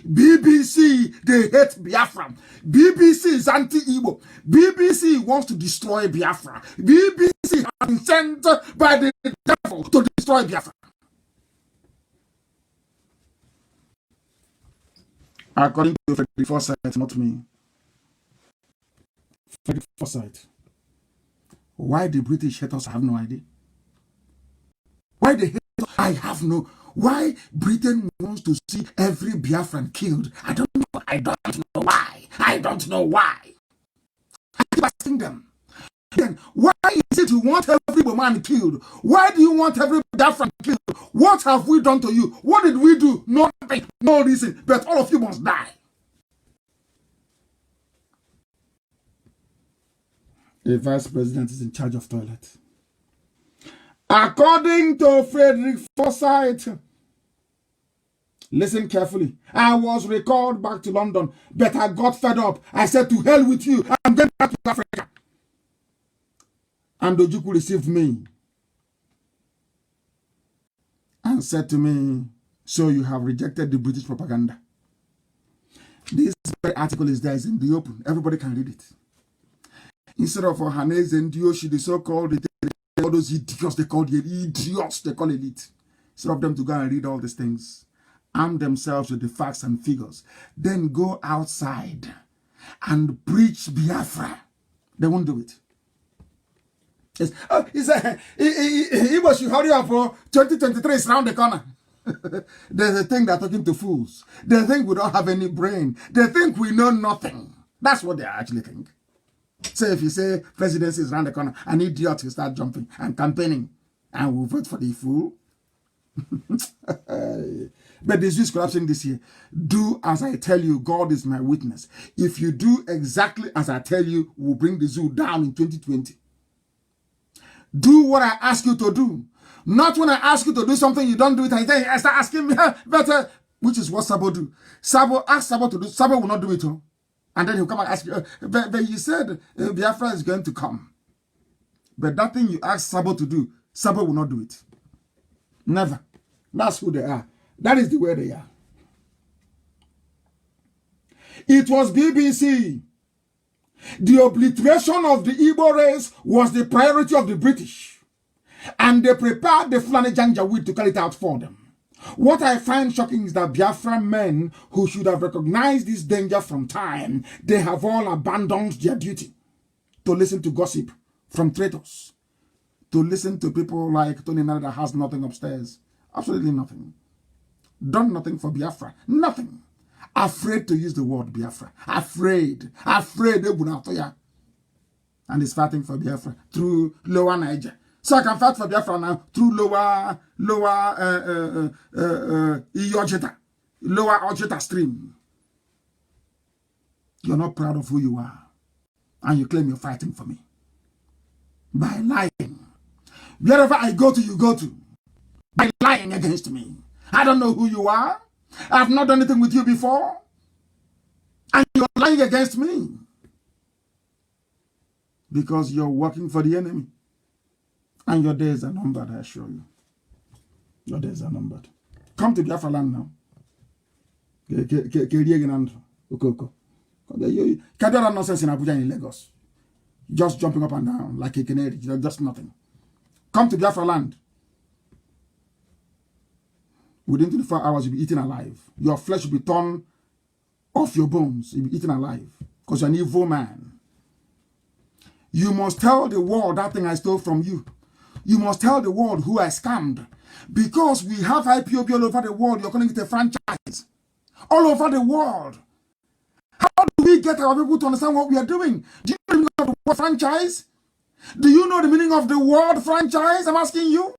BBC, they hate Biafra. BBC is anti-Igbo. BBC wants to destroy Biafra. BBC has been sent by the devil to destroy Biafra. According to Frederick Forsyth, not me. Frederick Forsyth. Why the British hate us, I have no idea. Why they hate us, I have no. Why Britain wants to see every Biafran killed, I don't know. I don't know why. I don't know why. I keep asking them. Then why is it you want every man killed? Why do you want every Biafran killed? What have we done to you? What did we do? Nothing, no reason, but all of you must die. A vice president is in charge of toilet. According to Frederick Forsyth, listen carefully. I was recalled back to London, but I got fed up. I said, to hell with you. I'm going back to Africa. And Ojukwu received me and said to me, so you have rejected the British propaganda. This very article is there, it's in the open. Everybody can read it. Instead of Ohaneze and Dioshi, the so-called, all those idiots, they call the idiots, they call elite. Instead of them to go and read all these things, arm themselves with the facts and figures, then go outside and preach Biafra. They won't do it. He said, he was you hurry up for 2023 is around the corner. There's a thing they're talking to fools. They think we don't have any brain. They think we know nothing. That's what they actually think. So if you say presidency is around the corner, an idiot will start jumping and campaigning and we'll vote for the fool. But there's this corruption this year. Do as I tell you, God is my witness. If you do exactly as I tell you, we'll bring the zoo down in 2020. Do what I ask you to do. Not when I ask you to do something, you don't do it. I start asking me better, which is what Sabo do. Sabo ask Sabo to do. Sabo will not do it. And then he'll come and ask you, but you said Biafra is going to come. But that thing you ask Sabo to do, Sabo will not do it. Never. That's who they are. That is the way they are. It was BBC. The obliteration of the Igbo race was the priority of the British. And they prepared the Fulani Janjaweed to carry it out for them. What I find shocking is that Biafran men who should have recognized this danger from time, they have all abandoned their duty to listen to gossip from traitors, to listen to people like Tony Nana that has nothing upstairs. Absolutely nothing. Done nothing for Biafra. Nothing. Afraid to use the word Biafra. Afraid. Afraid. And is fighting for Biafra through Lower Niger. So I can fight for Biafra now through lower Ojeta, lower Ojeta stream. You're not proud of who you are. And you claim you're fighting for me. By lying. Wherever I go to, you go to. By lying against me. I don't know who you are. I've not done anything with you before. And you're lying against me. Because you're working for the enemy. And your days are numbered, I assure you. Your days are numbered. Come to Biafra land now. Kadara nonsense in Abuja in Lagos. Just jumping up and down like a canary. Just nothing. Come to Biafra land. Within 24 hours, you'll be eaten alive. Your flesh will be torn off your bones. You'll be eaten alive. Because you're an evil man. You must tell the world that thing I stole from you. You must tell the world who I scammed. Because we have IPOB all over the world, you're calling it a franchise. All over the world. How do we get our people to understand what we are doing? Do you know the meaning of the word franchise? Do you know the meaning of the word franchise? I'm asking you.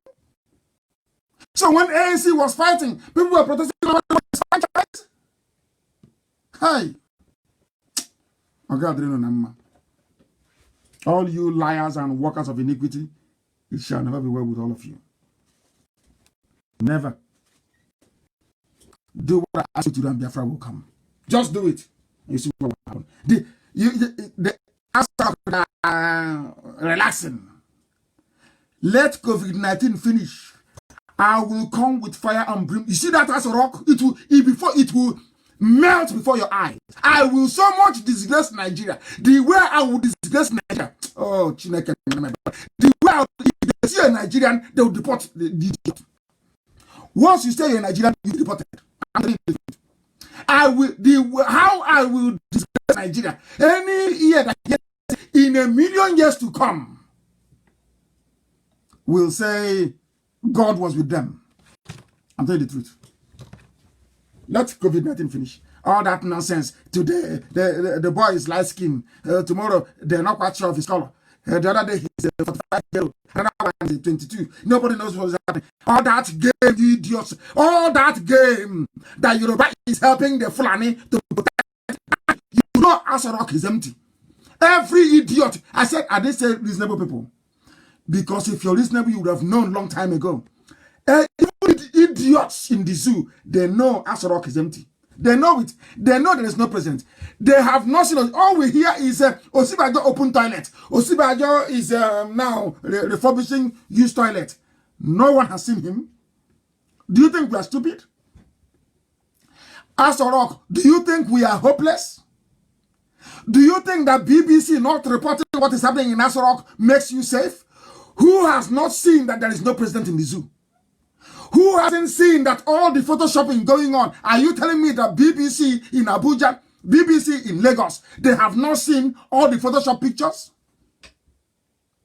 So when ANC was fighting, people were protesting about the word franchise. Hey. All you liars and workers of iniquity, it shall never be well with all of you. Never. Do what I ask you to do and Biafra will come. Just do it. You see what will happen. The relaxing. Let COVID-19 finish. I will come with fire and brim. You see that as a rock? It will melt before your eyes. I will so much disgrace Nigeria. The way I will disgrace Nigeria. Oh, Chineke. The way I will, if they see a Nigerian, they will deport the idiot. Once you say you're a Nigerian, you're deported. How I will disgrace Nigeria. Any year that in a million years to come, will say God was with them. I'm telling you the truth. Let COVID-19 finish. all that nonsense. Today, the boy is light skinned. Tomorrow, they're not quite sure of his color. The other day, he's 45 years old. Another one is 22. Nobody knows what's happening. All that game, you idiots. All that game that Yoruba is helping the Fulani to protect. You know, Asarok is empty. Every idiot. I said, I didn't say reasonable people. Because if you're reasonable, you would have known long time ago. Even idiots in the zoo, they know Asarok is empty. They know it. They know there is no president. They have not seen it. All we hear is Osibajo open toilet. Osibajo is now refurbishing used toilet. No one has seen him. Do you think we are stupid? Asarok, do you think we are hopeless? Do you think that BBC not reporting what is happening in Asarok makes you safe? Who has not seen that there is no president in the zoo? Who hasn't seen that all the photoshopping going on? Are you telling me that BBC in Abuja, BBC in Lagos, they have not seen all the Photoshop pictures?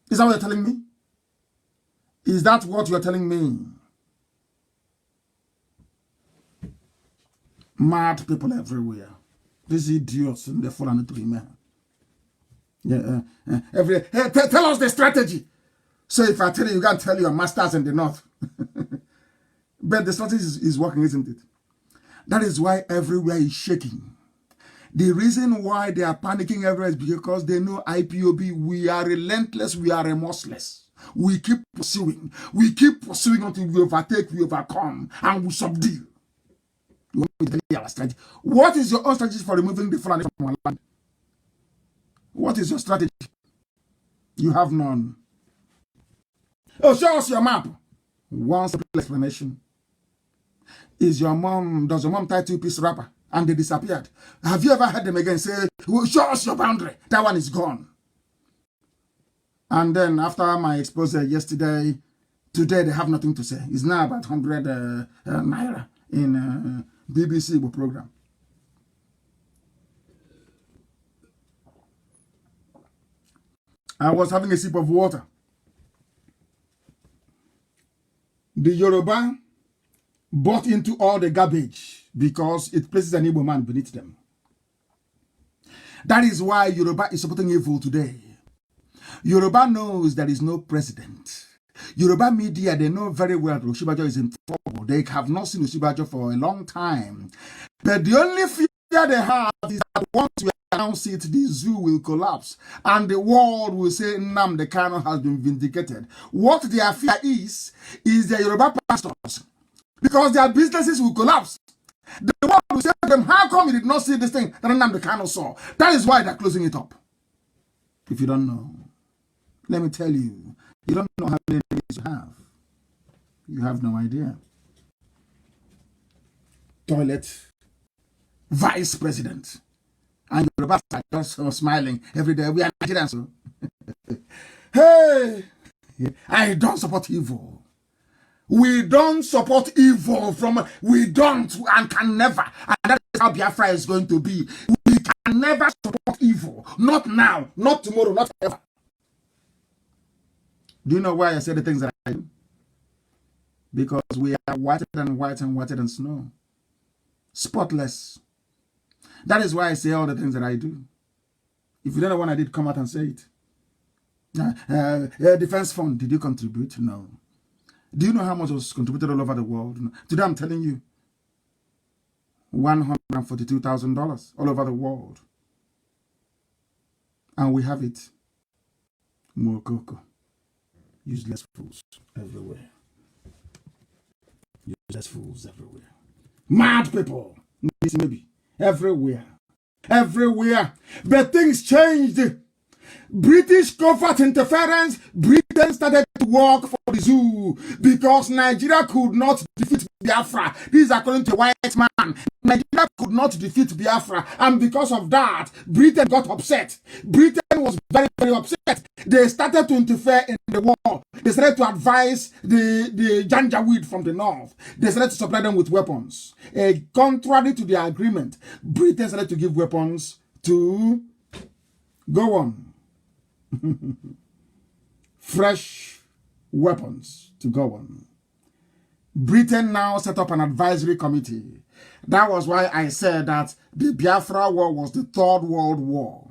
Is that what you're telling me? Is that what you're telling me? Mad people everywhere. These idiots in the Fulani to man. Tell us the strategy. So if I tell you, you can't tell your masters in the north. But the strategy is working, isn't it? That is why everywhere is shaking. The reason why they are panicking everywhere is because they know IPOB, we are relentless, we are remorseless. We keep pursuing. We keep pursuing until we overtake, we overcome, and we subdue. You want me to tell you our strategy? What is your own strategy for removing the Fulani from our land? What is your strategy? You have none. Oh, show us your map. One simple explanation. Does your mom tie two-piece wrapper and they disappeared? Have you ever heard them again say, well, show us your boundary? That one is gone. And then after my expose yesterday, today they have nothing to say. It's now about 100 naira in BBC program. I was having a sip of water. The Yoruba bought into all the garbage because it places an Igbo man beneath them. That is why Yoruba is supporting evil today. Yoruba knows there is no president. Yoruba media, they know very well that Osibajo is in trouble. They have not seen Osibajo for a long time. But the only fear they have is that once we announce it, the zoo will collapse. And the world will say, Nnamdi Kanu has been vindicated. What their fear is the Yoruba pastors. Because their businesses will collapse. The world will say to them, how come you did not see this thing that Nnamdi Kanu saw? That is why they're closing it up. If you don't know, let me tell you, you don't know how many days you have. You have no idea. Toilet, vice president. And Yoruba are just smiling every day. We are Nigerians. Hey, I don't support evil. We don't support evil we don't and can never. And that is how Biafra is going to be. We can never support evil. Not now, not tomorrow, not ever. Do you know why I say the things that I do? Because we are whiter than white and whiter than snow. Spotless. That is why I say all the things that I do. If you don't know what I did, come out and say it. Defense fund, did you contribute? No. Do you know how much was contributed all over the world? No. Today I'm telling you, $142,000 all over the world. And we have it. Mokoko. Useless fools everywhere. Useless fools everywhere. Mad people. Maybe. Everywhere. Everywhere. But things changed. British covert interference. Britain started to work for the zoo because Nigeria could not defeat Biafra. This is according to a white man. Nigeria could not defeat Biafra, and because of that, Britain got upset. Britain was very, very upset. They started to interfere in the war. They started to advise the Janjaweed from the north. They started to supply them with weapons. Contrary to the agreement, Britain started to give weapons to go on. Fresh weapons to go on. Britain now set up an advisory committee That was why I said that the Biafra War was the Third World War.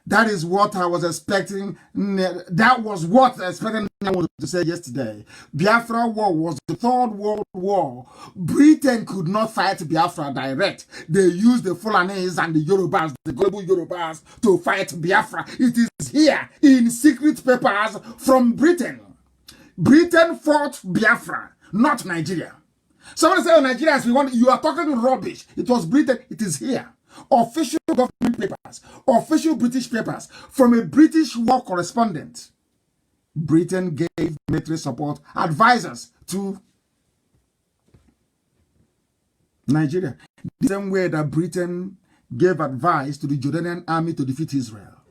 That is what I was expecting. That was what I expected to say yesterday. Biafra War was the Third World War. Britain could not fight Biafra direct. They used the Fulanese and the Yorubas, the global Yorubas, to fight Biafra. It is here in secret papers from Britain. Britain fought Biafra, not Nigeria. Someone say, oh, Nigerians, we want, you are talking rubbish. It was Britain, it is here. Official government papers, official British papers from a British war correspondent. Britain gave military support, advisors to Nigeria. The same way that Britain gave advice to the Jordanian army to defeat Israel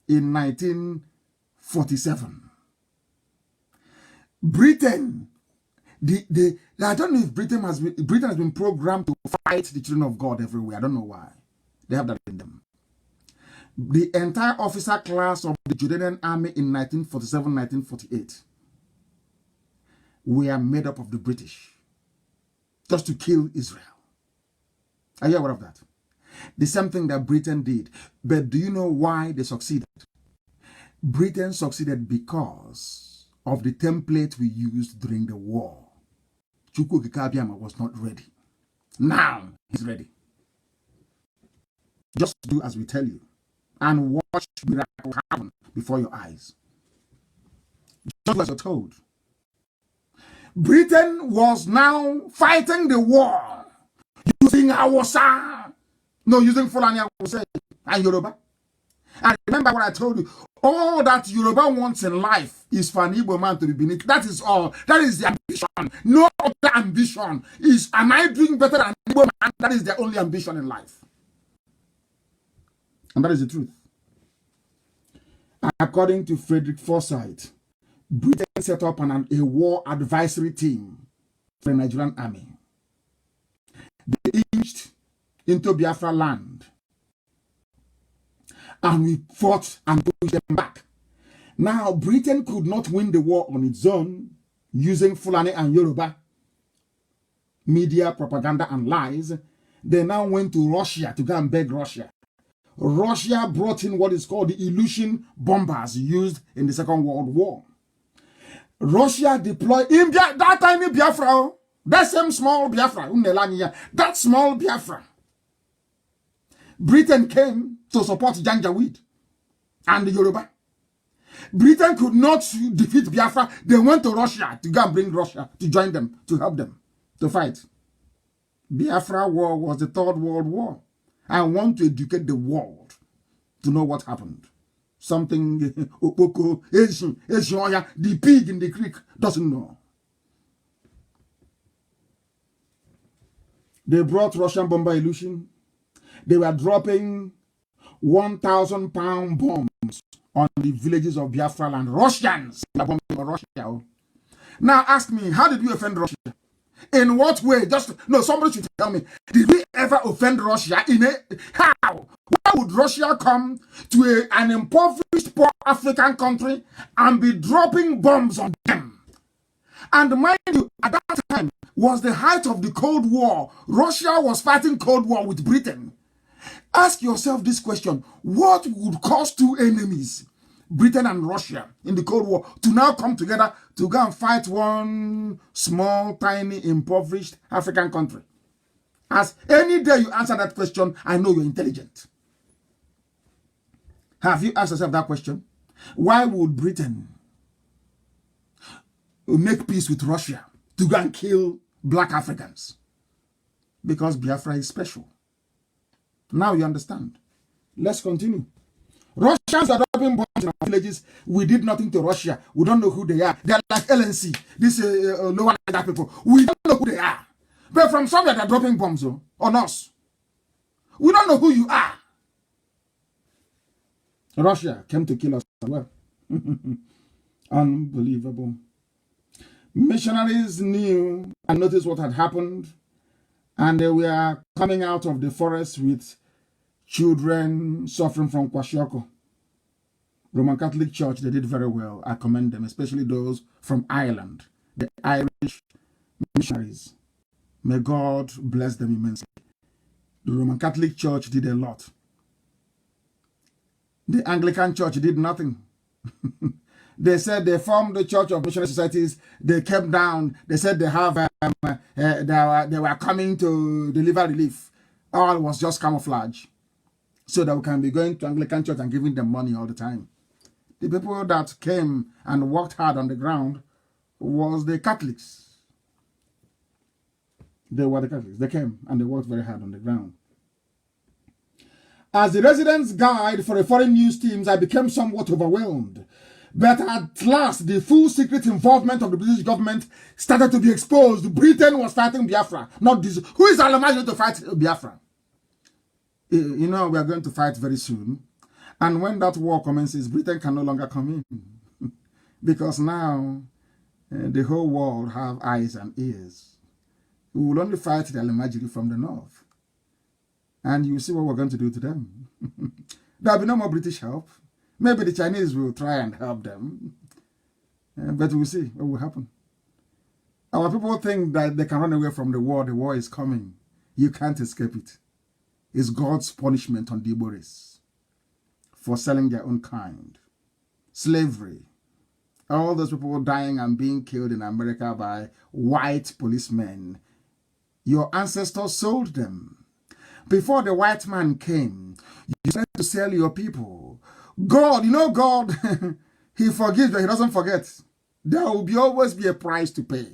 in 1947. Britain, I don't know if Britain has been programmed to fight the children of God everywhere. I don't know why. They have that in them. The entire officer class of the Jordanian army in 1947-1948 were made up of the British just to kill Israel. Are you aware of that? The same thing that Britain did. But do you know why they succeeded? Britain succeeded because of the template we used during the war. Chukwu Kikabiama was not ready. Now he's ready. Just do as we tell you and watch miracles happen before your eyes. Just as you're told. Britain was now fighting the war using Hausa, using Fulani Hausa and Yoruba. And remember what I told you, all that Yoruba wants in life is for an Igbo man to be beneath. That is all. That is the ambition. No other ambition is, am I doing better than an Igbo man? That is their only ambition in life. And that is the truth. According to Frederick Forsyth, Britain set up a war advisory team for the Nigerian army. They inched into Biafra land. And we fought and pushed them back. Now, Britain could not win the war on its own using Fulani and Yoruba media, propaganda, and lies. They now went to Russia to go and beg Russia. Russia brought in what is called the Illusion bombers used in the Second World War. Russia deployed in that tiny Biafra, that same small Biafra, that small Biafra. Britain came to support Janjaweed and the Yoruba. Britain could not defeat Biafra. They went to Russia to go and bring Russia to join them, to help them to fight. Biafra War was the Third World War. I want to educate the world to know what happened. Something Opoko, the pig in the creek doesn't know. They brought Russian bomber illusion. They were dropping 1,000-pound bombs on the villages of Biafra land. Russians were bombing Russia. Now ask me, how did we offend Russia? In what way? Somebody should tell me. Did we ever offend Russia? How? Why would Russia come to an impoverished poor African country and be dropping bombs on them? And mind you, at that time was the height of the Cold War. Russia was fighting Cold War with Britain. Ask yourself this question. What would cause two enemies, Britain and Russia, in the Cold War, to now come together to go and fight one small, tiny, impoverished African country? As any day you answer that question, I know you're intelligent. Have you asked yourself that question? Why would Britain make peace with Russia to go and kill black Africans? Because Biafra is special. Now you understand. Let's continue. Russians are dropping bombs in our villages. We did nothing to Russia. We don't know who they are. They're like LNC. These lower people. We don't know who they are. But from somewhere they're dropping bombs on us. We don't know who you are. Russia came to kill us as well. Unbelievable. Missionaries knew and noticed what had happened. And they were coming out of the forest with children suffering from kwashiorkor. Roman Catholic Church, they did very well. I commend them, especially those from Ireland, the Irish missionaries. May God bless them immensely. The Roman Catholic Church did a lot. The Anglican Church did nothing. They said they formed the Church of Missionary Societies. They came down. They said they have they were coming to deliver relief. All was just camouflage, so that we can be going to Anglican Church and giving them money all the time. The people that came and worked hard on the ground was the Catholics. They were the Catholics. They came and they worked very hard on the ground. As the residence guide for the foreign news teams, I became somewhat overwhelmed. But at last, the full secret involvement of the British government started to be exposed. Britain was fighting Biafra, not this. Who is Alamaji to fight Biafra? You know, we are going to fight very soon. And when that war commences, Britain can no longer come in. Because now, the whole world have eyes and ears. We will only fight the Alamaji from the north. And you see what we're going to do to them. There will be no more British help. Maybe the Chinese will try and help them. But we'll see what will happen. Our people think that they can run away from the war. The war is coming. You can't escape it. It's God's punishment on the Igbo race for selling their own kind. Slavery. All those people dying and being killed in America by white policemen. Your ancestors sold them. Before the white man came, you tried to sell your people. God, you know God, he forgives, but he doesn't forget. There will always be a price to pay.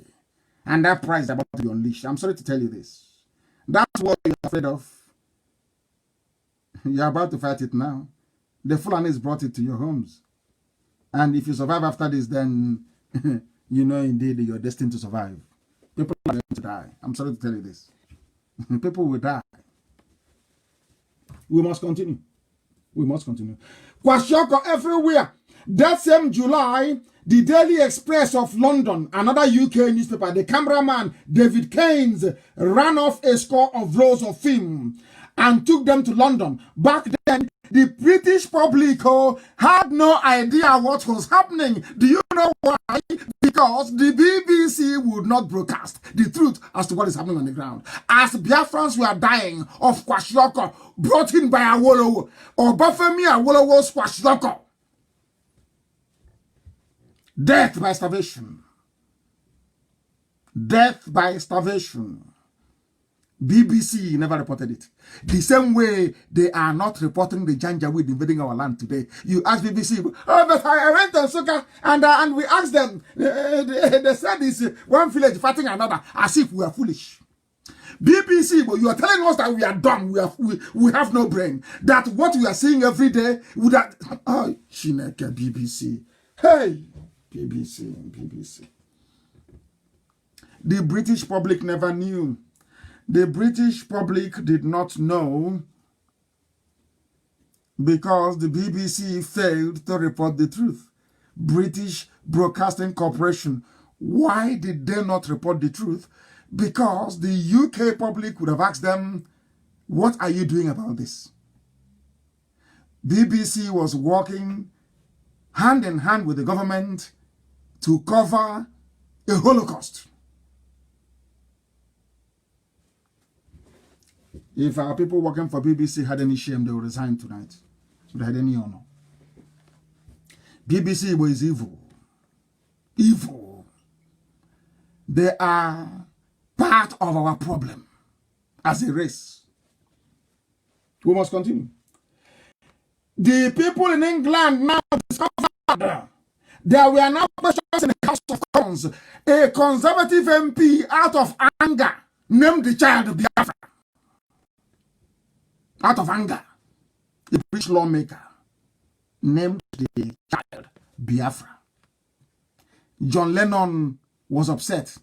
And that price is about to be unleashed. I'm sorry to tell you this. That's what you're afraid of. You're about to fight it now. The Fulanis brought it to your homes. And if you survive after this, then you know indeed you're destined to survive. People are going to die. I'm sorry to tell you this. People will die. We must continue. We must continue. Kwashiorkor everywhere. That same July, the Daily Express of London, another UK newspaper, the cameraman David Keynes ran off a score of rolls of film and took them to London. Back then, the British public had no idea what was happening. Do you know why? Because the BBC would not broadcast the truth as to what is happening on the ground. As Biafrans were dying of Kwashiorkor, brought in by Awolowo, or Bafemi Awolowo's Kwashiorkor. Death by starvation. Death by starvation. BBC never reported it. The same way they are not reporting the Janjaweed invading our land today. You ask BBC, oh, but I went to Soka and we asked them, they said it's one village fighting another, as if we are foolish. BBC, but you are telling us that we are dumb, we have no brain, that what we are seeing every day would that, oh, Chineke, BBC. Hey, BBC. The British public never knew. The British public did not know because the BBC failed to report the truth. British Broadcasting Corporation, why did they not report the truth? Because the UK public would have asked them, what are you doing about this? BBC was working hand in hand with the government to cover a Holocaust. If our people working for BBC had any shame, they would resign tonight. If they had any honor. BBC was evil. Evil. They are part of our problem as a race. We must continue. The people in England now discovered there were now questions in the House of Commons. A conservative MP, out of anger, named the child Biafra. Out of anger, a British lawmaker named the child Biafra. John Lennon was upset,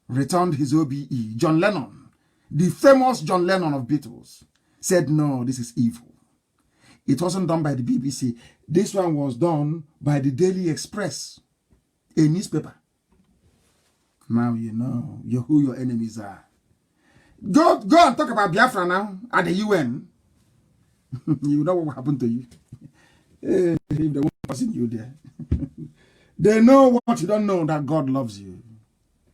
returned his OBE. John Lennon, the famous John Lennon of Beatles, said, no, this is evil. It wasn't done by the BBC. This one was done by the Daily Express, a newspaper. Now you know who your enemies are. Go and talk about Biafra now at the UN. You know what will happen to you. If they won't person you there. They know what you don't know, that God loves you.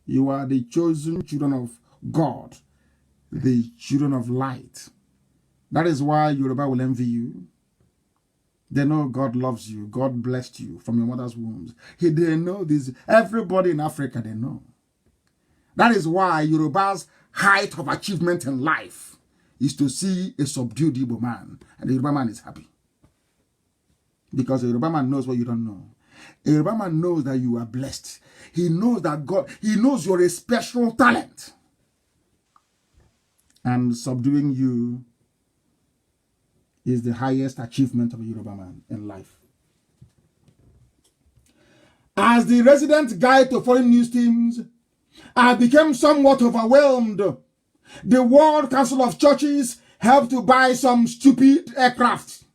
You are the chosen children of God, the children of light. That is why Yoruba will envy you. They know God loves you. God blessed you from your mother's womb. They know this. Everybody in Africa, they know. That is why Yoruba's height of achievement in life is to see a subdued Igbo man. And the Yoruba man is happy. Because a Yoruba man knows what you don't know. A Yoruba man knows that you are blessed. He knows that God, he knows you're a special talent. And subduing you is the highest achievement of a Yoruba man in life. As the resident guide to foreign news teams, I became somewhat overwhelmed. The World Council of Churches helped to buy some stupid aircraft.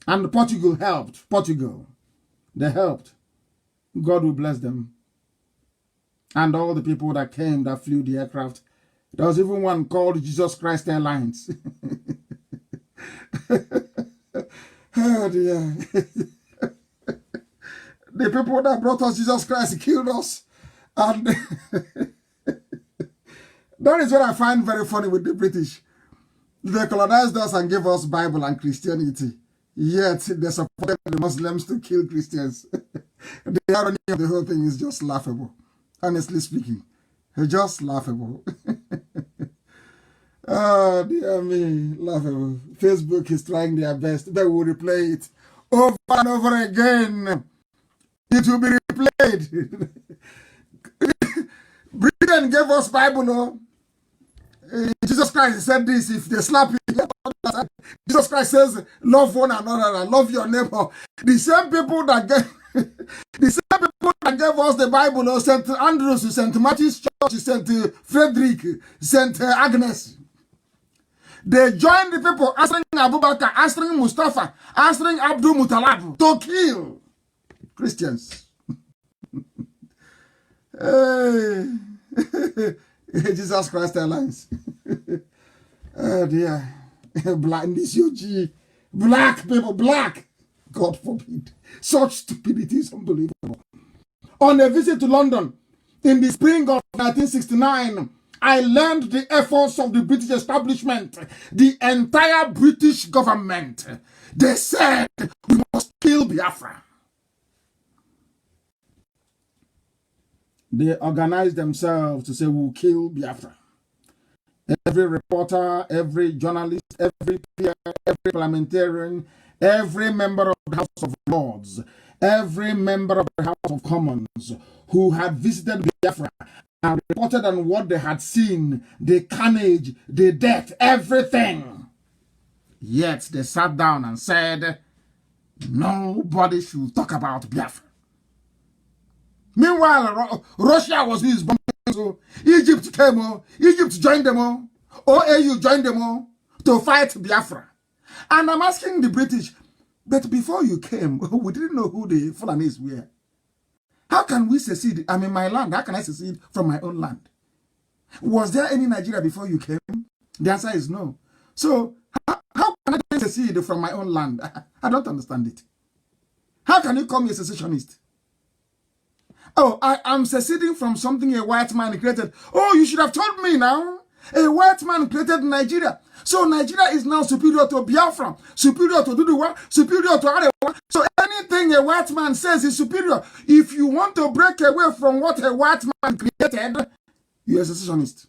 And Portugal helped. Portugal. They helped. God will bless them. And all the people that came that flew the aircraft. There was even one called Jesus Christ Airlines. Oh dear. The people that brought us Jesus Christ killed us. And that is what I find very funny with the British. They colonized us and gave us Bible and Christianity. Yet they supported the Muslims to kill Christians. The irony of the whole thing is just laughable. Honestly speaking. Just laughable. Oh, dear me. Laughable. Facebook is trying their best. They will replay it over and over again. It will be replayed. Britain gave us Bible, no? Jesus Christ said this, if they slap you, Jesus Christ says, love one another and love your neighbor. The same people that gave us the Bible, no? St. Andrews, St. Matthew's Church, St. Frederick, St. Agnes. They joined the people answering Abu Bakr, answering Mustafa, answering Abdul Muttalib to kill Christians. Hey. Jesus Christ Airlines. Oh dear. Blindness, UG. Black people, black. God forbid. Such stupidity is unbelievable. On a visit to London in the spring of 1969, I learned the efforts of the British establishment, the entire British government. They said, we must kill Biafra. They organized themselves to say, we'll kill Biafra. Every reporter, every journalist, every peer, every parliamentarian, every member of the House of Lords, every member of the House of Commons who had visited Biafra and reported on what they had seen, the carnage, the death, everything. Yet they sat down and said, nobody should talk about Biafra. Meanwhile, Russia was being bombed. So Egypt came, Egypt joined them, OAU joined them to fight Biafra. And I'm asking the British, but before you came, we didn't know who the Fulanis were. How can we secede? I'm in my land. How can I secede from my own land? Was there any Nigeria before you came? The answer is no. So how can I secede from my own land? I don't understand it. How can you call me a secessionist? Oh, I am seceding from something a white man created. Oh, you should have told me now. A white man created Nigeria. So Nigeria is now superior to Biafra, superior to Duduwa, superior to Arewa. So anything a white man says is superior. If you want to break away from what a white man created, you're a secessionist.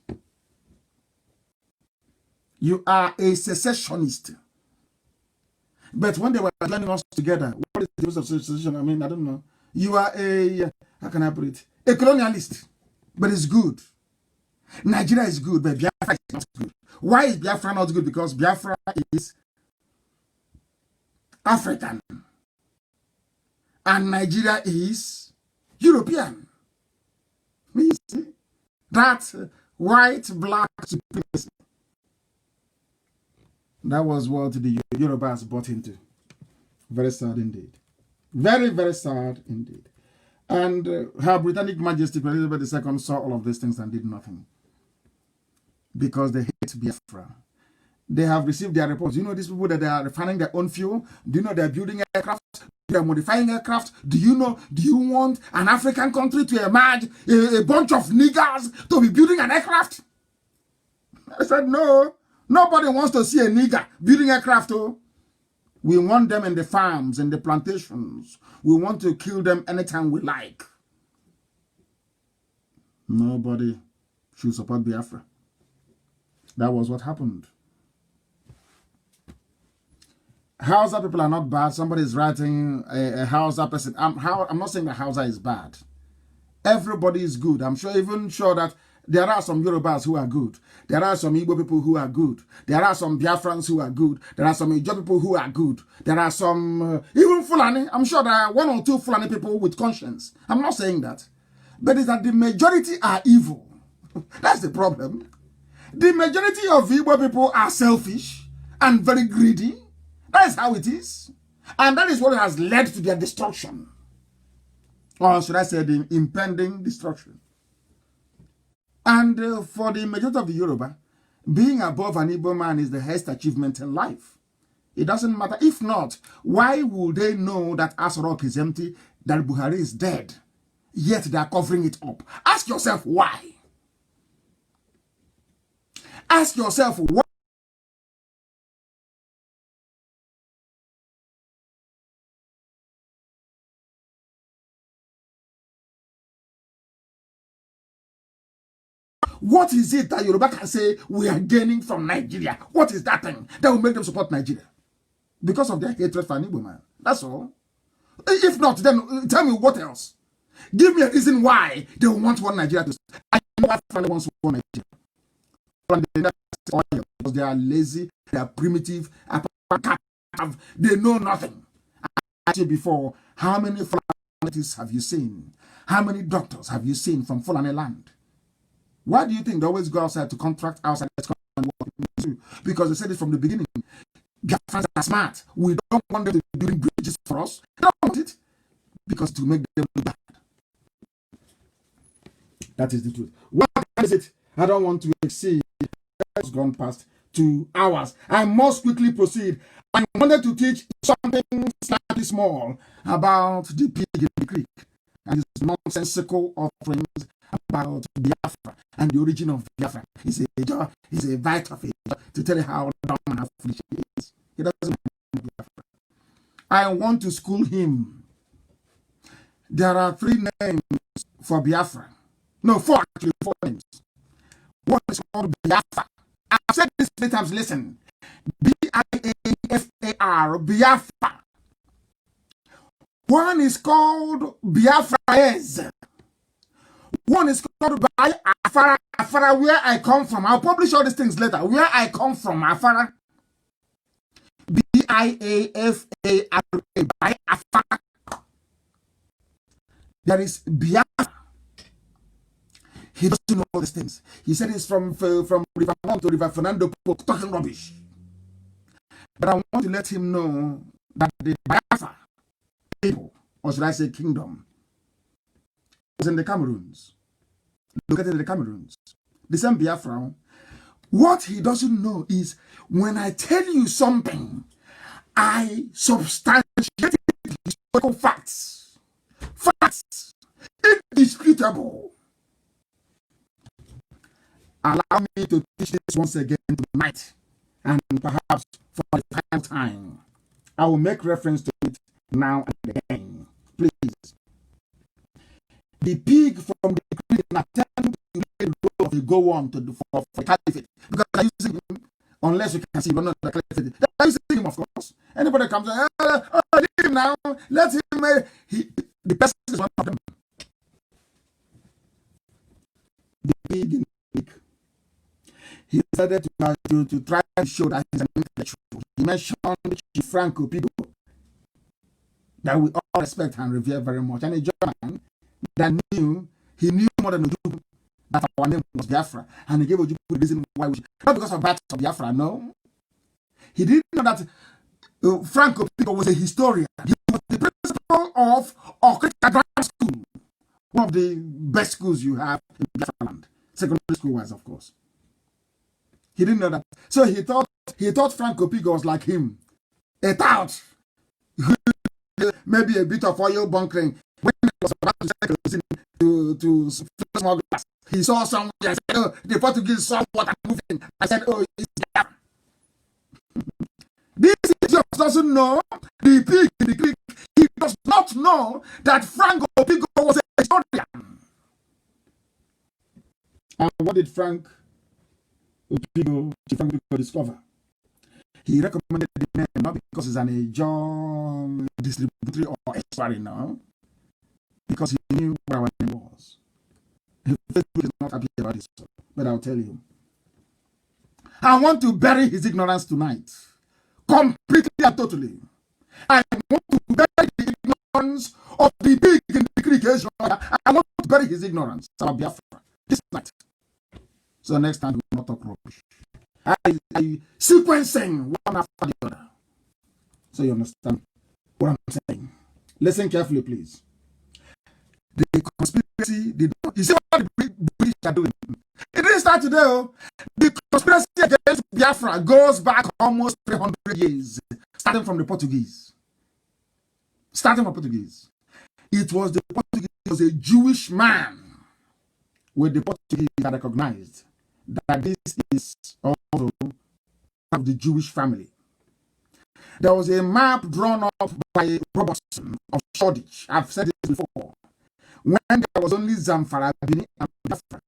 You are a secessionist. But when they were joining us together, what is the use of secession? I mean, I don't know. You are a, how can I put it? A colonialist. But it's good. Nigeria is good, but Biafra is not good. Why is Biafra not good? Because Biafra is African. And Nigeria is European. You see? That white, black supremacy. That was what the Yorubas bought into. Very sad indeed. Very, very sad indeed. And Her Britannic Majesty Queen Elizabeth II saw all of these things and did nothing. Because they hate Biafra. They have received their reports. You know these people that they are refining their own fuel? Do you know they're building aircraft? They're modifying aircraft? Do you know? Do you want an African country to emerge a bunch of niggers to be building an aircraft? I said, no. Nobody wants to see a nigger building aircraft. Oh. We want them in the farms, in the plantations. We want to kill them anytime we like. Nobody should support Biafra. That was what happened. Hausa people are not bad. Somebody is writing a Hausa person. I'm not saying that Hausa is bad. Everybody is good. I'm even sure that there are some Yorubas who are good. There are some Igbo people who are good. There are some Biafrans who are good. There are some Ijaw people who are good. There are some, even Fulani. I'm sure there are 1 or 2 Fulani people with conscience. I'm not saying that. But it's that the majority are evil. That's the problem. The majority of Igbo people are selfish and very greedy. That is how it is. And that is what has led to their destruction. Or should I say the impending destruction. And for the majority of the Yoruba, being above an Igbo man is the highest achievement in life. It doesn't matter. If not, why would they know that Aso is empty, that Buhari is dead, yet they are covering it up? Ask yourself why. Ask yourself why. What is it that Yoruba can say we are gaining from Nigeria? What is that thing that will make them support Nigeria? Because of their hatred for an Igbo man. That's all. If not, then tell me what else. Give me a reason why they want one Nigeria to stay. I know why family wants one Nigeria. Because they are lazy, they are primitive, they know nothing. I asked you before, how many Fulani have you seen? How many doctors have you seen from Fulani land? Why do you think they always go outside to contract outside? Because they said it from the beginning. Biafrans are smart. We don't want them to be building bridges for us. They don't want it because to make them look bad. That is the truth. What is it? I don't want to exceed. It's gone past 2 hours. I must quickly proceed. I wanted to teach something slightly small about the pig in the creek and his nonsensical offerings about Biafra and the origin of Biafra. He's a vital to tell you how dumb and how foolish he is. He doesn't know Biafra. I want to school him. There are 3 names for Biafra. No, 4 actually, 4 names. One is called Biafra. I've said this 3 times, listen. B-I-A-F-A-R, Biafra. One is called Biafraese. One is called Afara, Afara, where I come from. I'll publish all these things later. Where I come from, Afara. B-I-A-F-A-R-A, Afara. There is Biafra. He doesn't know all these things. He said it's from River Mount to River Fernando, talking rubbish. But I want to let him know that the Biafra people, or should I say kingdom, was in the Cameroons. Located in the Cameroons. The same Biafra. What he doesn't know is when I tell you something, I substantiate historical facts. Facts. Indisputable. Allow me to teach this once again tonight, and perhaps for the final time. I will make reference to it now and again. Please. The pig from the creek attempt to play the role of a go-on for the caliphate. Because they're using him, unless you can see, but not the caliphate. They're using him, of course. Anybody comes and leave him now, let him, the person is one of them. The pig in the creek. He decided to try to show that he's an intellectual. He mentioned Chief Franco Pigo, that we all respect and revere very much. And a German that he knew more than Ojukwu, that our name was Biafra. And he gave Ojukwu the reason why we should. Not because of Biafra, Biafra, no. He didn't know that Franco Pigo was a historian. He was the principal of Okita Grammar School, one of the best schools you have in Biafra land. Secondary school wise, of course. He didn't know that. So he thought Frank Opigo was like him. A tout. Maybe a bit of oil bunkering. When he was about to sell kerosene to smugglers, he saw somewhere and said, oh, the Portuguese saw water moving. I said, oh, it's there. This idiot doesn't know the pig in the creek. He does not know that Frank Opigo was a historian. And what did Frank Opigo discover? He recommended the name not because it's an John distributory or expiry now, because he knew what our name was. Facebook is not happy about this, but I'll tell you. I want to bury his ignorance tonight. Completely and totally. I want to bury the ignorance of the pig in the creek. I want to bury his ignorance about Biafra this night. So next time we will not talk rubbish. I sequencing one after the other. So you understand what I'm saying. Listen carefully, please. The conspiracy did not. You see what the British are doing? It didn't start today. Oh. The conspiracy against Biafra goes back almost 300 years, starting from the Portuguese. It was the Portuguese, it was a Jewish man with the Portuguese that recognized that this is also of the Jewish family. There was a map drawn up by Robertson of Shoreditch. I've said this before. When there was only Zamfara, Bini, and Biafra.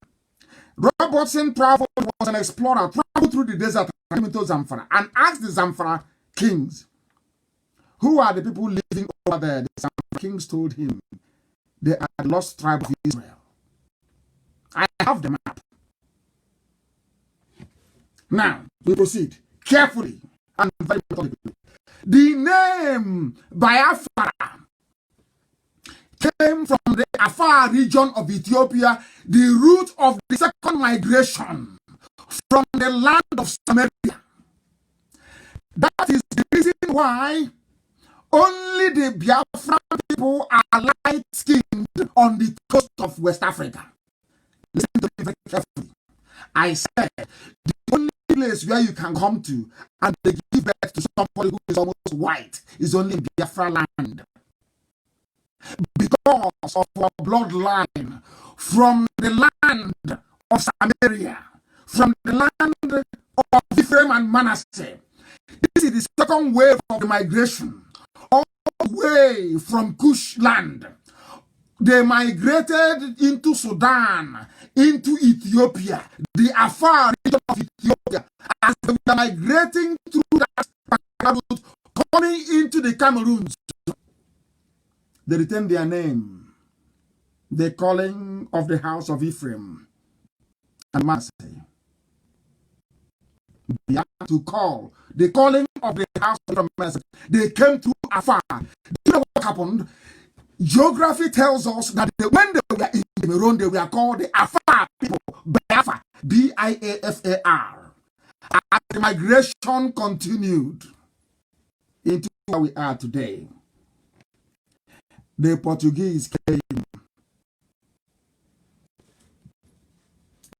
Robertson was an explorer, traveled through the desert and came into Zamfara and asked the Zamfara kings, who are the people living over there? The Zamfara kings told him they are the lost tribe of Israel. I have the map. Now, we proceed carefully and very methodically. The name Biafra came from the Afar region of Ethiopia, the root of the second migration from the land of Samaria. That is the reason why only the Biafran people are light-skinned on the coast of West Africa. Listen to me very carefully. I said the only place where you can come to and they give birth to somebody who is almost white is only in Biafra land. Because of our bloodline from the land of Samaria, from the land of Ephraim and Manasseh. This is the second wave of the migration, all the way from Kush land. They migrated into Sudan, into Ethiopia, the Afar region of Ethiopia. As they were migrating through that route, coming into the Cameroons, they retained their name, the calling of the house of Ephraim and Manasseh. They had to call the calling of the house of Ephraim and Manasseh. They came to Afar. Do you know what happened? Geography tells us that when they were in Cameroon, they were called the Afar people, Biafra, B-I-A-F-A-R. As the migration continued into where we are today, the Portuguese came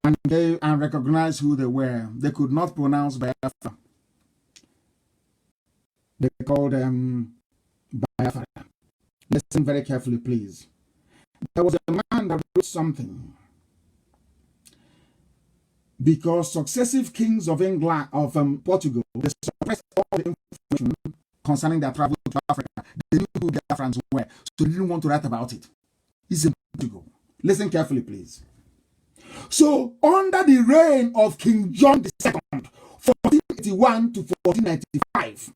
and recognized who they were. They could not pronounce Biafra. They called them Biafra. Listen very carefully, please. There was a man that wrote something. Because successive kings of England, of Portugal, they suppressed all the information concerning their travel to Africa. They knew who their friends were, so they didn't want to write about it. It's in Portugal. Listen carefully, please. So, under the reign of King John II, 1481 to 1495,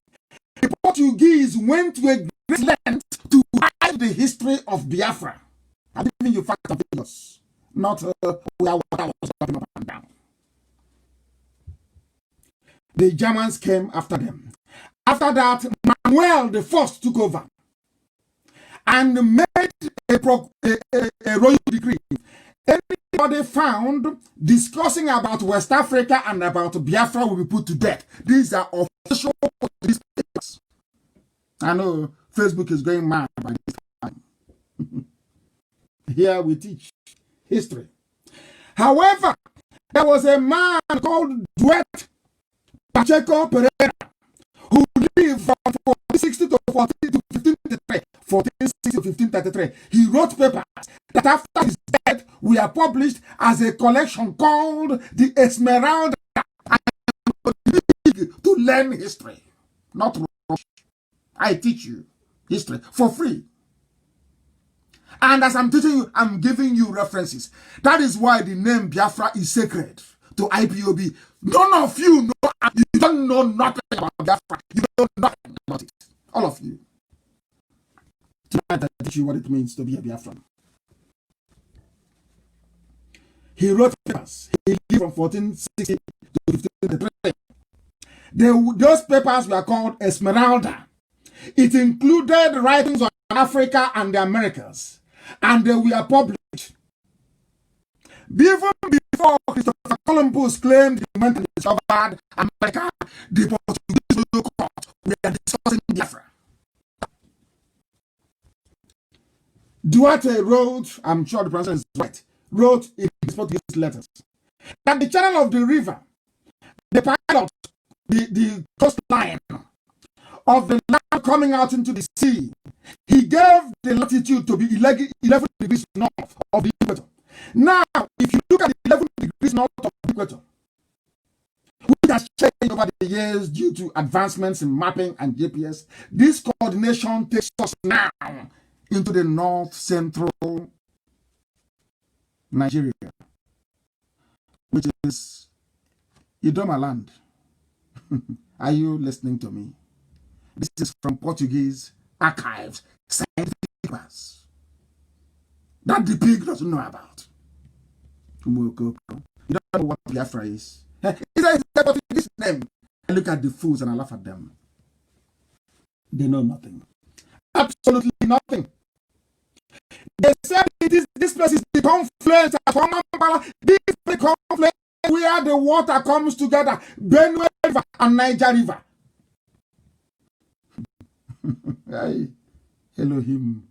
the Portuguese went to a great length to hide the history of Biafra. I'm giving you facts and figures, not what I was talking up and down. The Germans came after them. After that, Manuel the First took over and made a royal decree. Anybody found discussing about West Africa and about Biafra will be put to death. These are official Portuguese papers. I know Facebook is going mad by this time. Here we teach history. However, There was a man called Duet Pacheco Pereira who lived from 1460 to 1533. 1460 to 1533. He wrote papers that after his death were published as a collection called the Esmeralda, to learn history, not rush. I teach you history for free. And as I'm teaching you, I'm giving you references. That is why the name Biafra is sacred to IPOB. None of you know, you don't know nothing about Biafra. You don't know nothing about it. All of you. Tonight I teach you what it means to be a Biafran. He wrote papers. He lived from 1460 to 1533. Those papers were called Esmeralda. It included writings on Africa and the Americas, and they were published. Even before Christopher Columbus claimed he went and discovered America, the Portuguese court were discussing Biafra. Duarte wrote, I'm sure the pronunciation is right, wrote in his Portuguese letters that the channel of the river, the pilot, the coastline of the land coming out into the sea, he gave the latitude to be 11 degrees north of the equator. Now, if you look at the 11 degrees north of the equator, which has changed over the years due to advancements in mapping and GPS, this coordination takes us now into the north central Nigeria, which is Idoma land. Are you listening to me? This is from Portuguese archives, scientific papers that the pig doesn't know about. You don't know what Biafra is. It's a Portuguese name. I look at the fools and I laugh at them. They know nothing. Absolutely nothing. They said this place is the confluence of this is the confluence where the water comes together, Benue River and Niger River. Elohim.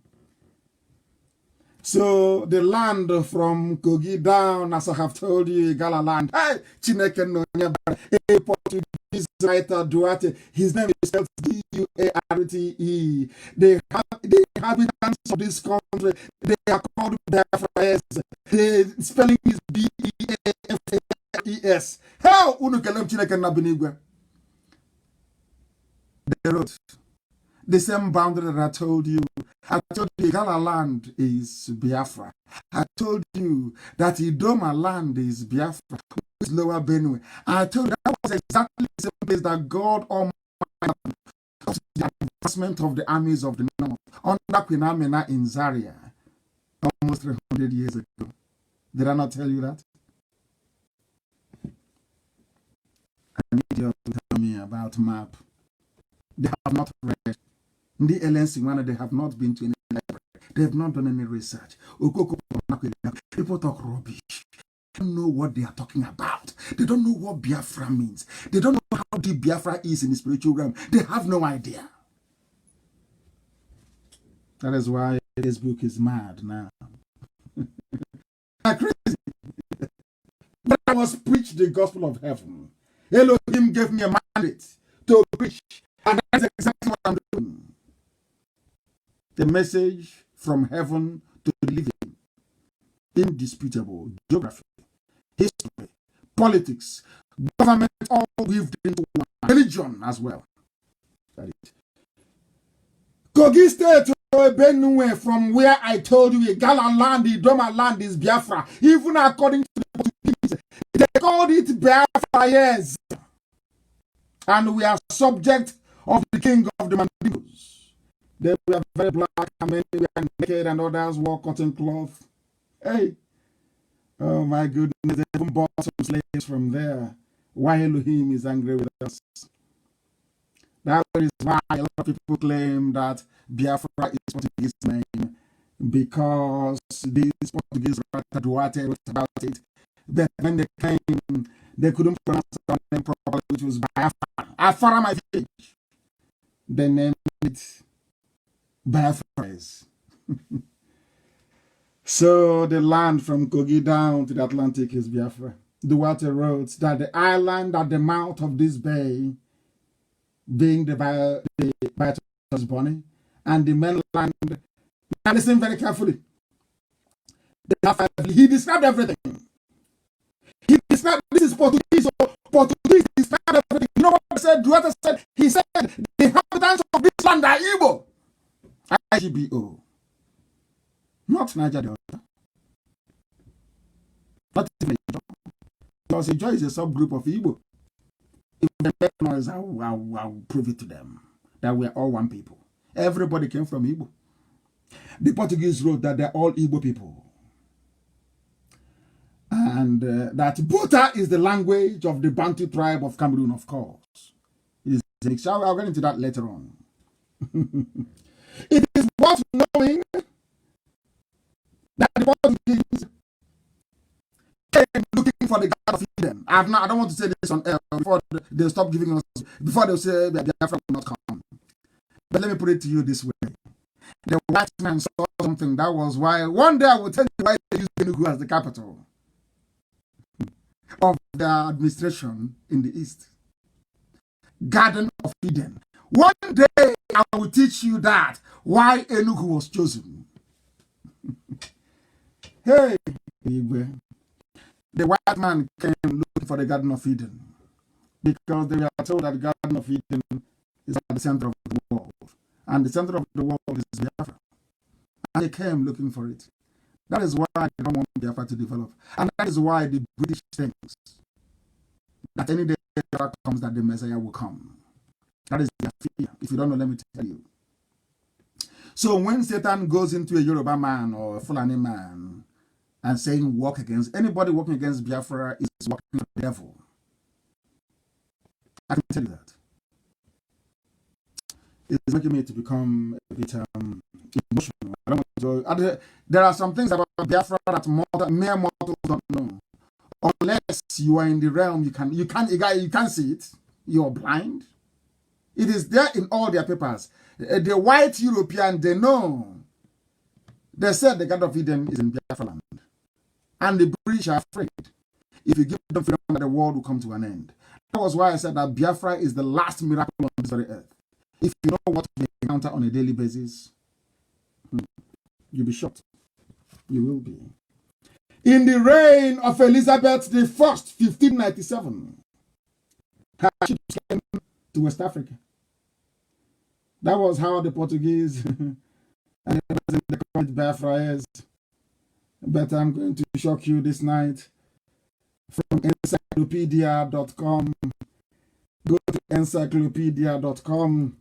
So the land from Kogi down, as I have told you, Igala land. Hey, Chineke no a Portuguese writer Duarte. His name is spelled D-U-A-R-T-E. The inhabitants of this country, they are called Biafraes. The spelling is B-E-A-F-A-E-S. How unukelem Chineke na binigwe? They wrote the same boundary that I told you. I told you Igala land is Biafra. I told you that Idoma land is Biafra, which is Lower Benue. I told you that was exactly the same place that God Almighty of the advancement of the armies of the north under Queen Amina in Zaria almost 300 years ago. Did I not tell you that? I need you to tell me about map. They have not read. The LNC, they have not been to any library. They have not done any research. People talk rubbish. They don't know what they are talking about. They don't know what Biafra means. They don't know how deep Biafra is in the spiritual realm. They have no idea. That is why this book is mad now. They're crazy. But I must preach the gospel of heaven. Elohim gave me a mandate to preach. And that's exactly what I'm doing. The message from heaven to the living. Indisputable. Geography, history, politics, government, all weaved into one. Religion as well. That is. Kogi State, Benue, from where I told you, Igala land, Idoma land is Biafra. Even according to the Portuguese, they called it Biafra, yes. And we are subject of the king of the Mandibus. They were very black, and many were naked, and others wore cotton cloth. Hey, oh my goodness, they even bought some slaves from there. Why Elohim is angry with us? That is why a lot of people claim that Biafra is Portuguese name, because these Portuguese writer Duarte wrote about it. But when they came, they couldn't pronounce the name properly, which was Biafra. Afara my village. They named it Biafra. So the land from Kogi down to the Atlantic is Biafra. the water roads, that the island at the mouth of this bay, being the Vitus Bonny, and the mainland. Now listen very carefully. He described everything. He described, this is Portuguese, so Portuguese described everything. You know what I said? Duarte said? He said, the inhabitants of this land are Igbo. IGBO. Not Niger Delta. Not even Ijo. Because Ijo is a subgroup of Igbo. If they make noise, I will prove it to them that we are all one people. Everybody came from Igbo. The Portuguese wrote that they're all Igbo people. And that Buta is the language of the Bantu tribe of Cameroon, of course. I'll get into that later on. It is worth knowing that the Portuguese came looking for the God of Eden. I don't want to say this on air before they stop giving us, before they say that Biafra will not come. But let me put it to you this way. The white man saw something. That was why one day I will tell you why they use Enugu as the capital of the administration in the East. Garden of Eden. One day I will teach you that why Enugu was chosen. Hey, the white man came looking for the Garden of Eden because they were told that the Garden of Eden is at the center of the world, and the center of the world is Biafra. And they came looking for it. That is why they don't want Biafra to develop, and that is why the British thinks that any day Biafra comes, that the Messiah will come. That is their fear. If you don't know, let me tell you. So when Satan goes into a Yoruba man or a Fulani man and saying walk against, anybody walking against Biafra is walking with the devil. I can tell you that. It's making me to become a bit emotional. I don't want to, there are some things about Biafra that mere mortals don't know. Unless you are in the realm, you can't see it. You're blind. It is there in all their papers. The white European, they know. They said the God of Eden is in Biafra land. And the British are afraid. If you give them freedom, the world will come to an end. That was why I said that Biafra is the last miracle on this very earth. If you know what we encounter on a daily basis, you'll be shocked. You will be. In the reign of Elizabeth I, 1597, her ships came to West Africa. That was how the Portuguese and the called Biafra is. But I'm going to shock you this night. From encyclopedia.com. Go to encyclopedia.com.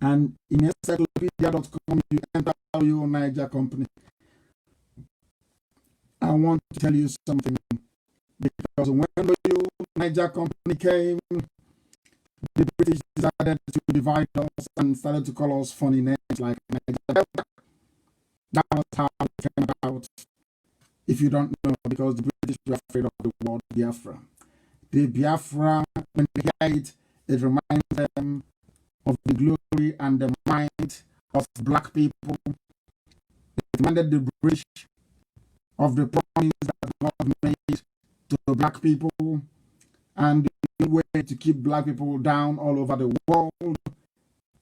And in encyclopedia.com, you enter your Niger company. I want to tell you something. Because when the Niger company came, the British decided to divide us and started to call us funny names like Niger Delta. That was how it came about. If you don't know, because the British were afraid of the word Biafra. The Biafra, when they hear it, it reminds them of the glory and the might of black people. It reminded the British of the promise that God made to the black people, and the way to keep black people down all over the world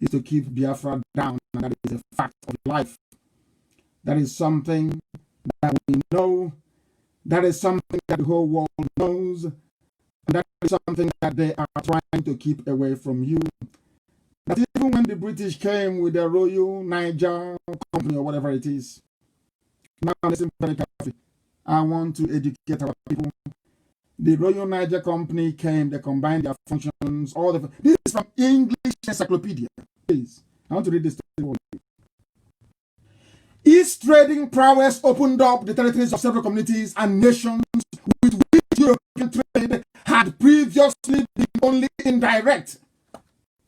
is to keep Biafra down, and that is a fact of life. That is something that we know, that is something that the whole world knows, and that is something that they are trying to keep away from you. That even when the British came with the Royal Niger Company or whatever it is, now listen very carefully. I want to educate our people. The Royal Niger Company came, they combined their functions, all the. This is from English Encyclopedia. Please, I want to read this to you. East trading prowess opened up the territories of several communities and nations with which European trade had previously been only indirect.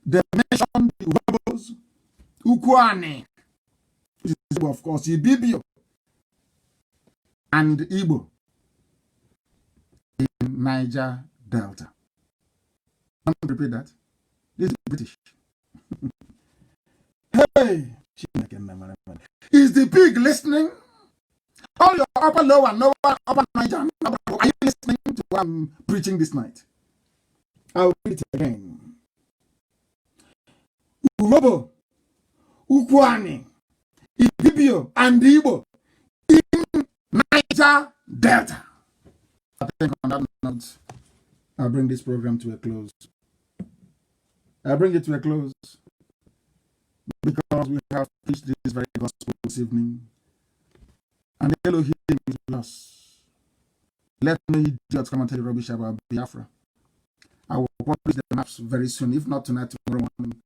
They mentioned the Webos, Ukwane, of course, Ibibio, and Igbo in Niger Delta. I'm going to repeat that. This is British. Hey, is the pig listening? All your upper, lower, lower, upper Niger. Are you listening to what I'm preaching this night? I'll read it again. Urobo, Ukwani, Ibibio, and Igbo in Niger Delta. I think on that note, I'll bring this program to a close. I bring it to a close because we have preached this very gospel this evening. And Elohim is with us. Let no idiots come and tell you rubbish about Biafra. I will publish the maps very soon, if not tonight, tomorrow morning.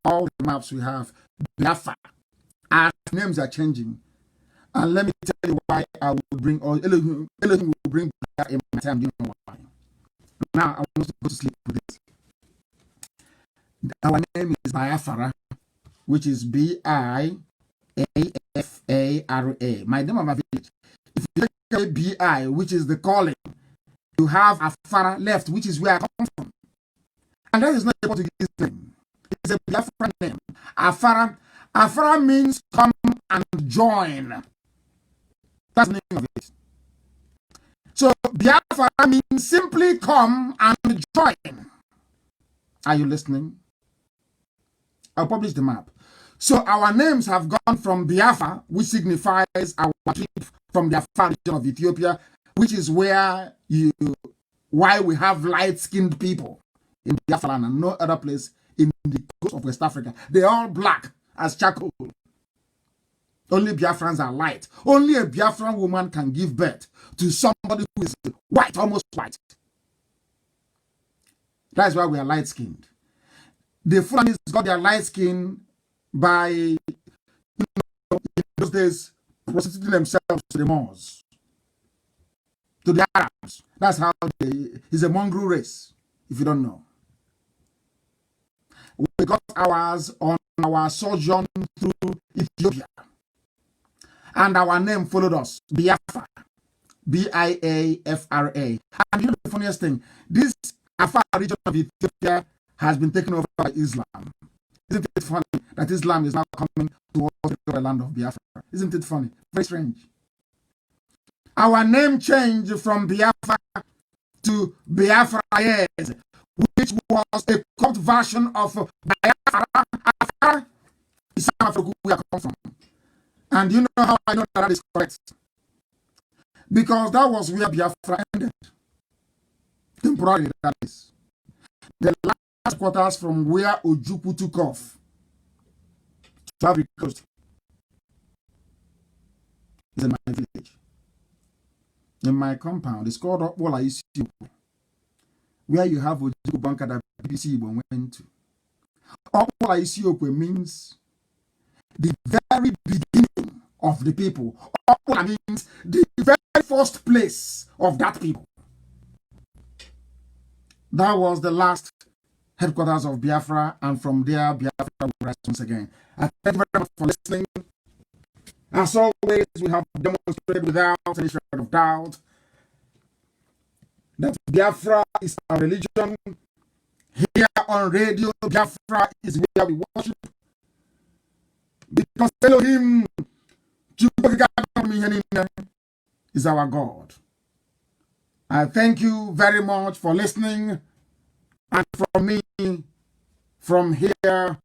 All the maps we have, Biafra, our names are changing. And let me tell you why I will bring, or Elohim will bring Biafra in my time. Do you know why? Now, I want to go to sleep with this. Our name is Biafra, which is Biafara. My name of my village. If you take BI, which is the calling, you have Afara left, which is where I come from. And that is not a Portuguese name. It's a Biafra name. Afara. Afara means come and join. That's the name of it. So Biafra means simply come and join. Are you listening? I'll publish the map. So our names have gone from Biafra, which signifies our trip from the Afar region of Ethiopia, which is why we have light-skinned people in Biafra and no other place in the coast of West Africa. They're all black as charcoal. Only Biafrans are light. Only a Biafran woman can give birth to somebody who is white, almost white. That's why we are light-skinned. The Fulanis got their light skin by, in those days, prostituting themselves to the Moors, to the Arabs. That's how it's a mongrel race, if you don't know. We got ours on our sojourn through Ethiopia. And our name followed us, Biafra, Biafra. And you know the funniest thing, this Afar region of Ethiopia has been taken over by Islam. Isn't it funny that Islam is now coming towards the land of Biafra? Isn't it funny? Very strange. Our name changed from Biafra to Biafra, which was a corrupt version of Biafra. Afar is Africa where I come from. And you know how I know that is correct? Because that was where Biafra ended. Temporarily, that is. The last quarters from where Ojukwu took off to Ivory Coast is in my village. In my compound, it's called Okwola Isiokwe, where you have Ojukwu bunker that BBC went to. Okwola Isiokwe means the very beginning of the people. Okwola means the very first place of that people. That was the last headquarters of Biafra, and from there, Biafra will rise once again. I thank you very much for listening. As always, we have demonstrated without any shred of doubt that Biafra is our religion. Here on radio, Biafra is where we worship. Because Elohim is our God. I thank you very much for listening. And from me, from here,